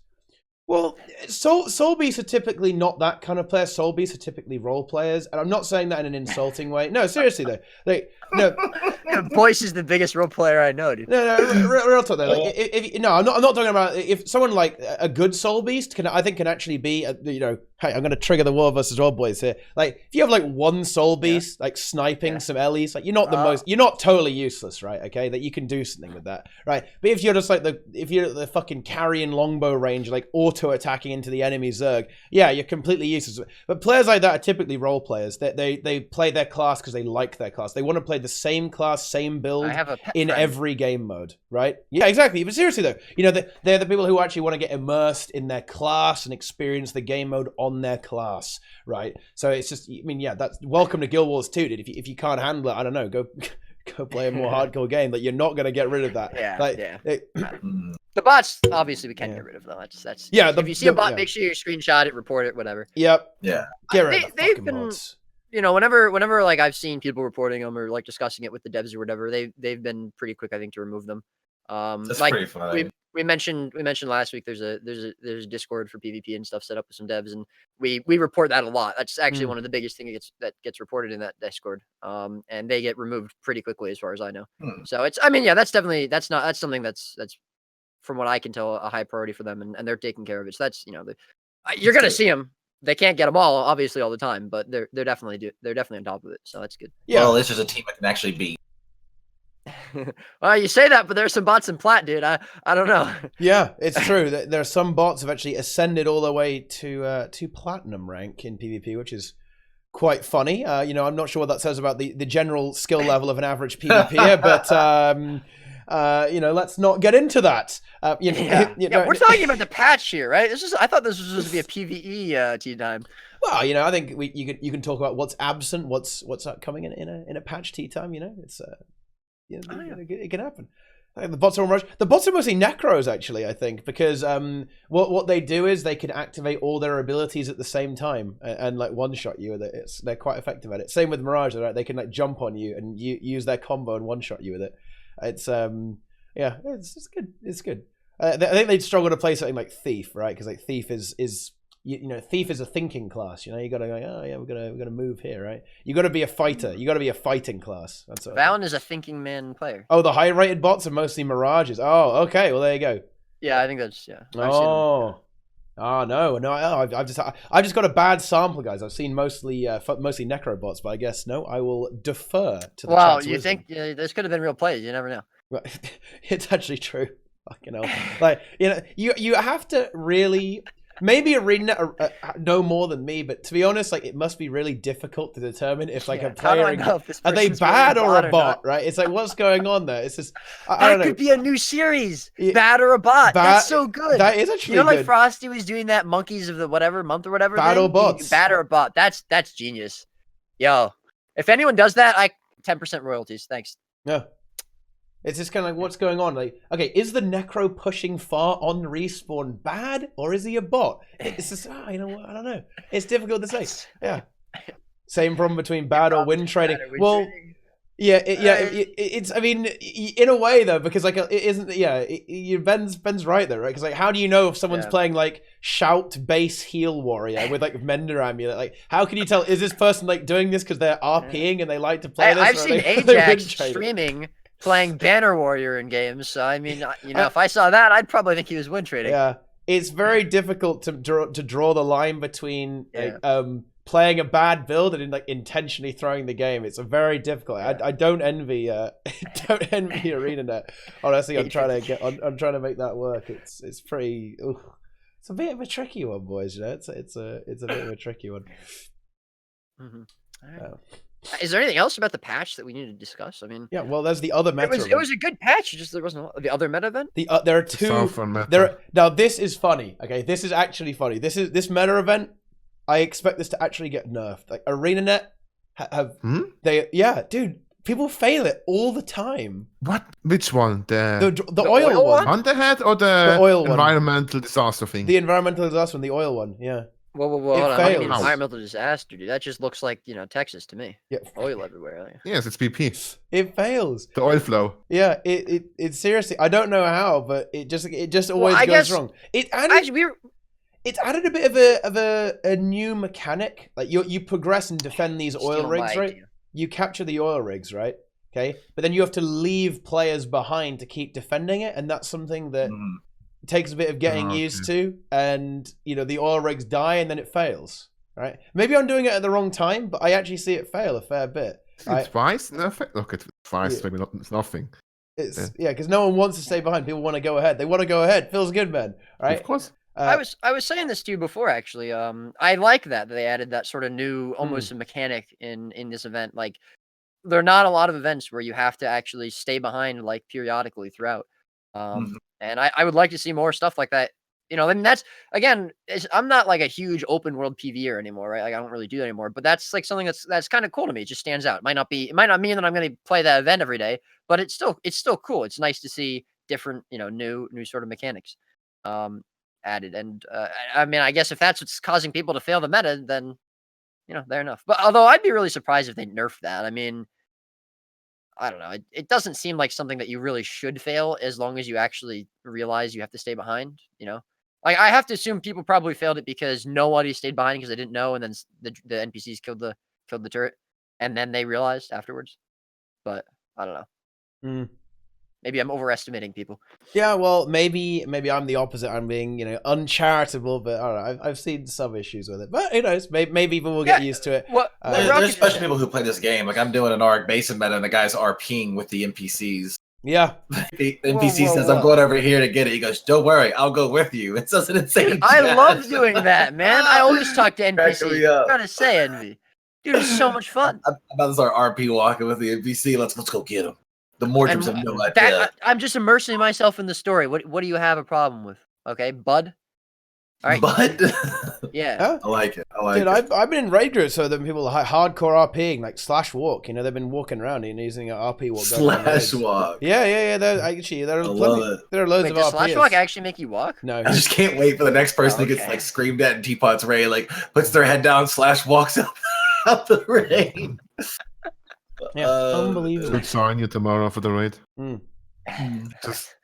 Well, Soul Beasts are typically not that kind of player. Soul Beasts are typically role players, and I'm not saying that in an insulting way. No, seriously though, Boyce is the biggest role player I know, dude. No, real talk though. Like, I'm not talking about if someone like a good Soul Beast can actually be, hey, I'm going to trigger the War vs. World boys here. Like, if you have like one Soul Beast, like sniping some Ellies, like you're not totally useless, right? Okay, that you can do something with that, right? But if you're just like if you're the fucking carrying longbow range, like auto auto-attacking into the enemy Zerg, yeah, you're completely useless. But players like that are typically role players. They play their class because they like their class. They want to play the same class, same build in every game mode, right? Yeah, exactly. But seriously though, they're the people who actually want to get immersed in their class and experience the game mode on their class, right? So it's just, I mean, yeah, that's welcome to Guild Wars 2, dude. If you can't handle it, I don't know, go play a more hardcore game. Like, you're not going to get rid of that. The bots, obviously, we can't get rid of them. That's if you see a bot, make sure you screenshot it, report it, whatever. Yep. Yeah. Get rid of the fucking bots. Whenever like I've seen people reporting them or like discussing it with the devs or whatever, they've been pretty quick, I think, to remove them. That's like pretty funny. we mentioned last week there's a Discord for PvP and stuff set up with some devs, and we report that a lot. That's actually one of the biggest things that gets reported in that Discord. And they get removed pretty quickly as far as I know. So it's, I mean, yeah, that's something that's from what I can tell a high priority for them, and they're taking care of it. So that's, you're gonna see them. They can't get them all obviously all the time, but they're definitely on top of it. So that's good. Yeah. Well, this is a team that can actually beat. Well, you say that, but there's some bots in plat, dude. I don't know. Yeah, it's true. There are some bots have actually ascended all the way to platinum rank in PvP, which is quite funny. I'm not sure what that says about the general skill level of an average PvPer, but let's not get into that. We're talking about the patch here, right? I thought this was supposed to be a PvE tea time. Well, I think you can talk about what's absent, what's coming in a patch tea time. It's it can happen. I think the bots are mirage. The bots are mostly necros, actually, I think, because what they do is they can activate all their abilities at the same time and like one shot you with it. They're quite effective at it. Same with mirage, right? They can like jump on you and use their combo and one shot you with it. It's it's good. It's good. I think they'd struggle to play something like Thief, right? Because like Thief is Thief is a thinking class. You got to go, oh yeah, we're gonna move here, right? You got to be a fighter. You got to be a fighting class. That's Valen is a thinking man player. Oh, the high rated bots are mostly mirages. Oh, okay. Well, there you go. Yeah, I think that's no. I've just got a bad sample, guys. I've seen mostly necro bots, but I guess no. I will defer to the. Wow, you wisdom. Think this could have been real plays? You never know. It's actually true. Fucking hell. Like you have to really. Maybe ArenaNet know more than me, but to be honest, like, it must be really difficult to determine if like a player are they bad or a bot, right? It's like, what's going on there? It's just I don't know. That could be a new series, bad or a bot. That's so good. That is actually like Frosty was doing that Monkeys of the whatever month or whatever. Bad or bots. Bad or a bot. That's genius. Yo, if anyone does that, 10% royalties. Thanks. Yeah. It's just kind of like, what's going on? Like, okay, is the necro pushing far on respawn bad, or is he a bot? It's just, I don't know. It's difficult to say. Yeah. Same problem between bad or win trading. Well, yeah, it's. I mean, in a way though, because like it isn't. Yeah, Ben's right though, right? Because like, how do you know if someone's playing like shout base heal warrior with like Mender amulet? Like, how can you tell? Is this person like doing this because they're RPing and they like to play this? I've seen Ajax streaming. Playing Banner Warrior in games, so I mean, if I saw that, I'd probably think he was win trading. Yeah, it's very difficult to draw the line between playing a bad build and like intentionally throwing the game. It's a very difficult. I don't envy ArenaNet. Honestly, I'm trying to make that work. It's pretty. It's a bit of a tricky one, boys. It's a bit of a tricky one. Mm-hmm. All right. Is there anything else about the patch that we need to discuss? I mean, yeah. Well, there's the other meta. It was a good patch. Just there wasn't the other meta event. There are two. Now this is funny. Okay, this is actually funny. This meta event. I expect this to actually get nerfed. Like ArenaNet dude. People fail it all the time. What? Which one? The oil one. Thunderhead or the oil environmental disaster thing? The environmental disaster one. The oil one. Yeah. Whoa, hold on. I mean, environmental disaster, dude. That just looks like, Texas to me. Yeah. Oil everywhere. Yes, it's BP. It fails. The oil flow. Yeah, it seriously, I don't know how, but it just always goes wrong. It's added a bit of a new mechanic. Like you progress and defend these oil rigs, right? You capture the oil rigs, right? Okay. But then you have to leave players behind to keep defending it, and that's something that takes a bit of getting used to, and the oil rigs die and then it fails, right? Maybe I'm doing it at the wrong time, but I actually see it fail a fair bit. It's twice? Look, it's twice, maybe not. It's nothing. It's because no one wants to stay behind. People want to go ahead. They want to go ahead. Feels good, man. Right? Of course. I was saying this to you before, actually. I like that they added that sort of new, almost a mechanic in this event. Like, there are not a lot of events where you have to actually stay behind like periodically throughout. And I would like to see more stuff like that. You know, and that's again, I'm not like a huge open world PvEer anymore, right? Like I don't really do that anymore. But that's like something that's kind of cool to me. It just stands out. It might not mean that I'm going to play that event every day, but it's still cool. It's nice to see different, new sort of mechanics added. And I mean, I guess if that's what's causing people to fail the meta, then fair enough. But although I'd be really surprised if they nerfed that. I mean, I don't know. It doesn't seem like something that you really should fail as long as you actually realize you have to stay behind, Like, I have to assume people probably failed it because nobody stayed behind because they didn't know, and then the NPCs killed the turret, and then they realized afterwards. But I don't know. Maybe I'm overestimating people. Yeah, well, maybe I'm the opposite. I'm being, uncharitable, but I don't know. I've seen some issues with it, but who knows? Maybe people will get used to it. Well, there's special people who play this game. Like I'm doing an Auric Basin meta, and the guys are RPing with the NPCs. Yeah. The NPC says, "I'm going over here to get it." He goes, "Don't worry, I'll go with you." It's such an insane. I love doing that, man. I always talk to NPCs. I gotta say, Envy, dude, it's so much fun. I'm about to start RP walking with the NPC. Let's go get him. The Mortims have no idea. I'm just immersing myself in the story. What do you have a problem with? Okay, Bud. All right, Bud. Yeah, huh? I like it. Dude, I've been in raid groups so that people are hardcore RPing, like slash walk. They've been walking around and using an RP walk. Slash walk. Yeah. There are loads of RPs. Slash walk actually make you walk? No. I just can't wait for the next person who gets like screamed at in Teapot's raid, like puts their head down, slash walks out the raid. Yeah, unbelievable. Good sign you tomorrow for the raid. Just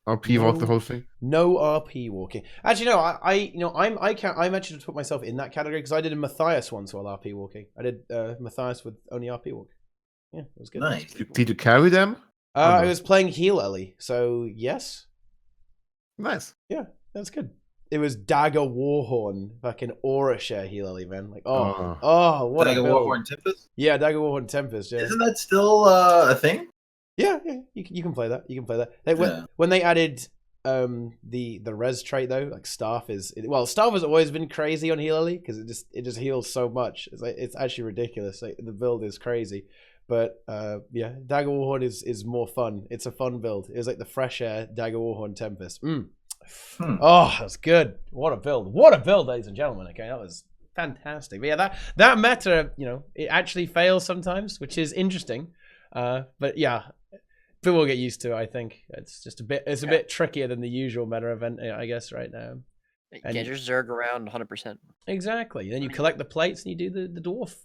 RP walk the whole thing. No RP walking. Actually, no. I'm actually to put myself in that category because I did a Matthias once while RP walking. I did Matthias with only RP walk. Yeah, it was good. Nice. Did you carry them? I was playing heal Ellie, so yes. Nice. Yeah, that's good. It was Dagger Warhorn, fucking Aura Share heal Ellie, man. Like, what Dagger a build. Warhorn Tempest? Yeah, Dagger Warhorn Tempest. Yeah. Isn't that still a thing? Yeah. You can play that. When they added the res trait though, like staff staff has always been crazy on heal Ellie because it just heals so much. It's actually ridiculous. Like the build is crazy. But Dagger Warhorn is more fun. It's a fun build. It was like the fresh air Dagger Warhorn Tempest. Oh, that's good. What a build, ladies and gentlemen. Okay, that was fantastic. But yeah, that meta, it actually fails sometimes, which is interesting. But yeah, people will get used to it. I think it's just a bit trickier than the usual meta event, I guess, right now. You can't just zerg around 100%. Exactly. Then you collect the plates and you do the dwarf,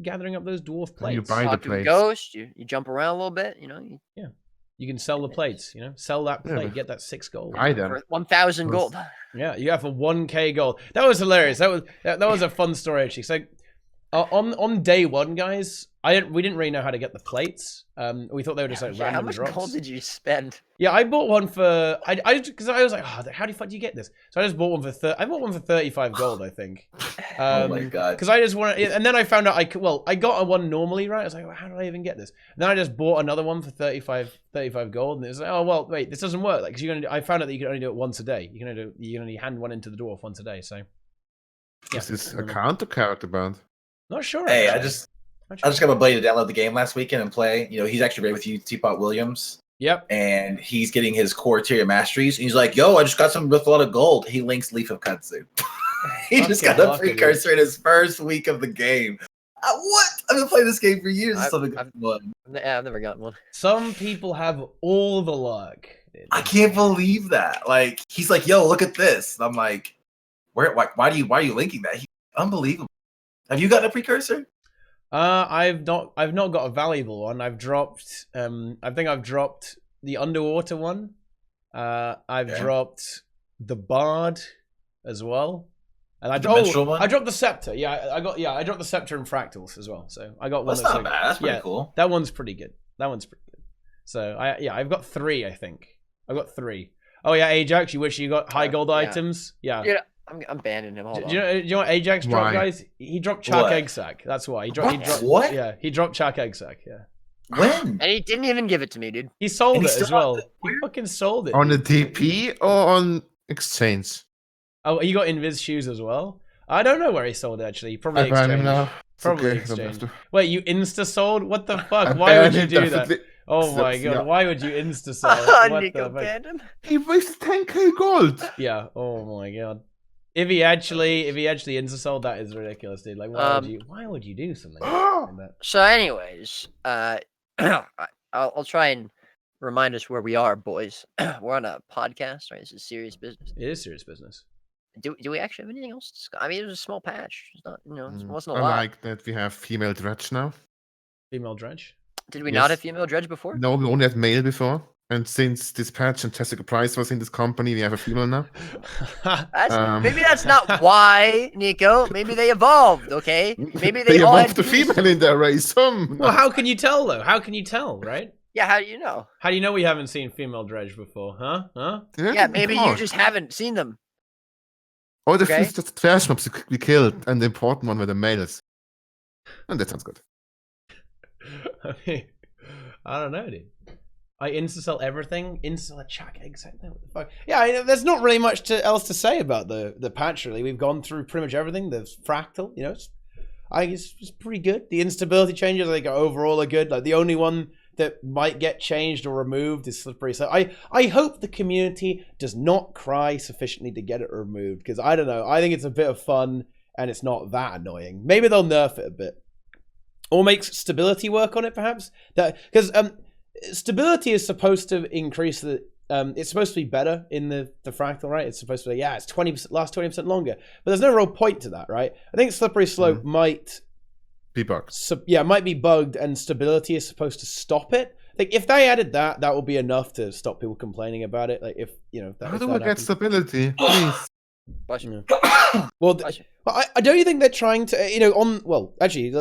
gathering up those dwarf plates. You buy the plates. Ghost. You jump around a little bit. Yeah. You can sell the plates, sell that plate, get that 6 gold. Buy them. For 1,000 gold. Yeah, you have a 1k gold. That was hilarious. That was a fun story actually. So on day one, guys, we didn't really know how to get the plates. We thought they were just like random drops. How much gold did you spend? Yeah, I bought one for because I was like, how the fuck do you get this? So I just bought one for I bought one for 35 gold, I think. Oh my god! Because I just wanted, and then I found out I got a one normally, right? I was like, well, how did I even get this? And then I just bought another one for 35 gold, and it was like, oh well, wait, this doesn't work. Like, because I found out that you can only do it once a day. You can only hand one into the dwarf once a day. So yeah, is this account or character bound? Not sure. Hey, I just got my buddy to download the game last weekend and play. He's actually right with you, Teapot Williams. Yep. And he's getting his core tier masteries. And he's like, yo, I just got something with a lot of gold. He links Leaf of Kudzu. He just got a precursor in his first week of the game. What? I've been playing this game for years. I've never gotten one. Some people have all the luck. I can't believe that. Like, he's like, yo, look at this. And I'm like, why are you linking that? Unbelievable. Have you gotten a precursor? I've not got a valuable one. I've dropped I think I've dropped the underwater one. I've dropped the Bard as well. And I dropped the Scepter. Yeah, I dropped the Scepter and Fractals as well. So I got one. That's not bad. That's pretty cool. That one's pretty good. So I've got 3, I think. I've got 3. Oh yeah, Ajax, you wish you got high gold items? Yeah. Yeah. I'm banning him. Do you know what Ajax dropped, guys? He dropped Chak Egg Sack. That's why. He dropped what? Yeah, he dropped Chak Egg Sack. Yeah. When? And he didn't even give it to me, dude. He sold it as well. He fucking sold it. On the DP or on exchange? Oh, you got Invis shoes as well? I don't know where he sold it, actually. Probably I ban him exchange. now. It's Probably okay. I don't have exchange. to. Wait, you insta-sold? What the fuck? I Why would banned you him, do that? definitely. Oh my god, Yeah. why would you insta-sell? What Nico the fuck? banned him. He wasted 10k gold. Yeah, oh my god. If he actually insta-sold, that is ridiculous, dude. Like, why would you do something like that? So, anyways, I'll try and remind us where we are, boys. We're on a podcast, right? This is serious business. It is serious business. Do we actually have anything else to discuss? I mean, it was a small patch. It's not, it wasn't a I lot. like that we have female dredge now. Female dredge? Did we not have female dredge before? No, we only had male before. And since this patch and Jessica Price was in this company, we have a female now. Maybe that's not why, Nico. Maybe they evolved, okay? Maybe they all evolved the female in their race. Well, how can you tell, though? How can you tell, right? Yeah, how do you know? How do you know we haven't seen female dredge before, huh? Yeah, maybe you just haven't seen them. Or the trash mobs we killed, and the important one were the males. And that sounds good. I mean, I don't know, dude. I insta-sell everything. Insta-sell a chuck egg. What the fuck? Yeah, there's not really much else to say about the patch, really. We've gone through pretty much everything. There's Fractal, I think it's pretty good. The instability changes, I think, overall are good. Like, the only one that might get changed or removed is slippery. So I hope the community does not cry sufficiently to get it removed, because I don't know. I think it's a bit of fun, and it's not that annoying. Maybe they'll nerf it a bit. Or make stability work on it, perhaps. Because stability is supposed to increase the... it's supposed to be better in the Fractal, right? It's supposed to be, it's 20%, last 20% longer. But there's no real point to that, right? I think slippery slope might... be bugged. Might be bugged, and stability is supposed to stop it. Like, if they added that, that would be enough to stop people complaining about it. Like, if how do I get stability? Please. Well, I don't you think they're trying to, actually,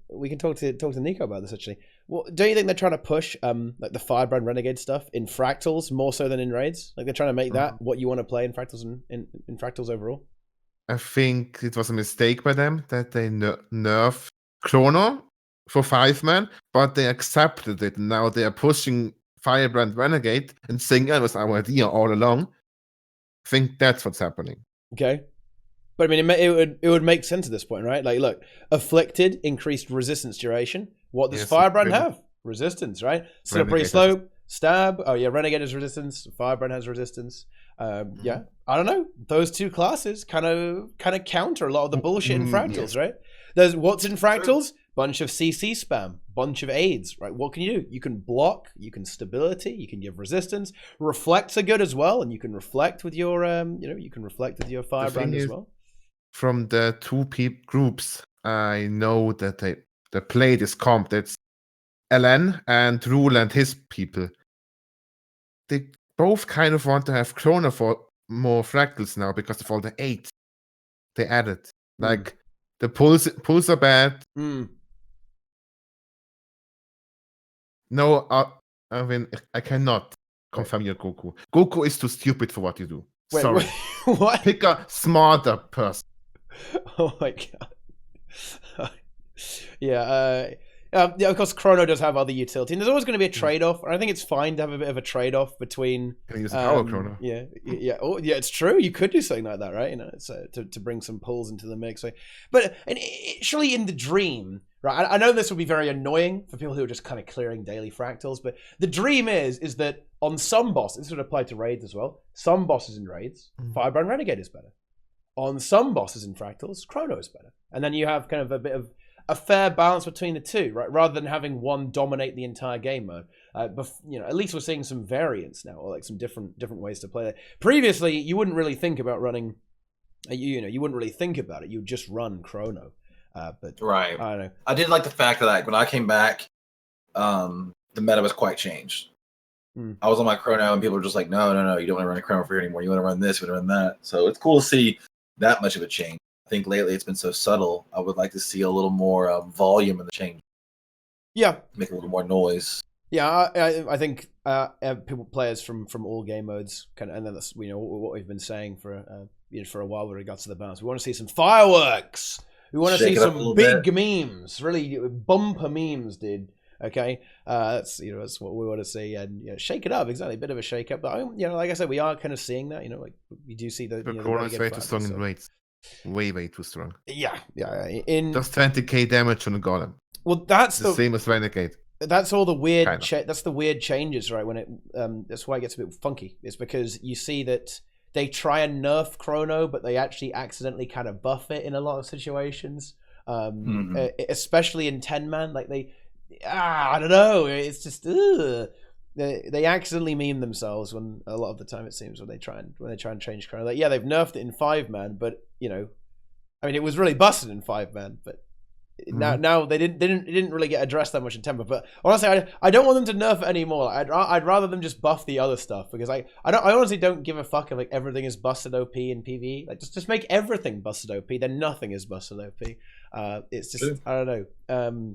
we can talk to Nico about this, actually. Well, don't you think they're trying to push like the Firebrand Renegade stuff in Fractals more so than in raids? Like, they're trying to make that what you want to play in Fractals and in Fractals overall? I think it was a mistake by them that they nerf Chrono for 5-man, but they accepted it. Now they are pushing Firebrand Renegade and saying that was our idea all along. I think that's what's happening. Okay. But I mean, it would make sense at this point, right? Like, look, Afflicted increased resistance duration. What does Firebrand have? Resistance, right? Slippery Slope, Stab. Oh yeah, Renegade has resistance. Firebrand has resistance. Yeah, I don't know. Those two classes kind of counter a lot of the bullshit in Fractals, right? There's what's in Fractals? Bunch of CC spam, bunch of aids, right? What can you do? You can block, you can stability, you can give resistance. Reflects are good as well, and you can reflect with your, you can reflect with your Firebrand as well. From the two groups, I know that they play this comp. That's LN and Rule and his people. They both kind of want to have Chrono for more Fractals now because of all the aids they added. Like, the pulls are bad. No, I mean, I cannot confirm your Goku. Goku is too stupid for what you do. Wait, sorry. What? Pick a smarter person. Oh my god. Yeah, of course, Chrono does have other utility, and there's always going to be a trade-off. And I think it's fine to have a bit of a trade-off between. Can you use power Chrono? Yeah. Oh, yeah, it's true. You could do something like that, right? It's to bring some pulls into the mix. But surely in the dream, right? I know this would be very annoying for people who are just kind of clearing daily Fractals, but the dream is that on some bosses, this would apply to raids as well. Some bosses in raids, Firebrand Renegade is better. On some bosses in Fractals, Chrono is better, and then you have kind of a bit of a fair balance between the two, right? Rather than having one dominate the entire game mode. But at least we're seeing some variants now, or like some different ways to play it. Previously, you wouldn't really think about running. You wouldn't really think about it. You would just run Chrono. But right. I don't know. I did like the fact that, like, when I came back, the meta was quite changed. I was on my Chrono, and people were just like, "No, you don't want to run a Chrono for here anymore. You want to run this, you want to run that." So it's cool to see that much of a change. I think lately it's been so subtle. I would like to see a little more volume in the change. Yeah, make a little more noise. Yeah, I think players from all game modes and then that's what we've been saying for a while with regards to the balance. We want to see some fireworks. We want to see some big memes, really bumper memes, dude. Okay, that's that's what we want to see, and shake it up. Exactly, a bit of a shake up. But like I said, we are kind of seeing that. Like we do see the Chrono is way too strong in raids. Way too strong. Yeah. Just 20k damage on a golem. Well, that's the same as Renegade. That's all the weird. That's the weird changes, right? When it that's why it gets a bit funky. It's because you see that they try and nerf Chrono, but they actually accidentally kind of buff it in a lot of situations. Especially in 10-man, like I don't know. It's just they accidentally meme themselves when a lot of the time it seems when they try and change Chrono. Like they've nerfed it in 5-man, but I mean it was really busted in 5-man, but. Now they didn't really get addressed that much in 10-man, but honestly I don't want them to nerf it anymore. I'd rather them just buff the other stuff because I honestly don't give a fuck if like everything is busted OP in PvE. Like just make everything busted OP, then nothing is busted OP. It's just I don't know.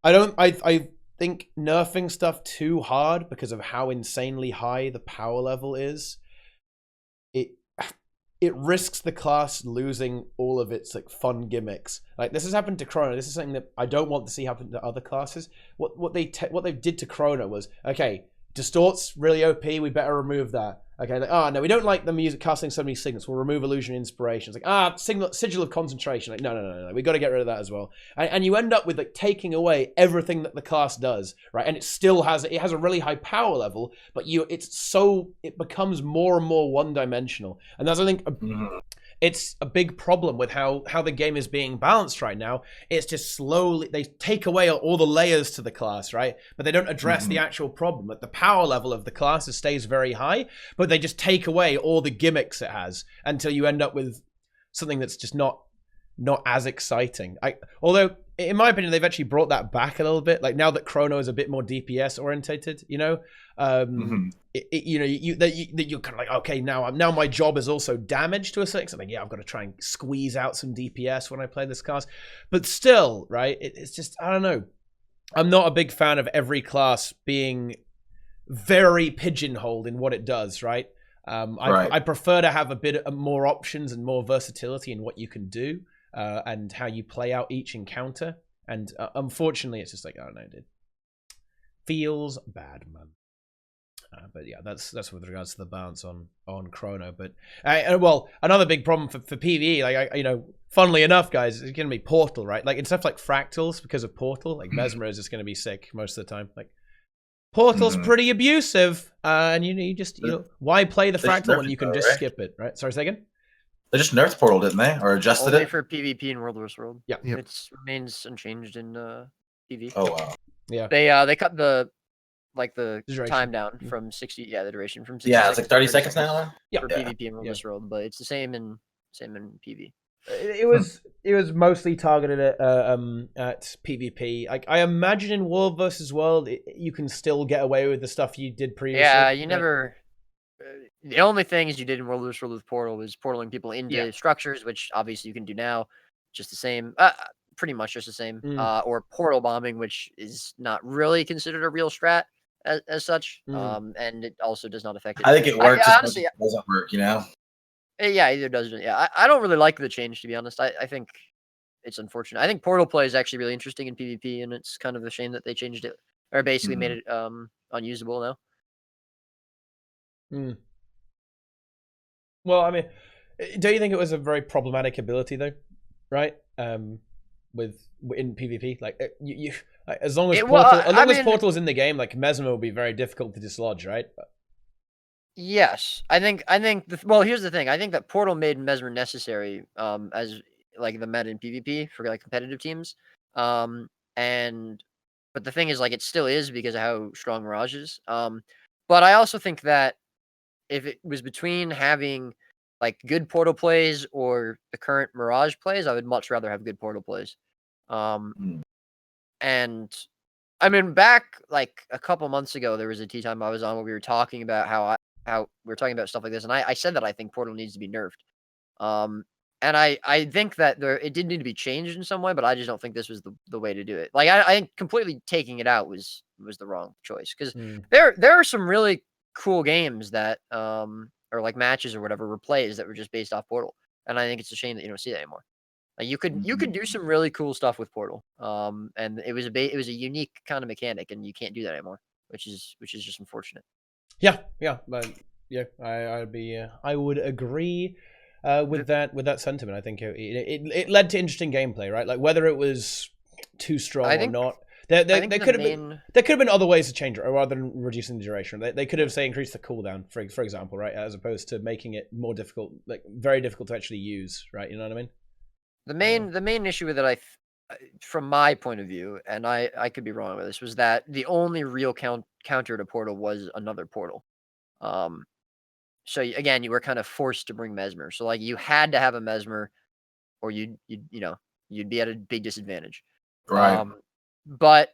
I think nerfing stuff too hard because of how insanely high the power level is. It risks the class losing all of its like fun gimmicks. Like this has happened to Chrono. This is something that I don't want to see happen to other classes. What they did to Chrono was okay. Distort's really OP. We better remove that. Okay. Like, no, we don't like the music casting so many signals. We'll remove illusion inspiration. It's like sigil of concentration. Like no. We got to get rid of that as well. And you end up with like taking away everything that the class does, right? And it still has a really high power level, but it becomes more and more one-dimensional. And that's I think it's a big problem with how the game is being balanced right now. It's just slowly they take away all the layers to the class, right? But they don't address the actual problem. Like the power level of the class stays very high, but they just take away all the gimmicks it has until you end up with something that's just not as exciting. Although in my opinion they've actually brought that back a little bit. Like now that Chrono is a bit more DPS orientated, you're kind of like, okay, now my job is also damage to a certain extent. Like, yeah, I've got to try and squeeze out some DPS when I play this class, but still, right? It's just I don't know. I'm not a big fan of every class being very pigeonholed in what it does, right? I prefer to have a bit more options and more versatility in what you can do and how you play out each encounter. And unfortunately, it's just like, I don't know, dude. Feels bad, man. But yeah, that's with regards to the balance on Chrono. But well, another big problem for PvE, like funnily enough, guys, it's going to be Portal, right? Like in stuff like Fractals, because of Portal, like Mesmer is just going to be sick most of the time. Like Portal's pretty abusive, and you just why play the Fractal when you can just skip it, right? Sorry, say again. They just nerfed Portal, didn't they, or adjusted Only it for PvP in World vs. World. Yeah, it remains unchanged in PvE. Oh wow. Yeah, they cut the duration. time down from 60. Yeah, the duration from 60. Yeah, it's like 30 seconds now. Yeah, for PvP in World vs. World, but it's the same in PvE. It was mostly targeted at PvP. Like I imagine in World vs. World, you can still get away with the stuff you did previously. Yeah, you never. The only things you did in World vs. World with Portal was portaling people into structures, which obviously you can do now. Just the same, pretty much just the same. Or portal bombing, which is not really considered a real strat as such. And it also does not affect it. I think it works. Honestly, it doesn't work, Yeah, either does it. Yeah, I don't really like the change, to be honest. I think it's unfortunate. I think portal play is actually really interesting in PvP, and it's kind of a shame that they changed it or basically made it unusable now. Well, I mean, don't you think it was a very problematic ability though, right? In PvP, like like, as long as Portal is in the game, like Mesmer will be very difficult to dislodge, right? Yes, I think. Well, here's the thing. I think that Portal made Mesmer necessary, as like the meta in PvP for like competitive teams, but the thing is, like, it still is because of how strong Mirage is. But I also think that if it was between having like good Portal plays or the current Mirage plays, I would much rather have good Portal plays. And I mean, back like a couple months ago, there was a TeaTime I was on where we were talking about how we were talking about stuff like this, and I said that I think Portal needs to be nerfed. And I think that it did need to be changed in some way, but I just don't think this was the way to do it. Like I think completely taking it out was the wrong choice, because there are some really cool games that or like matches or whatever were plays that were just based off Portal, and I think it's a shame that you don't see that anymore. Like you could do some really cool stuff with Portal. And it was a unique kind of mechanic, and you can't do that anymore, which is just unfortunate. Yeah, but yeah, I would agree with that sentiment. I think it led to interesting gameplay, right? Like whether it was too strong or not. There could have been other ways to change it, rather than reducing the duration. They could have, say, increased the cooldown, for example, right, as opposed to making it more difficult, like very difficult to actually use, right? You know what I mean? The main issue with it, from my point of view, and I could be wrong with this, was that the only real counter to Portal was another portal. So again, you were kind of forced to bring Mesmer. So like you had to have a Mesmer, or you'd be at a big disadvantage. Right. But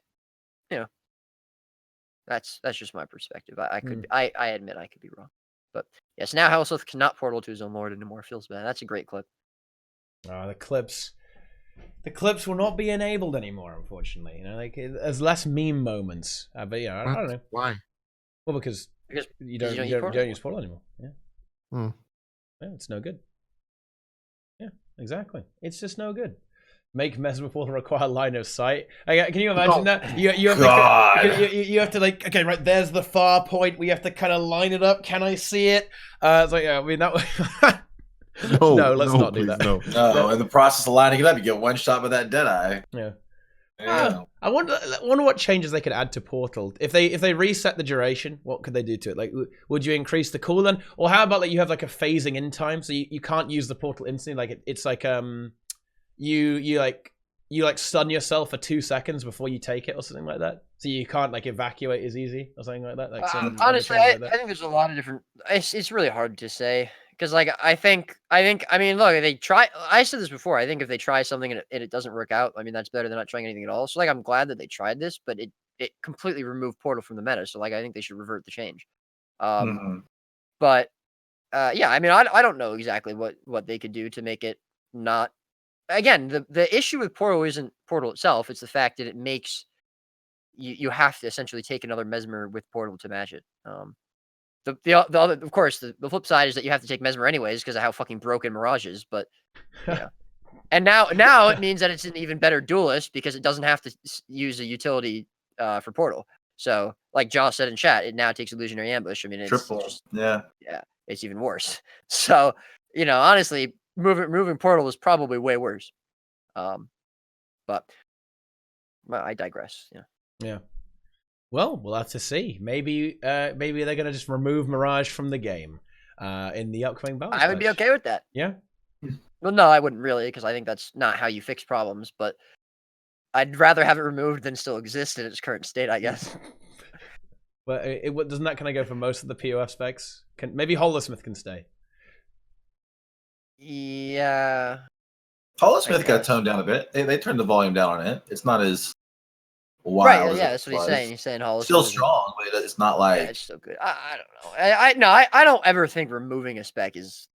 that's just my perspective. I admit I could be wrong. But yes, now Hellsmith cannot portal to his own lord anymore. Feels bad. That's a great clip. The clips will not be enabled anymore, unfortunately. Like there's less meme moments. But yeah, I don't know why. Well, because you don't use Portal anymore. Yeah. Yeah, it's no good. Yeah, exactly. It's just no good. Make Mesmer Portal require line of sight. Can you imagine that? You have to like, okay, right, there's the far point. We have to kind of line it up. Can I see it? It's like, yeah, I mean, that no, let's not do that. No, in the process of lining it up, you get one shot with that Deadeye. Yeah. I wonder what changes they could add to Portal. If they reset the duration, what could they do to it? Like, would you increase the cooldown? Or how about like you have like a phasing in time, so you can't use the Portal instantly? Like it's like you stun yourself for 2 seconds before you take it or something like that, so you can't like evacuate as easy or something like that. Like honestly, I think there's a lot of different. It's really hard to say. Because, like, I mean, look, they try. I said this before. I think if they try something and it doesn't work out, I mean, that's better than not trying anything at all. So, like, I'm glad that they tried this, but it completely removed Portal from the meta. So, like, I think they should revert the change. But, yeah, I mean, I don't know exactly what they could do to make it not. Again, the issue with Portal isn't Portal itself. It's the fact that it makes you have to essentially take another Mesmer with Portal to match it. The other, of course, the flip side is that you have to take Mesmer anyways because of how fucking broken Mirage is. But and now it means that it's an even better duelist because it doesn't have to use a utility for Portal. So, like Josh said in chat, it now takes Illusionary Ambush. I mean, it's triple. It's even worse. So, honestly, moving Portal is probably way worse. But I digress. Yeah. Well, we'll have to see. Maybe they're going to just remove Mirage from the game in the upcoming balance. I would be okay with that. Yeah? Well, no, I wouldn't really, because I think that's not how you fix problems, but I'd rather have it removed than still exist in its current state, I guess. But doesn't that kind of go for most of the POF specs? Maybe Holosmith can stay. Yeah. Holosmith got toned down a bit. They turned the volume down on it. It's not as wild. Right, yeah, that's what he's saying. He's saying Holosmith still strong, but it's not like it's still good. I don't know. I don't ever think removing a spec is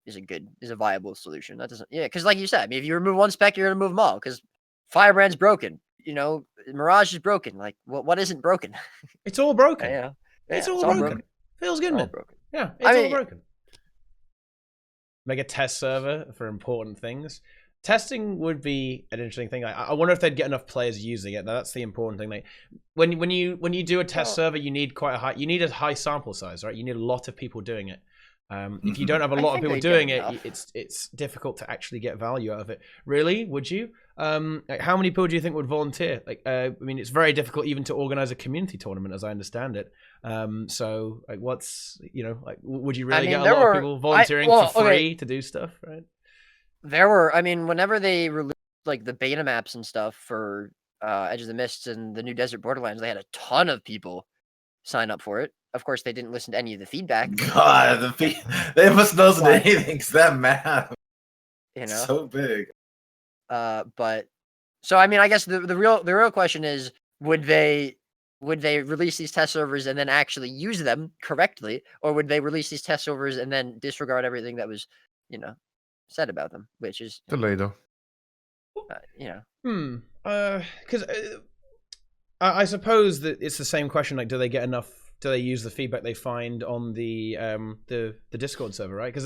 a viable solution. That doesn't because like you said, I mean, if you remove one spec, you're gonna move them all. Because Firebrand's broken. Mirage is broken. Like what isn't broken? It's all broken. Yeah, it's all broken. Feels good, man. Broken. Yeah, it's all broken. Make a test server for important things. Testing would be an interesting thing. I wonder if they'd get enough players using it. That's the important thing. Like when you do a test server, you need a high sample size, right? You need a lot of people doing it. If you don't have a lot of people doing it, it's difficult to actually get value out of it. Really? Would you? Like how many people do you think would volunteer? Like, I mean, it's very difficult even to organize a community tournament, as I understand it. So, like, would you really get a lot of people volunteering for free to do stuff, right? There were, I mean, whenever they released like the beta maps and stuff for Edge of the Mists and the new Desert Borderlands, they had a ton of people sign up for it. Of course, they didn't listen to any of the feedback. God, they must not listen to anything because that map, so big. But so I mean, I guess the real question is, would they release these test servers and then actually use them correctly, or would they release these test servers and then disregard everything that was, said about them, which is the later. Because I suppose that it's the same question. Like, do they get enough do they use the feedback they find on the Discord server, right? Because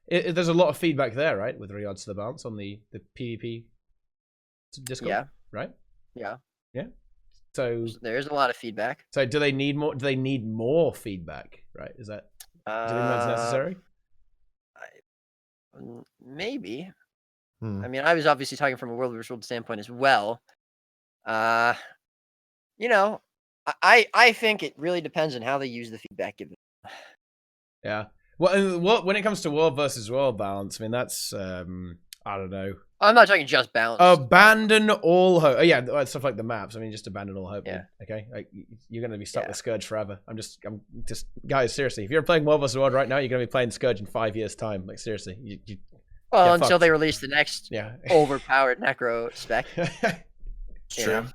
there's a lot of feedback there, right, with regards to the balance on the PvP Discord. Yeah. Right. Yeah. Yeah. So there's a lot of feedback. So do they need more? Do they need more feedback? Right? Is that do you think that's necessary? Maybe. I mean, I was obviously talking from a World vs. World standpoint as well. You know, I think it really depends on how they use the feedback given. Yeah. Well, when it comes to World versus World balance, I mean, that's I don't know. I'm not talking just balance. Abandon all hope. Oh, yeah, stuff like the maps. I mean, just abandon all hope. Yeah. Okay. Like, you're going to be stuck with Scourge forever. I'm just, guys. Seriously, if you're playing World vs. World right now, you're going to be playing Scourge in 5 years' time. Like, seriously, well, until they release the next yeah overpowered necro spec. True.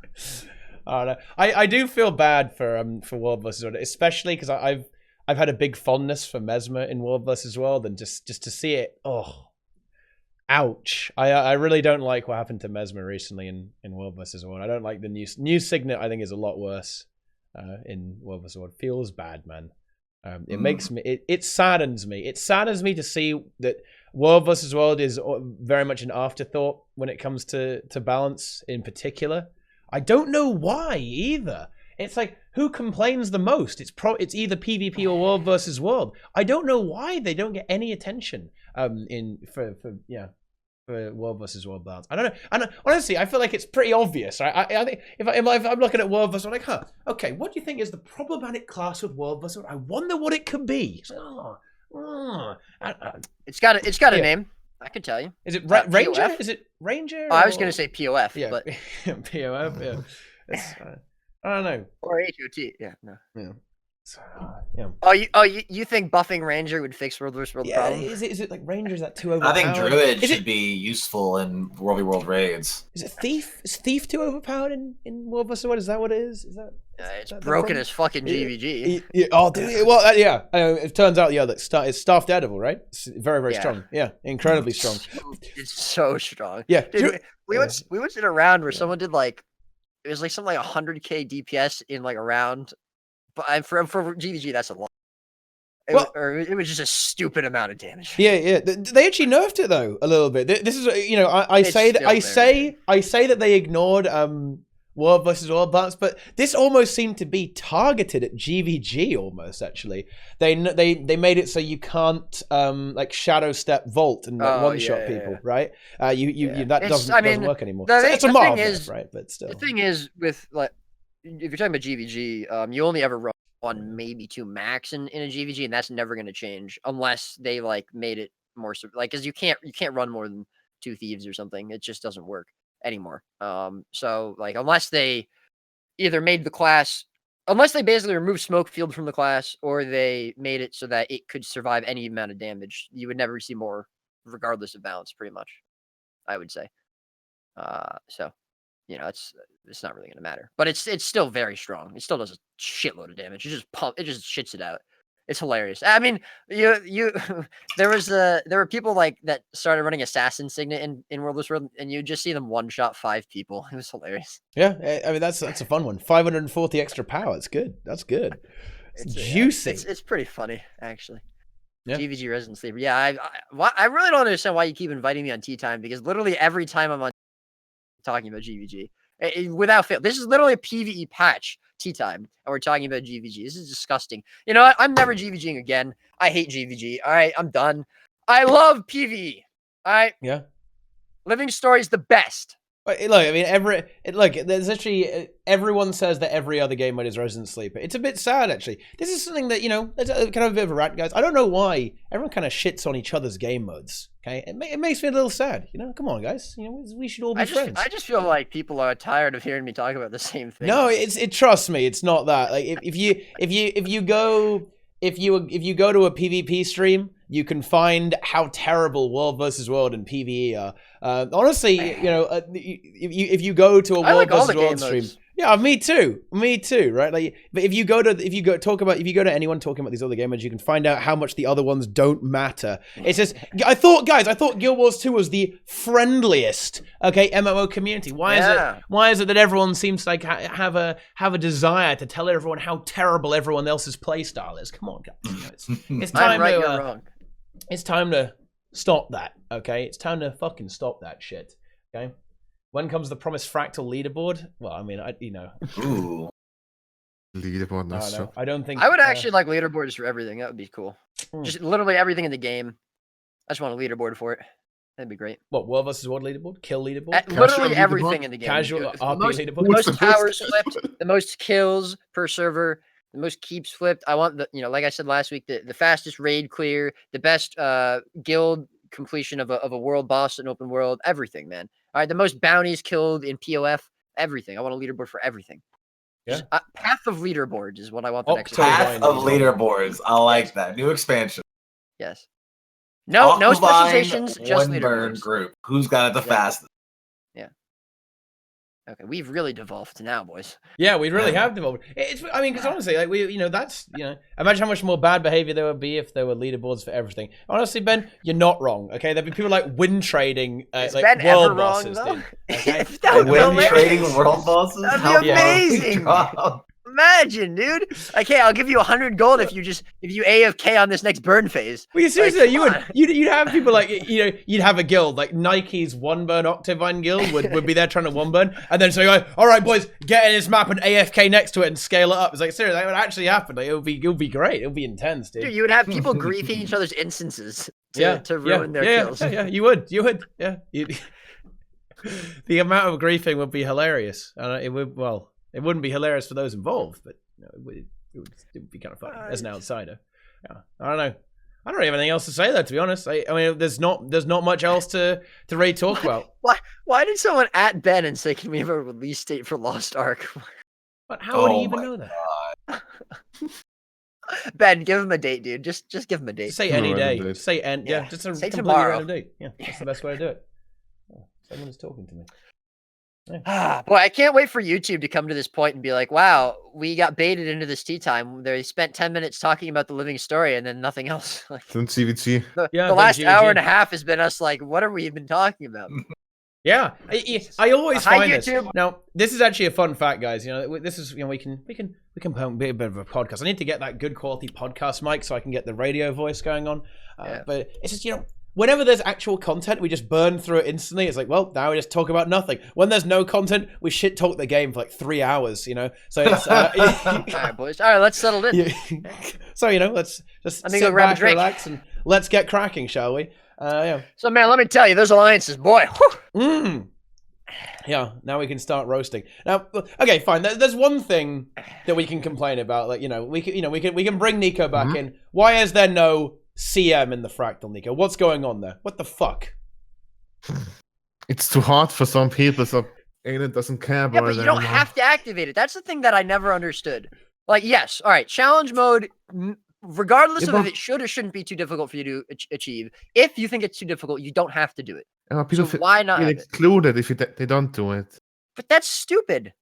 I don't know. I do feel bad for World vs. World, especially because I've had a big fondness for Mesmer in World vs. World, and just to see it, ouch. I really don't like what happened to Mesmer recently in World vs. World. I don't like the new Signet. I think is a lot worse in World vs. World. Feels bad, man. It makes me. It saddens me. It saddens me to see that World vs. World is very much an afterthought when it comes to balance in particular. I don't know why either. It's like, who complains the most? It's either PvP or World versus World. I don't know why they don't get any attention for World versus World balance. I don't know. And honestly, I feel like it's pretty obvious, right? I think if I'm looking at World versus World, like, okay, what do you think is the problematic class with World versus World? I wonder what it could be. It's like, it's got a name. I could tell you. Is it Ranger? POF? Is it Ranger? I was going to say POF, yeah, but POF. Yeah, I don't know. Or HOT. Yeah, no. Yeah. You think buffing Ranger would fix World vs. World problem? Is it like Ranger? Is that too overpowered? I think Druid should be useful in World v World raids. Is it Thief? Is Thief too overpowered in World vs. World? Is that what it is? Is that? It's broken as fucking GVG. Yeah. Oh, dude. Well, it turns out, that it's Staff Daredevil, right? It's very, very strong. Yeah, incredibly strong. It's so strong. Yeah. Dude, we went in a round where someone did like, it was like something like 100k DPS in like a round. But for GVG, that's a lot. It was just a stupid amount of damage. Yeah. They actually nerfed it though a little bit. This is, I say that they ignored World versus World balance, but this almost seemed to be targeted at GVG almost. Actually, they made it so you can't like shadow step vault and one shot people, right? That doesn't work anymore. It's a mob, right? But still, the thing is with like, if you're talking about GVG, you only ever run one, maybe two max in a GVG, and that's never going to change unless they like made it more like, because you can't run more than 2 thieves or something. It just doesn't work anymore. So like, unless they either made the class, unless they basically removed smoke field from the class, or they made it so that it could survive any amount of damage, you would never see more, regardless of balance, pretty much, I would say. So it's not really going to matter, but it's still very strong. It still does a shitload of damage. It just shits it out. It's hilarious. I mean, there were people like that started running Assassin Signet in World vs. World, and you just see them one shot 5 people. It was hilarious. Yeah, I mean that's a fun one. 540 extra power. It's good. That's good. It's juicy. It's pretty funny actually. Yeah. GVG Resident Sleeper. Yeah, I really don't understand why you keep inviting me on TeaTime, because literally every time I'm on talking about GVG. Without fail, this is literally a PvE patch TeaTime, and we're talking about GVG. This is disgusting. You know what? I'm never GVGing again. I hate GVG. All right, I'm done. I love PvE. All right. Yeah. Living Story is the best. Look, I mean, there's actually everyone says that every other game mode is Resident Sleeper. It's a bit sad, actually. This is something that it's kind of a bit of a rant, guys. I don't know why everyone kind of shits on each other's game modes. Okay, it makes me a little sad. Come on, guys. We should all be friends. I just feel like people are tired of hearing me talk about the same thing. No, trust me, it's not that. Like if you go to a PvP stream, you can find how terrible World versus World and PvE are. Honestly, if you go to a World versus World stream, Yeah, me too, right? Like, but if you go to anyone talking about these other gamers, you can find out how much the other ones don't matter. It's just, I thought Guild Wars 2 was the friendliest, MMO community. Why is it that everyone seems to like have a desire to tell everyone how terrible everyone else's playstyle is? Come on, guys, it's time I'm right, to you're wrong. it's time to stop that. Okay, it's time to fucking stop that shit. Okay. When comes the promised Fractal leaderboard? Well, I mean, Ooh. Leaderboard, I don't think I would actually like leaderboards for everything. That would be cool. Hmm. Just literally everything in the game. I just want a leaderboard for it. That'd be great. What, World vs. World leaderboard? Kill leaderboard? Literally leaderboard? everything in the game. Casual The RP most, leaderboard? the most towers flipped, the most kills per server, the most keeps flipped. I want like I said last week, the fastest raid clear, the best guild completion of a world boss in open world, everything, man. All right, the most bounties killed in POF, everything. I want a leaderboard for everything. Yeah. Just, path of leaderboards is what I want the next Path of leaderboards. I like that. New expansion. Yes. No Octavine, specializations, just one burn leaderboards. group. Who's got it the fastest? Yeah. Okay, we've really devolved now, boys. Yeah, we really have developed. I mean, because honestly, like imagine how much more bad behavior there would be if there were leaderboards for everything. Honestly, Ben, you're not wrong. Okay, there'd be people like win trading, Is like Ben world ever bosses. wrong, Dude. Okay? Win trading world bosses? That'd be amazing. Imagine, dude. Okay, I'll give you 100 gold if you AFK on this next burn phase. Well, seriously, you'd have people like you'd have a guild like Nike's one burn Octavine guild would be there trying to one burn, and then so you go, all right, boys, get in this map and AFK next to it and scale it up. It's like seriously, that would actually happen. Like it would be great. It would be intense, dude. Dude, you would have people griefing each other's instances to ruin their kills. Yeah, you would. Yeah, the amount of griefing would be hilarious, and it wouldn't be hilarious for those involved, but it would be kind of fun as an outsider. Yeah, I don't know. I don't have anything else to say though, to be honest. I mean, there's not much else to really talk about. Why did someone at Ben and say, "Can we have a release date for Lost Ark"? But how would he even know that? Ben, give him a date, dude. Just give him a date. Just say any day. Just say just a say completely tomorrow. random date. Yeah, that's the best way to do it. Oh, someone is talking to me. Boy, I can't wait for YouTube to come to this point and be like, wow, we got baited into this tea time. They spent 10 minutes talking about the living story and then nothing else. Like, CVT. the last hour and a half has been us like, what are we even talking about? Yeah, I always find this. YouTube. Now, this is actually a fun fact, guys. This is we can be a bit of a podcast. I need to get that good quality podcast mic so I can get the radio voice going on. But it's just whenever there's actual content, we just burn through it instantly. It's like, well, now we just talk about nothing. When there's no content, we shit talk the game for like 3 hours. So it's all right, boys. All right, let's settle in. So let's just let me sit go grab back, a drink. relax, and let's get cracking, shall we? Yeah. So, man, let me tell you, those alliances, boy. Yeah, now we can start roasting. Now, okay, fine. There's one thing that we can complain about. Like, we can bring Nico back in. Why is there no CM in the Fractal, Nico? What's going on there? What the fuck? It's too hard for some people, so ArenaNet doesn't care about it. Yeah, but you don't have to activate it. That's the thing that I never understood. Like, yes, all right, challenge mode, regardless of if it should or shouldn't be too difficult for you to achieve, if you think it's too difficult, you don't have to do it. People so why not feel excluded if they don't do it. But that's stupid.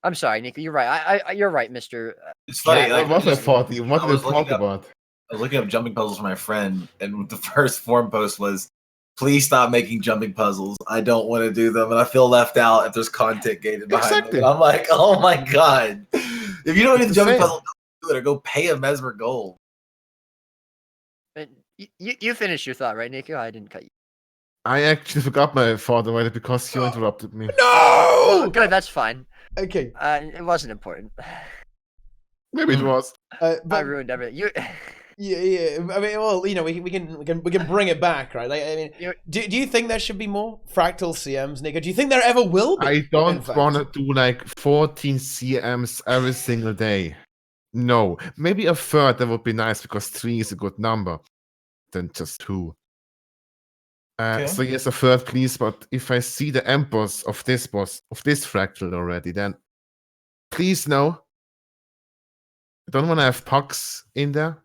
I'm sorry, Nico. You're right. You're right, Mister. It's funny. Yeah, what I thought you wanted to talk about. I was looking up jumping puzzles for my friend, and the first forum post was, "Please stop making jumping puzzles. I don't want to do them, and I feel left out if there's content gated behind them." And I'm like, "Oh my god! If you don't do the jumping puzzle, do it or go pay a Mesmer gold." You finished your thought, right, Nico? I didn't cut you. I actually forgot my thought already because you interrupted me. No! Oh, good, that's fine. Okay. It wasn't important. Maybe it was. But I ruined everything. Yeah. I mean, well, we can bring it back, right? Like, I mean, do you think there should be more Fractal CMs, Nico? Do you think there ever will be? I don't want to do like 14 CMs every single day. No, maybe a third that would be nice because 3 is a good number. Than just 2. So yes, a third, please. But if I see the end boss of this Fractal already, then please no. I don't want to have pucks in there.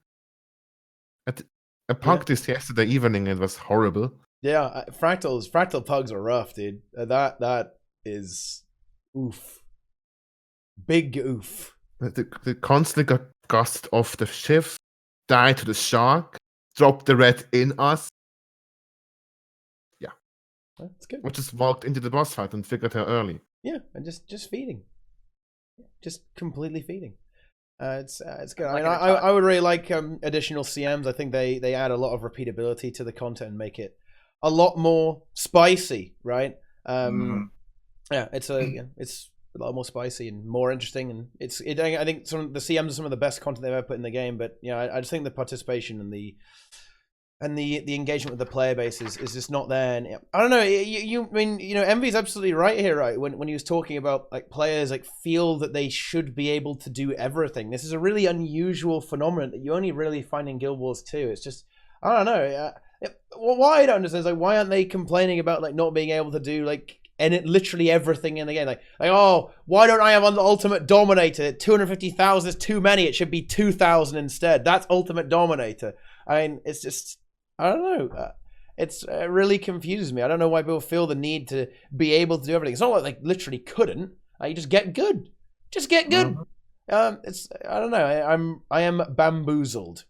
I punked this yesterday evening. It was horrible. Yeah, Fractal pugs are rough, dude. That is oof. Big oof. The constantly got gust off the shift, died to the shark, dropped the red in us. Yeah. That's good. We just walked into the boss fight and figured her early. Yeah, and just feeding. Just completely feeding. It's good. Like I would really like additional CMs. I think they add a lot of repeatability to the content and make it a lot more spicy, right? Yeah, it's a lot more spicy and more interesting, and I think some of the CMs are some of the best content they've ever put in the game. But I just think the participation and the engagement with the player base is just not there. And I don't know. I mean, Envy's absolutely right here, right? When he was talking about like players like feel that they should be able to do everything. This is a really unusual phenomenon that you only really find in Guild Wars 2. It's just I don't know. Why I don't understand is like why aren't they complaining about like not being able to do like literally everything in the game? Like oh, why don't I have on the Ultimate Dominator? 250,000 is too many. It should be 2,000 instead. That's Ultimate Dominator. I mean, it's just. I don't know. It really confuses me. I don't know why people feel the need to be able to do everything. It's not like they literally couldn't. You just get good. Just get good. It's I don't know. I am bamboozled.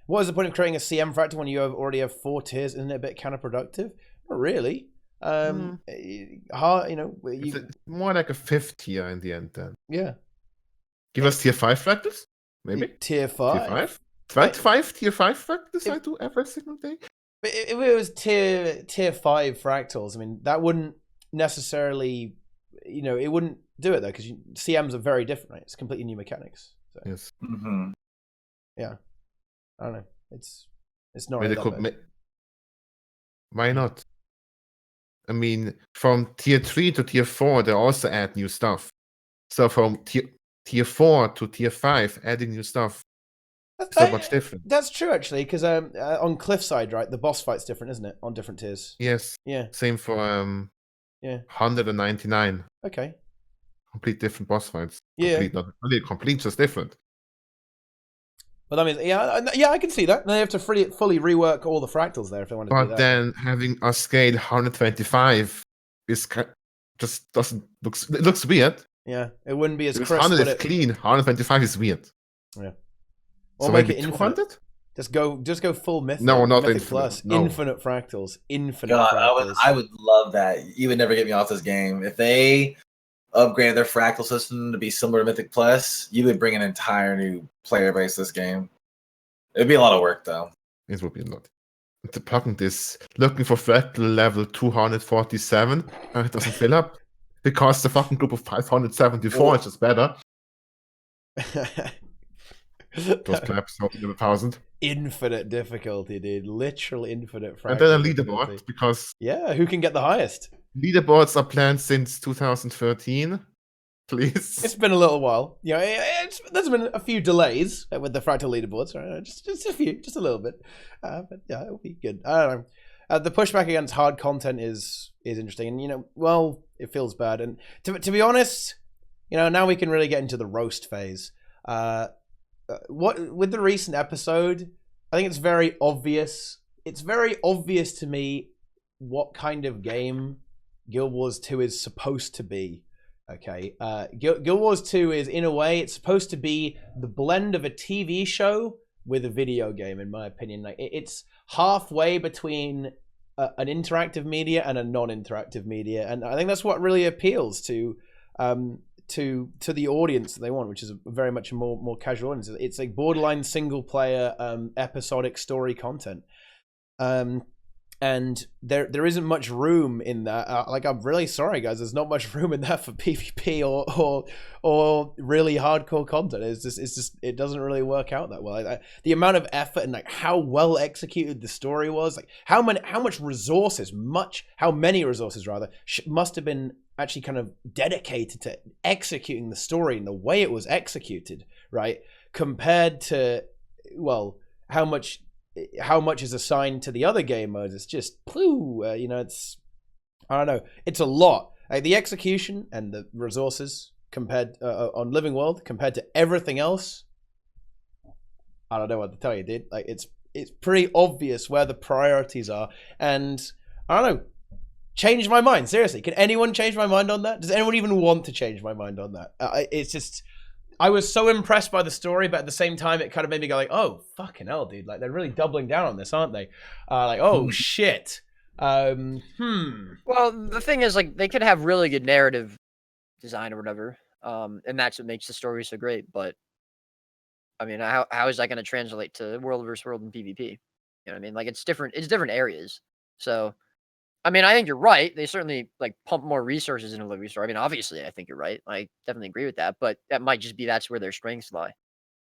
What is the point of creating a CM fractal when you already have 4 tiers? Isn't it a bit counterproductive? Not really. It's more like a 5th tier in the end. Then yeah. Give us tier 5 fractals, maybe tier 5. Tier 5. Tier 5 fractals I do every single day. If it was tier 5 fractals, I mean that wouldn't necessarily, it wouldn't do it though because CMs are very different, right? It's completely new mechanics. So. Yes. Yeah. I don't know. It's not really that bad. Why not? I mean, from tier 3 to tier 4, they also add new stuff. So from tier 4 to tier 5, adding new stuff. So much different. That's true, actually, because on Cliffside, right, the boss fight's different, isn't it? On different tiers. Yes. Yeah. Same for 199. Okay. Complete different boss fights. Yeah. Complete, not really complete, just different. Well, I mean, I can see that. They have to fully rework all the fractals there if they want to do that. But then having a scale 125 is just doesn't it looks weird. Yeah, it wouldn't be as crisp. 100 is clean. 125 is weird. Yeah. Or so maybe 200? Just go full mythic. No, not mythic infinite. Plus. No. Infinite fractals. God, I would love that. You would never get me off this game. If they upgraded their fractal system to be similar to Mythic Plus, you would bring an entire new player base to this game. It'd be a lot of work though. It would be a lot. The plugin is looking for fractal level 247 and it doesn't fill up. Because the fucking group of 574 is just better. Those claps not in 1,000. Infinite difficulty, dude. Literal infinite fractal. And then a leaderboard because who can get the highest? Leaderboards are planned since 2013. Please. It's been a little while. There's been a few delays with the fractal leaderboards. Right? Just a few, just a little bit. But yeah, it'll be good. I don't know. The pushback against hard content is interesting, and it feels bad. And to be honest, now we can really get into the roast phase. What with the recent episode, I think it's very obvious. It's very obvious to me what kind of game Guild Wars 2 is supposed to be. Okay, Guild Wars 2 is, in a way, it's supposed to be the blend of a TV show with a video game, in my opinion. Like it's halfway between an interactive media and a non-interactive media, and I think that's what really appeals to the audience that they want, which is very much a more casual audience. It's like borderline single player episodic story content. And there isn't much room in that. I'm really sorry, guys. There's not much room in that for PvP or really hardcore content. It's just it doesn't really work out that well. The amount of effort and like how well executed the story was, like how many resources must have been actually kind of dedicated to executing the story and the way it was executed, right? Compared to how much is assigned to the other game modes. It's just it's I don't know, it's a lot. Like the execution and the resources compared on Living World compared to everything else, I don't know what to tell you, dude. Like it's pretty obvious where the priorities are, and I don't know, change my mind. Seriously, can anyone change my mind on that? Does anyone even want to change my mind on that? It's just, I was so impressed by the story, but at the same time, it kind of made me go like, oh, fucking hell, dude. Like, they're really doubling down on this, aren't they? Like, oh, shit. Well, the thing is, like, they could have really good narrative design or whatever, and that's what makes the story so great. But I mean, how is that going to translate to world versus world and PvP? You know what I mean? Like, it's different areas. So, I mean, I think you're right. They certainly like pump more resources into Livery Store. I mean, obviously, I think you're right. I definitely agree with that. But that might just be that's where their strengths lie.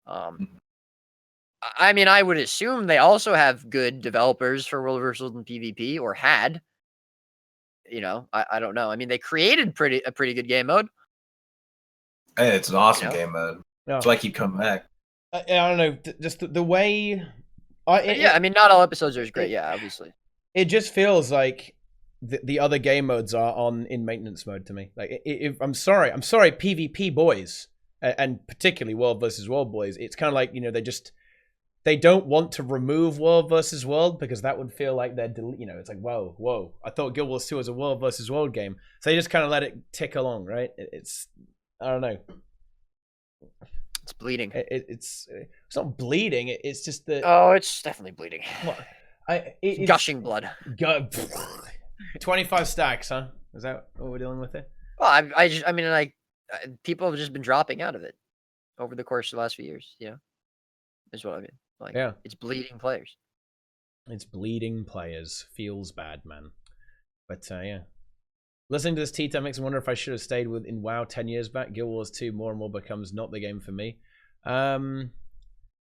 I mean, I would assume they also have good developers for World vs. World and PvP, or had. You know, I don't know. I mean, they created a pretty good game mode. Hey, it's an awesome game mode. Yeah. That's why I keep coming back. I don't know. Just the way. I mean, not all episodes are as great. Yeah, obviously. It just feels like the other game modes are in maintenance mode to me. Like, I'm sorry, PvP boys, and particularly World versus World boys. It's kind of like, you know, they don't want to remove World versus World because that would feel like they're, you know, it's like, whoa. I thought Guild Wars 2 was a World versus World game, so they just kind of let it tick along, right? It's I don't know. It's bleeding. It's not bleeding. It's just the. Oh, it's definitely bleeding. What? It's gushing blood. 25 stacks, huh? Is that what we're dealing with here? Well, I mean, people have just been dropping out of it over the course of the last few years. You know, is what I mean. Like, yeah, it's bleeding players. It's bleeding players. Feels bad, man. But yeah, listening to this TeaTime makes me wonder if I should have stayed in WoW 10 years back. Guild Wars 2 more and more becomes not the game for me. Well,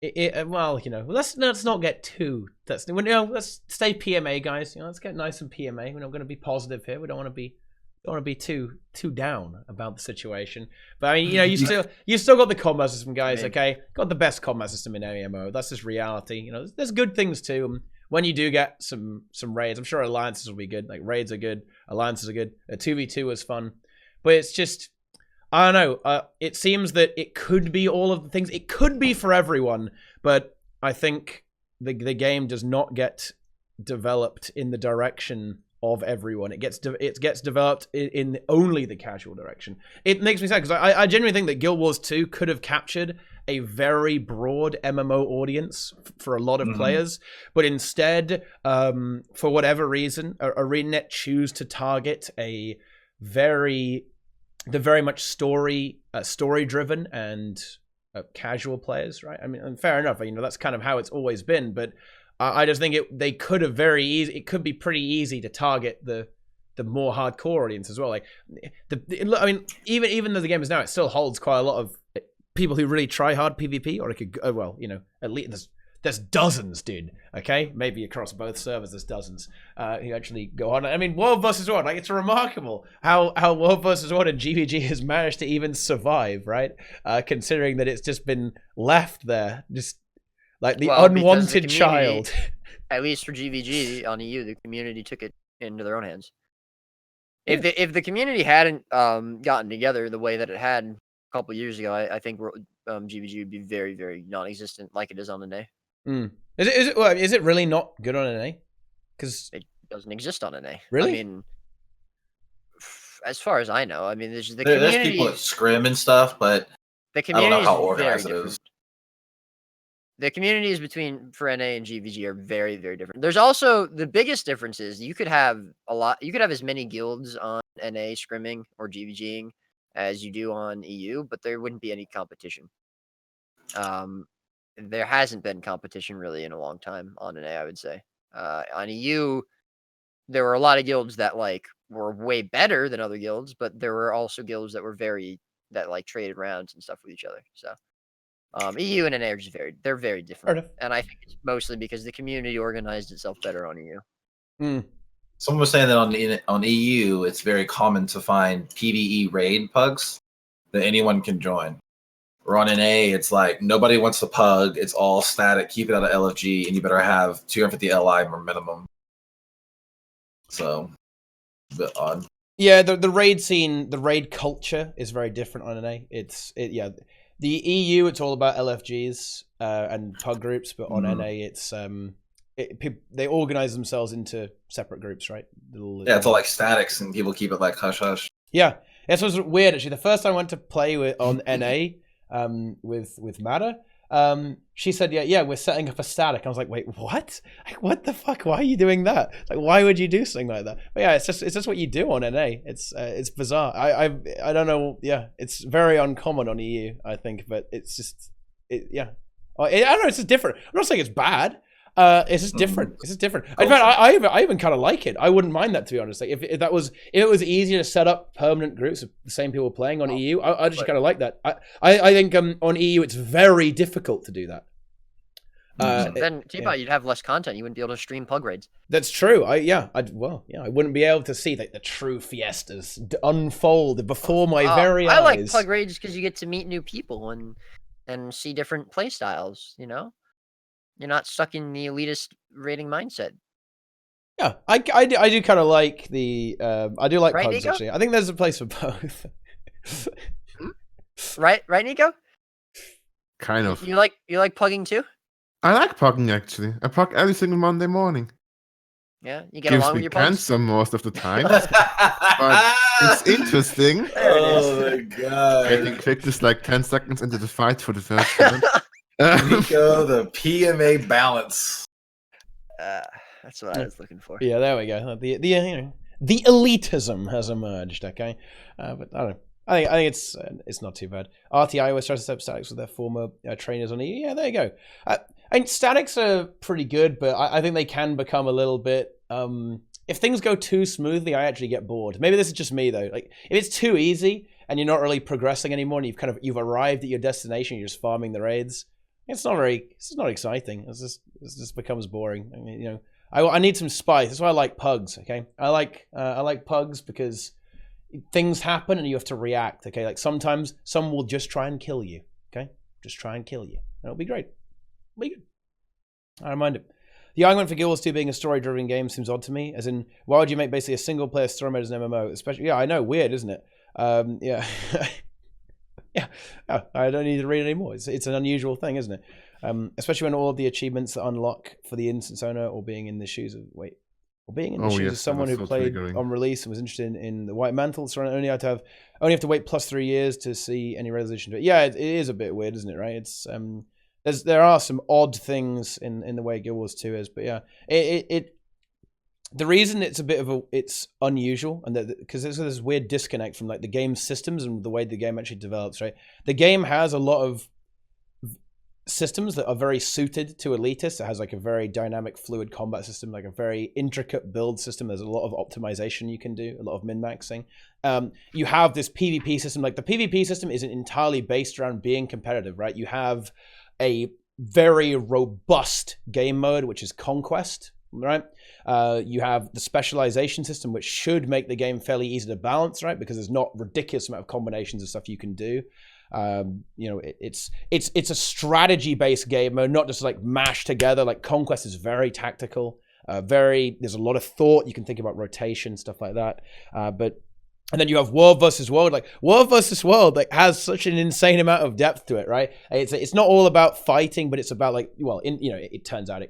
you know, let's not get too. Let's stay PMA, guys. You know, let's get nice and PMA. We're not going to be positive here. We don't want to be too down about the situation. But I mean, you know, you still got the combat system, guys. Okay, got the best combat system in MMO. That's just reality. You know, there's good things too. When you do get some raids, I'm sure alliances will be good. Like, raids are good, alliances are good. A 2v2 was fun, but it's just, I don't know. It seems that it could be all of the things. It could be for everyone, but I think the game does not get developed in the direction of everyone. It gets developed in only the casual direction. It makes me sad because I genuinely think that Guild Wars 2 could have captured a very broad MMO audience for a lot of players, but instead, for whatever reason, ArenaNet choose to target the very much story driven and casual players, right? I mean, and fair enough. You know, that's kind of how it's always been, but I just think they could have it could be pretty easy to target the more hardcore audience as well. Like, I mean, even though the game is now, it still holds quite a lot of people who really try hard PvP, or it could, well, you know, at least there's dozens, dude. Okay, maybe across both servers, there's dozens who actually go on. I mean, World versus World, like, it's remarkable how World versus World and GVG has managed to even survive, right? Considering that it's just been left there, just like the unwanted child. At least for GVG on EU, the community took it into their own hands. If the community hadn't gotten together the way that it had a couple years ago, I think GVG would be very, very non-existent, like it is on NA. Is it really not good on NA? Because it doesn't exist on NA. Really? I mean, as far as I know, I mean, there's people that scrim and stuff, but the community I don't know how is organized very it different. is. The communities for NA and GVG are very, very different. There's also the biggest difference is you could have as many guilds on NA scrimming or GVGing as you do on EU, but there wouldn't be any competition. There hasn't been competition really in a long time on NA, I would say. On EU, there were a lot of guilds that were way better than other guilds, but there were also guilds that were that traded rounds and stuff with each other. So EU and NA are just very different. And I think it's mostly because the community organized itself better on EU. Someone was saying that on EU, it's very common to find PvE raid pugs that anyone can join. Or on NA, it's like nobody wants to pug. It's all static. Keep it out of LFG, and you better have 250 LI or minimum. So, a bit odd. Yeah, the raid scene, the raid culture is very different on NA. The EU, it's all about LFGs and pug groups, but on NA, it's they organize themselves into separate groups, right? Yeah, it's all like statics, and people keep it like hush hush. Yeah, it was weird actually. The first time I went to play on NA with Mada, she said, yeah, we're setting up a static. I was like, wait, what? Like, what the fuck? Why are you doing that? Like, why would you do something like that? But yeah, it's just what you do on NA. It's bizarre. I don't know. Yeah, it's very uncommon on EU, I think, but it's just yeah. I don't know. It's just different. I'm not saying it's bad. It's just different. It's just different. In fact, I even kind of like it. I wouldn't mind that, to be honest. Like if it was easier to set up permanent groups of the same people playing on EU, I just kind of like that. I think on EU it's very difficult to do that. Then TeaTime, you'd have less content. You wouldn't be able to stream pug raids. That's true. I wouldn't be able to see like the true fiestas unfold before my very eyes. I like pug raids because you get to meet new people and see different play styles. You know. You're not stuck in the elitist rating mindset. Yeah, I do kind of like the I do like right, pugs Nico? actually. I think there's a place for both. Right, Nico? Kind of. You like pugging too? I like pugging actually. I pug every single Monday morning. Yeah, you get Gives along me with your pugs. cancer most of the time, but it's interesting. Oh my god! Getting clicked is like 10 seconds into the fight for the first time. Nico, the PMA balance. That's what I was looking for. Yeah, there we go. The elitism has emerged. Okay, but I don't know. I think it's not too bad. RTI was trying to set up statics with their former trainers on EU. Yeah, there you go. And statics are pretty good, but I think they can become a little bit. If things go too smoothly, I actually get bored. Maybe this is just me though. Like if it's too easy and you're not really progressing anymore, and you've arrived at your destination, you're just farming the raids. It's not exciting. It just becomes boring. I mean, I need some spice. That's why I like pugs. Okay, I like pugs because things happen and you have to react. Okay, like sometimes someone will just try and kill you. Okay, just try and kill you. It'll be great. It'll be good. I don't mind it. The argument for Guild Wars 2 being a story-driven game seems odd to me. As in, why would you make basically a single-player story mode as an MMO? Especially, yeah, I know, weird, isn't it? Yeah. Yeah, I don't need to read anymore. It's an unusual thing, isn't it? Especially when all of the achievements that unlock for the instance owner or being in the shoes of someone who played on release and was interested in the White Mantle. So only have to wait plus 3 years to see any resolution to it. Yeah, it is a bit weird, isn't it? Right? It's there are some odd things in the way Guild Wars 2 is, but yeah, the reason it's unusual and because there's this weird disconnect from like the game systems and the way the game actually develops, right? The game has a lot of systems that are very suited to elitists. It has like a very dynamic, fluid combat system, like a very intricate build system. There's a lot of optimization you can do, a lot of min-maxing. You have this PvP system. Like the PvP system isn't entirely based around being competitive, right? You have a very robust game mode, which is Conquest, right? You have the specialization system, which should make the game fairly easy to balance, right? Because there's not ridiculous amount of combinations of stuff you can do. It's a strategy-based game mode, not just like mashed together. Like Conquest is very tactical, there's a lot of thought. You can think about rotation, stuff like that. And then you have World versus World. Like World versus World, like has such an insane amount of depth to it, right? It's not all about fighting, but it's about like, well, it turns out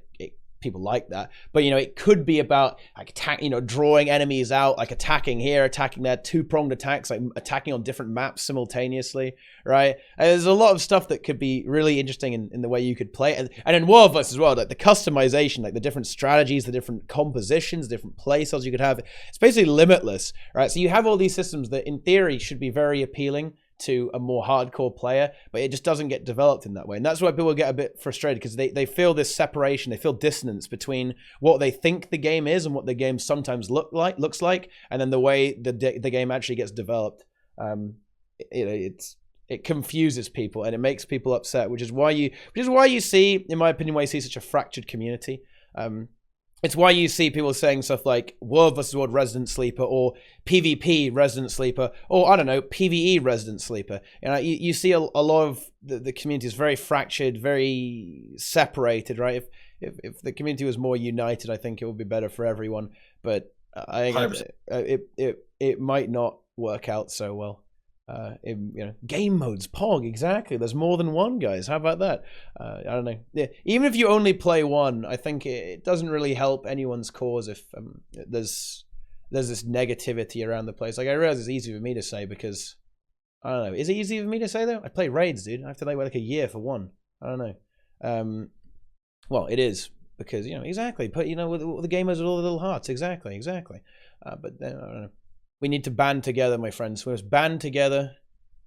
people like that, but it could be about like drawing enemies out, like attacking here, attacking there, two-pronged attacks, like attacking on different maps simultaneously, right? And there's a lot of stuff that could be really interesting in the way you could play it. And in World versus World, like the customization, like the different strategies, the different compositions, different play styles you could have, it's basically limitless, right? So you have all these systems that in theory should be very appealing to a more hardcore player, but it just doesn't get developed in that way. And that's why people get a bit frustrated, because they feel this separation, they feel dissonance between what they think the game is and what the game sometimes looks like, and then the way the game actually gets developed. It confuses people and it makes people upset, which is why you see, in my opinion, why you see such a fractured community. It's why you see people saying stuff like World vs. World Resident Sleeper, or PvP Resident Sleeper, or I don't know, PvE Resident Sleeper. You see a lot of the community is very fractured, very separated, right? If the community was more united, I think it would be better for everyone. But I think it might not work out so well. Game modes, Pog, exactly. There's more than one, guys. How about that? I don't know. Yeah, even if you only play one, I think it doesn't really help anyone's cause if there's this negativity around the place. Like, I realize it's easy for me to say because I don't know. Is it easy for me to say though? I play raids, dude. I have to wait like a year for one. I don't know. Well, it is because exactly. But with the gamers with all the little hearts, exactly. But I don't know. We need to band together, my friends. We must band together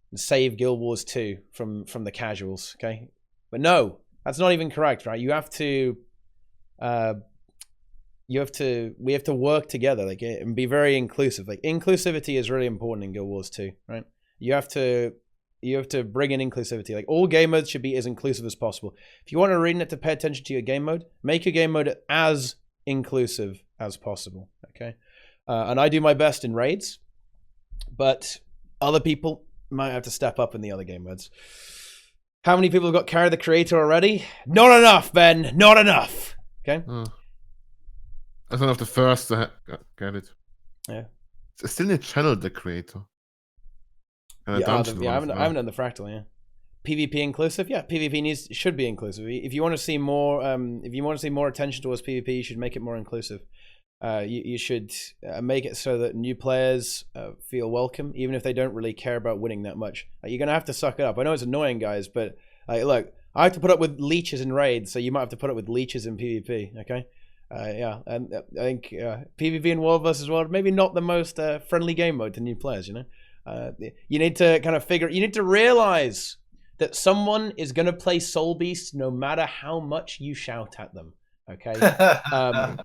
and save Guild Wars 2 from the casuals. Okay, but no, that's not even correct, right? We have to work together, like, and be very inclusive. Like, inclusivity is really important in Guild Wars 2, right? You have to bring in inclusivity. Like, all game modes should be as inclusive as possible. If you want ArenaNet to pay attention to your game mode, make your game mode as inclusive as possible. Okay, and I do my best in raids, but other people might have to step up in the other game modes. How many people have got Carry the Creator already? Not enough, Ben. Not enough. Okay. That's one of the first to get it. Yeah. It's still in channel the Creator. I haven't done the Fractal. Yeah. PvP inclusive? Yeah, PvP should be inclusive. If you want to see more, attention towards PvP, you should make it more inclusive. You should make it so that new players feel welcome, even if they don't really care about winning that much. You're gonna have to suck it up. I know it's annoying, guys, but look, I have to put up with leeches in raids, so you might have to put up with leeches in PvP. Okay. Yeah, and I think PvP in World vs. World maybe not the most friendly game mode to new players. You need to kind of you need to realize that someone is going to play Soul Beast no matter how much you shout at them. Okay,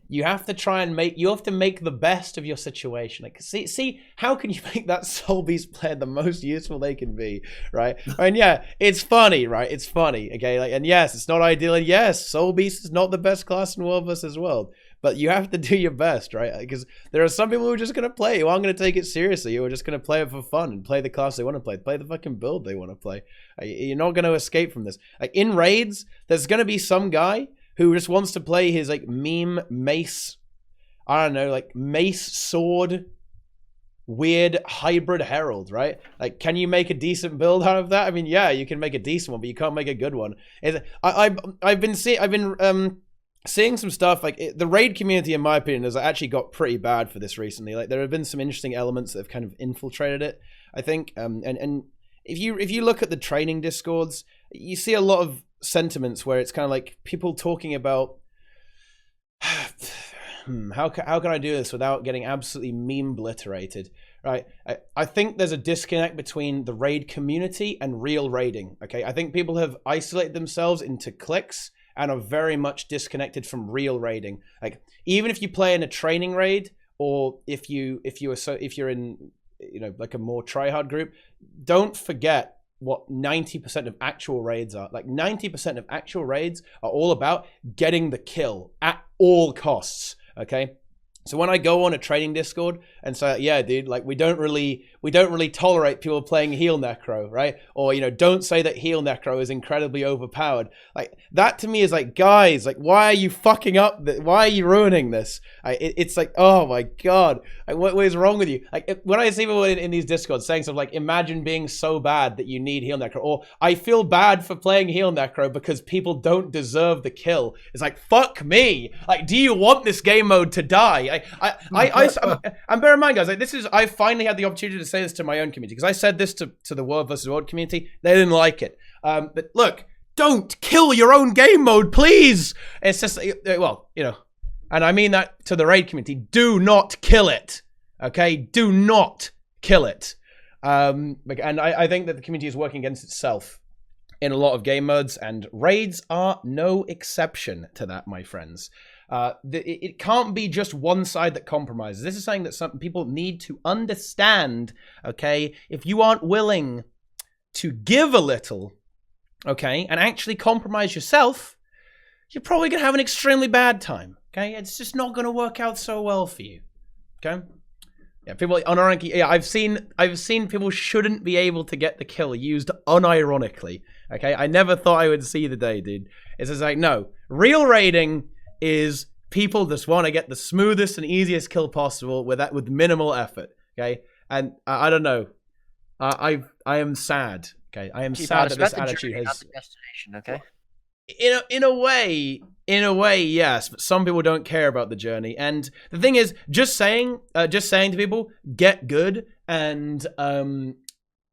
you have to try and make the best of your situation. Like, see how can you make that Soul Beast player the most useful they can be, right? And yeah, it's funny, right? It's funny, okay? Like, and yes, it's not ideal, and yes, Soul Beast is not the best class in World vs. World, but you have to do your best, right? Because there are some people who are just gonna play, who aren't gonna take it seriously, who are just gonna play it for fun and play the class they want to play the fucking build they want to play. You're not gonna escape from this. Like, in raids, there's gonna be some guy who just wants to play his like meme mace, I don't know, like mace sword weird hybrid herald, right? Like, can you make a decent build out of that? I mean, yeah, you can make a decent one, but you can't make a good one. I've been seeing some stuff like the raid community, in my opinion, has actually got pretty bad for this recently. Like, there have been some interesting elements that have kind of infiltrated it, I think. And if you look at the training discords, you see a lot of sentiments where it's kind of like people talking about how can I do this without getting absolutely meme obliterated, right? I think there's a disconnect between the raid community and real raiding. Okay, I think people have isolated themselves into cliques and are very much disconnected from real raiding. Like, even if you play in a training raid, or if you're in like a more tryhard group, don't forget what 90% of actual raids are. Like, 90% of actual raids are all about getting the kill at all costs. Okay, so when I go on a training Discord and say, yeah, dude, like, we don't really tolerate people playing heal necro, right? Or, don't say that heal necro is incredibly overpowered. Like, that to me is like, guys, like, why are you fucking up? Why are you ruining this? It's like, oh my God, like, what is wrong with you? Like, when I see people in these Discords saying something like, imagine being so bad that you need heal necro, or I feel bad for playing heal necro because people don't deserve the kill. It's like, fuck me. Like, do you want this game mode to die? And bear in mind, guys, like, I finally had the opportunity to say this to my own community, because I said this to the World vs. World community. They didn't like it. But look, don't kill your own game mode, please. It's just, well, and I mean that to the raid community. Do not kill it. Okay? Do not kill it. And I think that the community is working against itself in a lot of game modes, and raids are no exception to that, my friends. It can't be just one side that compromises. This is something that some people need to understand, okay? If you aren't willing to give a little, okay, and actually compromise yourself, you're probably going to have an extremely bad time, okay? It's just not going to work out so well for you, okay? Yeah, people unironically. Yeah, I've seen people shouldn't be able to get the kill used unironically, okay? I never thought I would see the day, dude. It's just like, no. Real raiding is people just want to get the smoothest and easiest kill possible with minimal effort, okay? And I don't know. I am sad. Okay, I am Teapot, sad it's that this about the attitude journey, not has. the destination. Okay. In a way, yes. But some people don't care about the journey, and the thing is, just saying to people, get good, and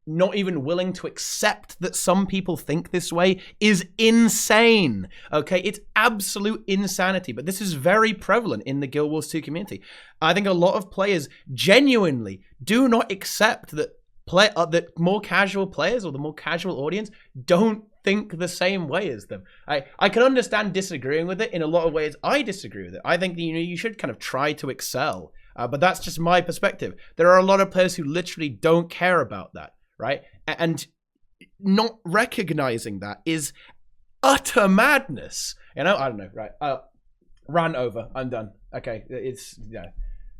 not even willing to accept that some people think this way is insane. Okay, it's absolute insanity. But this is very prevalent in the Guild Wars 2 community. I think a lot of players genuinely do not accept that that more casual players or the more casual audience don't think the same way as them. I can understand disagreeing with it. In a lot of ways, I disagree with it. I think that, you should kind of try to excel. But that's just my perspective. There are a lot of players who literally don't care about that. Right? And not recognizing that is utter madness. I don't know. Right. Rant over. I'm done. Okay. It's, yeah.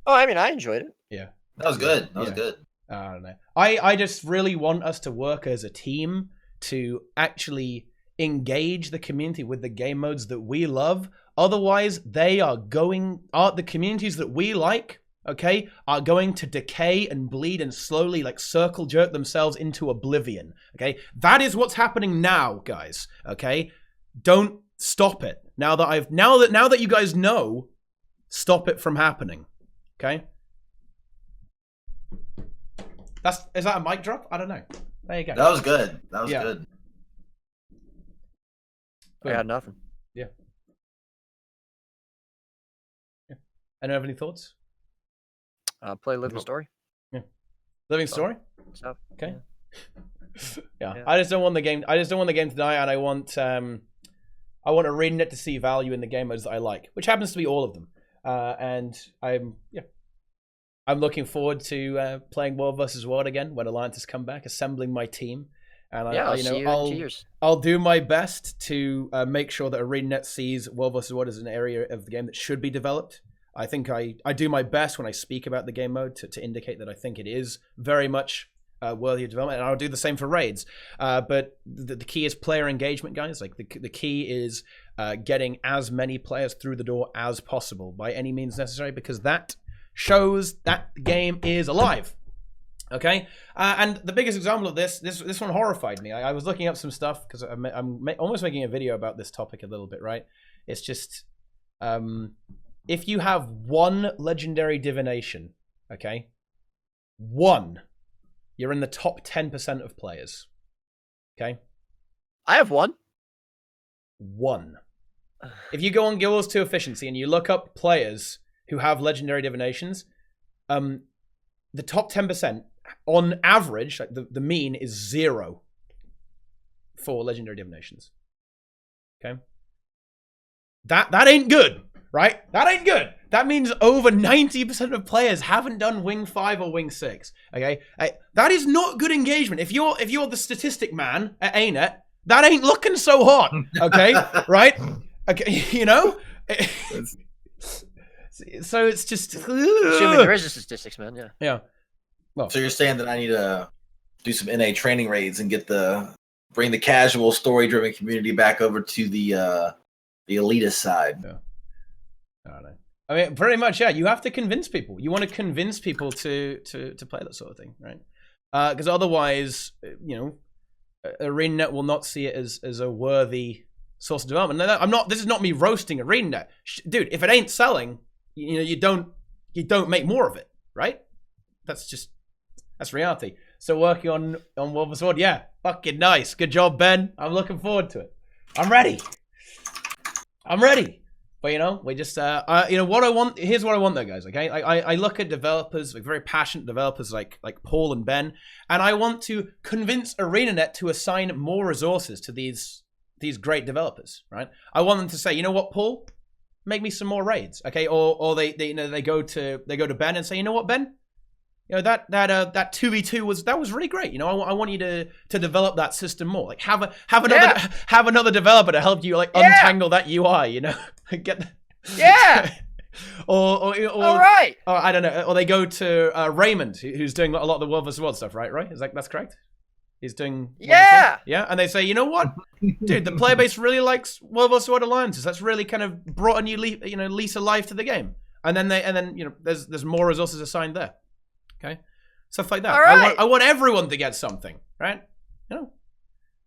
Oh, I mean, I enjoyed it. Yeah. That was good. That was good. I don't know. I just really want us to work as a team to actually engage the community with the game modes that we love. Otherwise, the communities that we like, okay, are going to decay and bleed and slowly circle jerk themselves into oblivion. Okay, that is what's happening now, guys. Okay, don't stop it. Now that you guys know, stop it from happening. Okay, is that a mic drop? I don't know. There you go. That was good. That was good. I got nothing. Yeah. Anyone have any thoughts? Play Living Story. Yeah. Living Story? Stuff. Okay. Yeah. I just don't want the game to die, and I want ArenaNet to see value in the game modes that I like, which happens to be all of them. And I'm looking forward to playing World vs. World again when Alliances come back, assembling my team. And I'll see you in 2 years. I'll do my best to make sure that ArenaNet sees World vs. World as an area of the game that should be developed. I think I do my best when I speak about the game mode to indicate that I think it is very much worthy of development, and I'll do the same for raids. But the key is player engagement, guys. The key is getting as many players through the door as possible by any means necessary, because that shows that the game is alive. Okay, and the biggest example of this one horrified me. I was looking up some stuff because I'm almost making a video about this topic a little bit. Right? It's just if you have one legendary divination, okay, one, you're in the top 10% of players. Okay, I have one. One. If you go on Guild Wars 2 efficiency and you look up players who have legendary divinations, the top 10%. On average, the mean is 0 for legendary divinations. Okay, that ain't good, right? That ain't good. That means over 90% of players haven't done Wing 5 or Wing 6. Okay, that is not good engagement. If you're the statistic man at ArenaNet, that ain't looking so hot. Okay, right? Okay, so it's just assuming there is a statistics man. Yeah. Well, so you're saying that I need to do some NA training raids and bring the casual story-driven community back over to the elitist side. Yeah. I don't know. I mean, pretty much, yeah. You have to convince people. You want to convince people to play that sort of thing, right? Because otherwise, ArenaNet will not see it as a worthy source of development. No, this is not me roasting ArenaNet, dude. If it ain't selling, you don't make more of it, right? That's reality. So working on World vs. World, yeah, fucking nice. Good job, Ben. I'm looking forward to it. I'm ready. But we just what I want. Here's what I want, though, guys. Okay, I look at developers, very passionate developers like Paul and Ben, and I want to convince ArenaNet to assign more resources to these great developers. Right? I want them to say, you know what, Paul, make me some more raids. Okay, or they go to Ben and say, you know what, Ben. That 2v2 was really great. I want you to develop that system more. Have another developer to help you untangle that UI. Or all right. Or I don't know. Or they go to Raymond, who's doing a lot of the World vs. World stuff. Right? That's correct. He's doing yeah, and they say, you know what, dude, the player base really likes World vs. World alliances. That's really kind of brought a new lease of life to the game. And then there's more resources assigned there. Okay, Stuff like that. All right. I want everyone to get something, right? You know?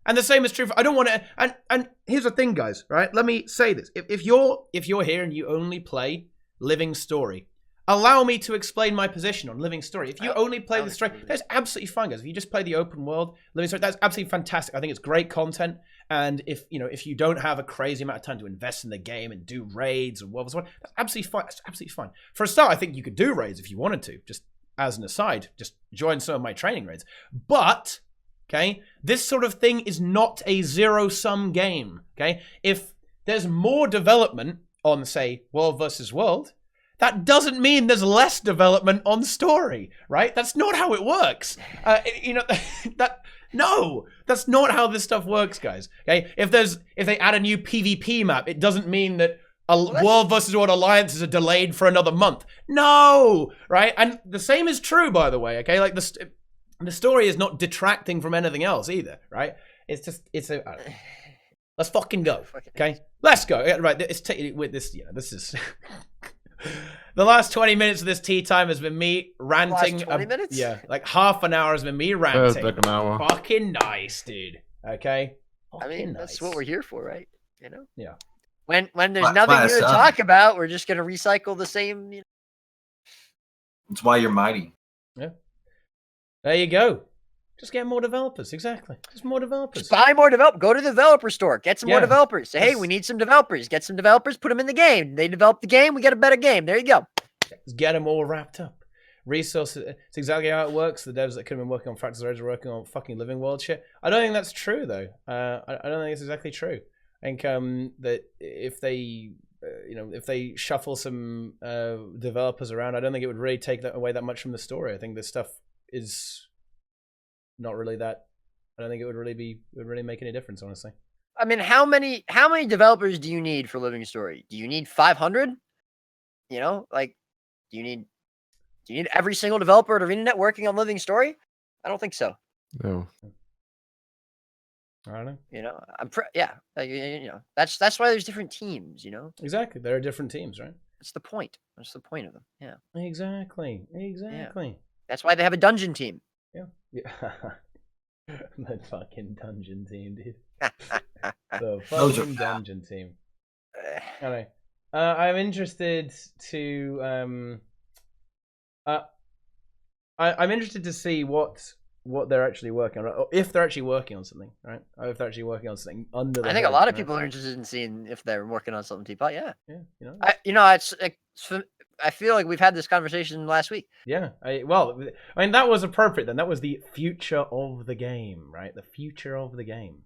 And the same is true for, I don't want to, and here's the thing, guys, right? Let me say this. If you're here and you only play Living Story, allow me to explain my position on Living Story. If you only play the story, that's absolutely fine, guys. If you just play the open world Living Story, that's absolutely fantastic. I think it's great content. And if you don't have a crazy amount of time to invest in the game and do raids or whatever, that's absolutely fine. That's absolutely fine. For a start, I think you could do raids if you wanted to. Just as an aside, just join some of my training raids. But okay, this sort of thing is not a zero-sum game. Okay, if there's more development on, say, World versus World, that doesn't mean there's less development on story, right? That's not how it works. No, that's not how this stuff works, guys. Okay, if they add a new PvP map, it doesn't mean that World versus World alliances are delayed for another month. No, right? And the same is true, by the way. Okay, like the story is not detracting from anything else either, right? Let's fucking go. Okay, let's go. Right, this is. The last 20 minutes of this tea time has been me ranting. Last 20 minutes? Yeah, like half an hour has been me ranting. Like an hour. Fucking nice, dude. Okay? That's what we're here for, right? You know? Yeah. When there's nothing here to talk about, we're just going to recycle the same. That's why you're mighty. Yeah. There you go. Just get more developers. Exactly. Just more developers. Just buy more developers. Go to the developer store. Get some more developers. Say, hey, we need some developers. Get some developers. Put them in the game. They develop the game. We get a better game. There you go. Just get them all wrapped up. Resources. It's exactly how it works. The devs that could have been working on Fractal are working on fucking Living World shit. I don't think that's true, though. I don't think it's exactly true. I think that if they shuffle some developers around, I don't think it would really take away that much from the story. I think this stuff is not really that. I don't think it would really make any difference, honestly. I mean, how many developers do you need for Living Story? Do you need 500? You know, like, do you need every single developer at ArenaNet working on Living Story? I don't think so. No. I don't know. You know, that's why there's different teams. You know. Exactly, there are different teams, right? That's the point. That's the point of them. Yeah. Exactly. Yeah. That's why they have a dungeon team. Yeah. The fucking dungeon team, dude. The Those fucking dungeon team. Anyway, I'm interested to I'm interested to see what they're actually working on, or if they're actually working on something, right? Or if they're actually working on something under the I think hood, a lot of right? people are interested in seeing if they're working on something. Teapot, yeah. Yeah, I feel like we've had this conversation last week. Yeah. I mean, that was appropriate then. That was the future of the game, right? The future of the game.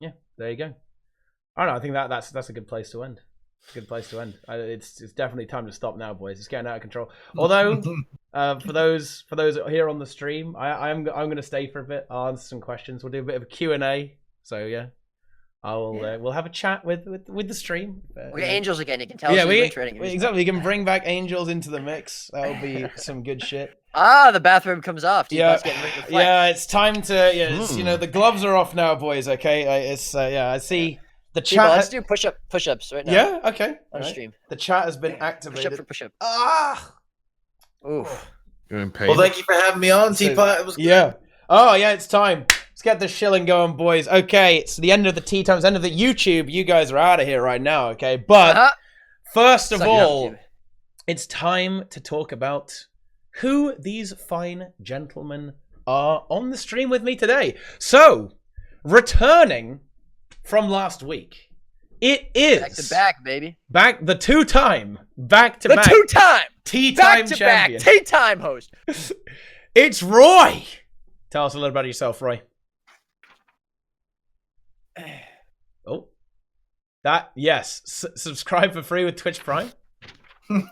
Yeah, there you go. I don't know. I think that's a good place to end. Good place to end. It's definitely time to stop now, boys. It's getting out of control. Although, for those here on the stream, I'm going to stay for a bit. I'll answer some questions. We'll do a bit of a Q&A. So yeah. We'll have a chat with the stream. We get Angels again. You can tell. Yeah, exactly. We can bring back Angels into the mix. That'll be some good shit. The bathrobe comes off. Yeah, it's time to. Yeah, the gloves are off now, boys. Okay, I see the chat. Let's do push-ups right now. Yeah. Okay. On stream. The chat has been activated. Push-up. Oof. You're in pain. Well, thank you for having me on, Teapot. It was good. Yeah. Oh yeah, it's time. Let's get the shilling going, boys. Okay, it's the end of the tea time. It's the end of the YouTube. You guys are out of here right now, okay? But first of all, it's time to talk about who these fine gentlemen are on the stream with me today. So, returning from last week, it is back to back, baby. The two-time back-to-back. The two-time TeaTime champion. TeaTime host. It's Roy. Tell us a little about yourself, Roy. Oh, yes. Subscribe for free with Twitch Prime. Wait,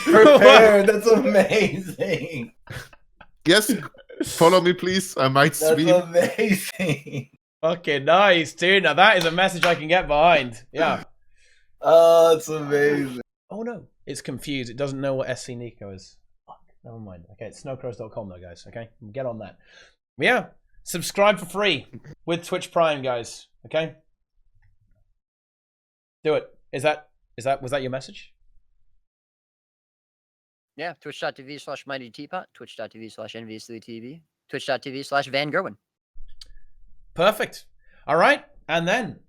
prepared. That's amazing. Yes, follow me, please. I might stream. That's amazing. Okay, nice, dude. Now that is a message I can get behind. Yeah. Oh, that's amazing. Oh no, it's confused. It doesn't know what SC Nico is. Fuck. Never mind. Okay, it's snowcrows.com though, guys. Okay, get on that. Yeah. Subscribe for free with Twitch Prime, guys. Okay? Do it. Was that your message? Yeah, twitch.tv/MightyTeapot, twitch.tv/NVS3TV, twitch.tv/Van Gerwen. Perfect. All right. And then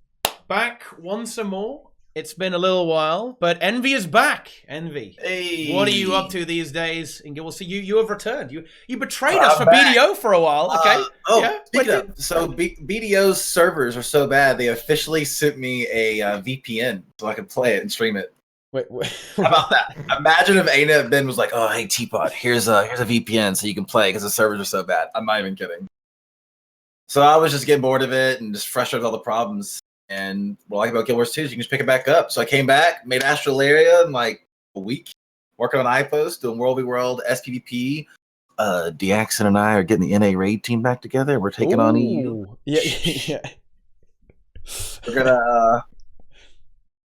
back once more. It's been a little while, but Envy is back. Envy. Hey. What are you up to these days? And we'll see you have returned. You betrayed us for BDO for a while. Okay. So BDO's servers are so bad they officially sent me a VPN so I could play it and stream it. Wait. How about that? Imagine if ArenaNet Ben was like, "Oh, hey Teapot, here's a VPN so you can play because the servers are so bad." I'm not even kidding. So I was just getting bored of it and just frustrated with all the problems. And what I like about Guild Wars 2 is you can just pick it back up. So I came back, made Astralaria in like a week, working on iPost, doing World v World, SPVP. Diaxon and I are getting the NA raid team back together. We're taking on EU. Yeah. We're gonna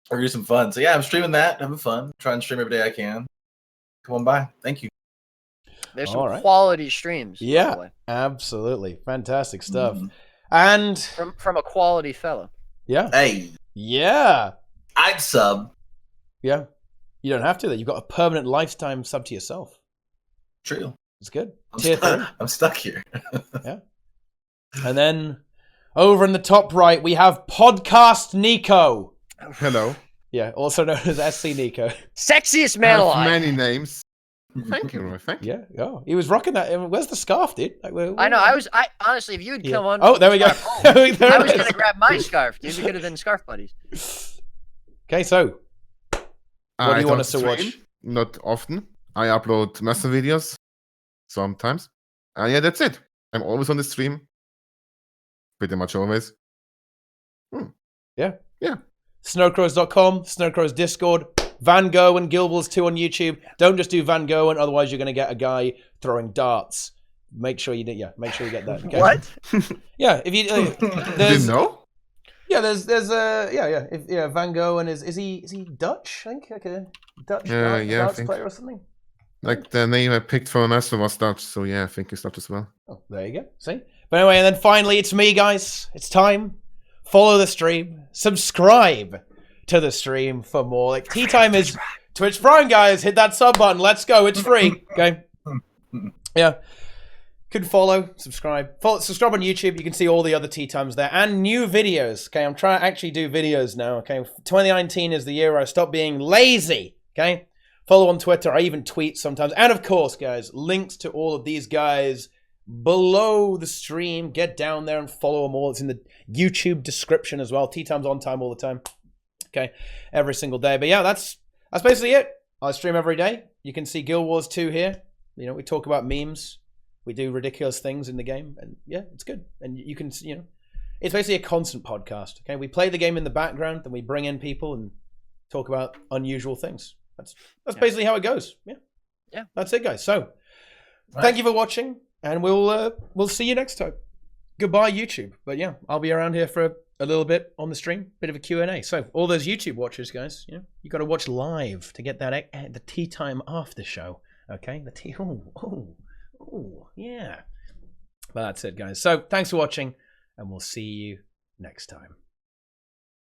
do some fun. So yeah, I'm streaming that, having fun. Trying to stream every day I can. Come on by. Thank you. There's some quality streams. Yeah, absolutely. Fantastic stuff. And from a quality fellow. Yeah. Hey. Yeah. I'd sub. Yeah. You don't have to. You've got a permanent lifetime sub to yourself. True. It's good. I'm stuck here. Yeah. And then over in the top right, we have Podcast Nico. Hello. Yeah, also known as SC Nico. Sexiest man alive. Many names. Thank you, Roy. Thank you. Yeah. Oh, he was rocking that. Where's the scarf, dude? Like, I know. I honestly, if you'd come on. Oh, there we go. I was gonna grab my scarf, dude. We could have been scarf buddies. Okay, so what do you want us to watch? Not often. I upload Mesmer videos sometimes. And yeah, that's it. I'm always on the stream. Pretty much always. Yeah. Yeah. Snowcrows.com, Snowcrows Discord, Van Gogh and Guild Wars 2 on YouTube. Don't just do Van Gogh, and otherwise you're going to get a guy throwing darts. Make sure you get that. Okay? What? Yeah, if you didn't know? Yeah, there's Van Gogh, and is he Dutch? I think like a Dutch darts player or something. Like the name I picked for a Mesmer was Dutch, so yeah, I think it's Dutch as well. Oh, there you go. See? But anyway, and then finally, it's me, guys. It's time. Follow the stream. Subscribe to the stream for more. Like TeaTime is Twitch Prime, guys. Hit that sub button. Let's go. It's free. Okay. Yeah. Could follow, subscribe. Subscribe on YouTube. You can see all the other TeaTimes there and new videos. Okay. I'm trying to actually do videos now. Okay. 2019 is the year I stopped being lazy. Okay. Follow on Twitter. I even tweet sometimes. And of course, guys, links to all of these guys below the stream. Get down there and follow them all. It's in the YouTube description as well. TeaTime's on time all the time. Okay, every single day. But yeah, that's basically it. I stream every day. You can see Guild Wars 2 here. You know, we talk about memes. We do ridiculous things in the game, and yeah, it's good. And you can, you know, it's basically a constant podcast. Okay, we play the game in the background, then we bring in people and talk about unusual things. That's basically how it goes. Yeah, that's it, guys. So, thank you for watching. And we'll see you next time. Goodbye, YouTube. But yeah, I'll be around here for a little bit on the stream, bit of a Q&A. So all those YouTube watchers, guys, you know, you got to watch live to get that the TeaTime after show. Okay, yeah. But that's it, guys. So thanks for watching, and we'll see you next time.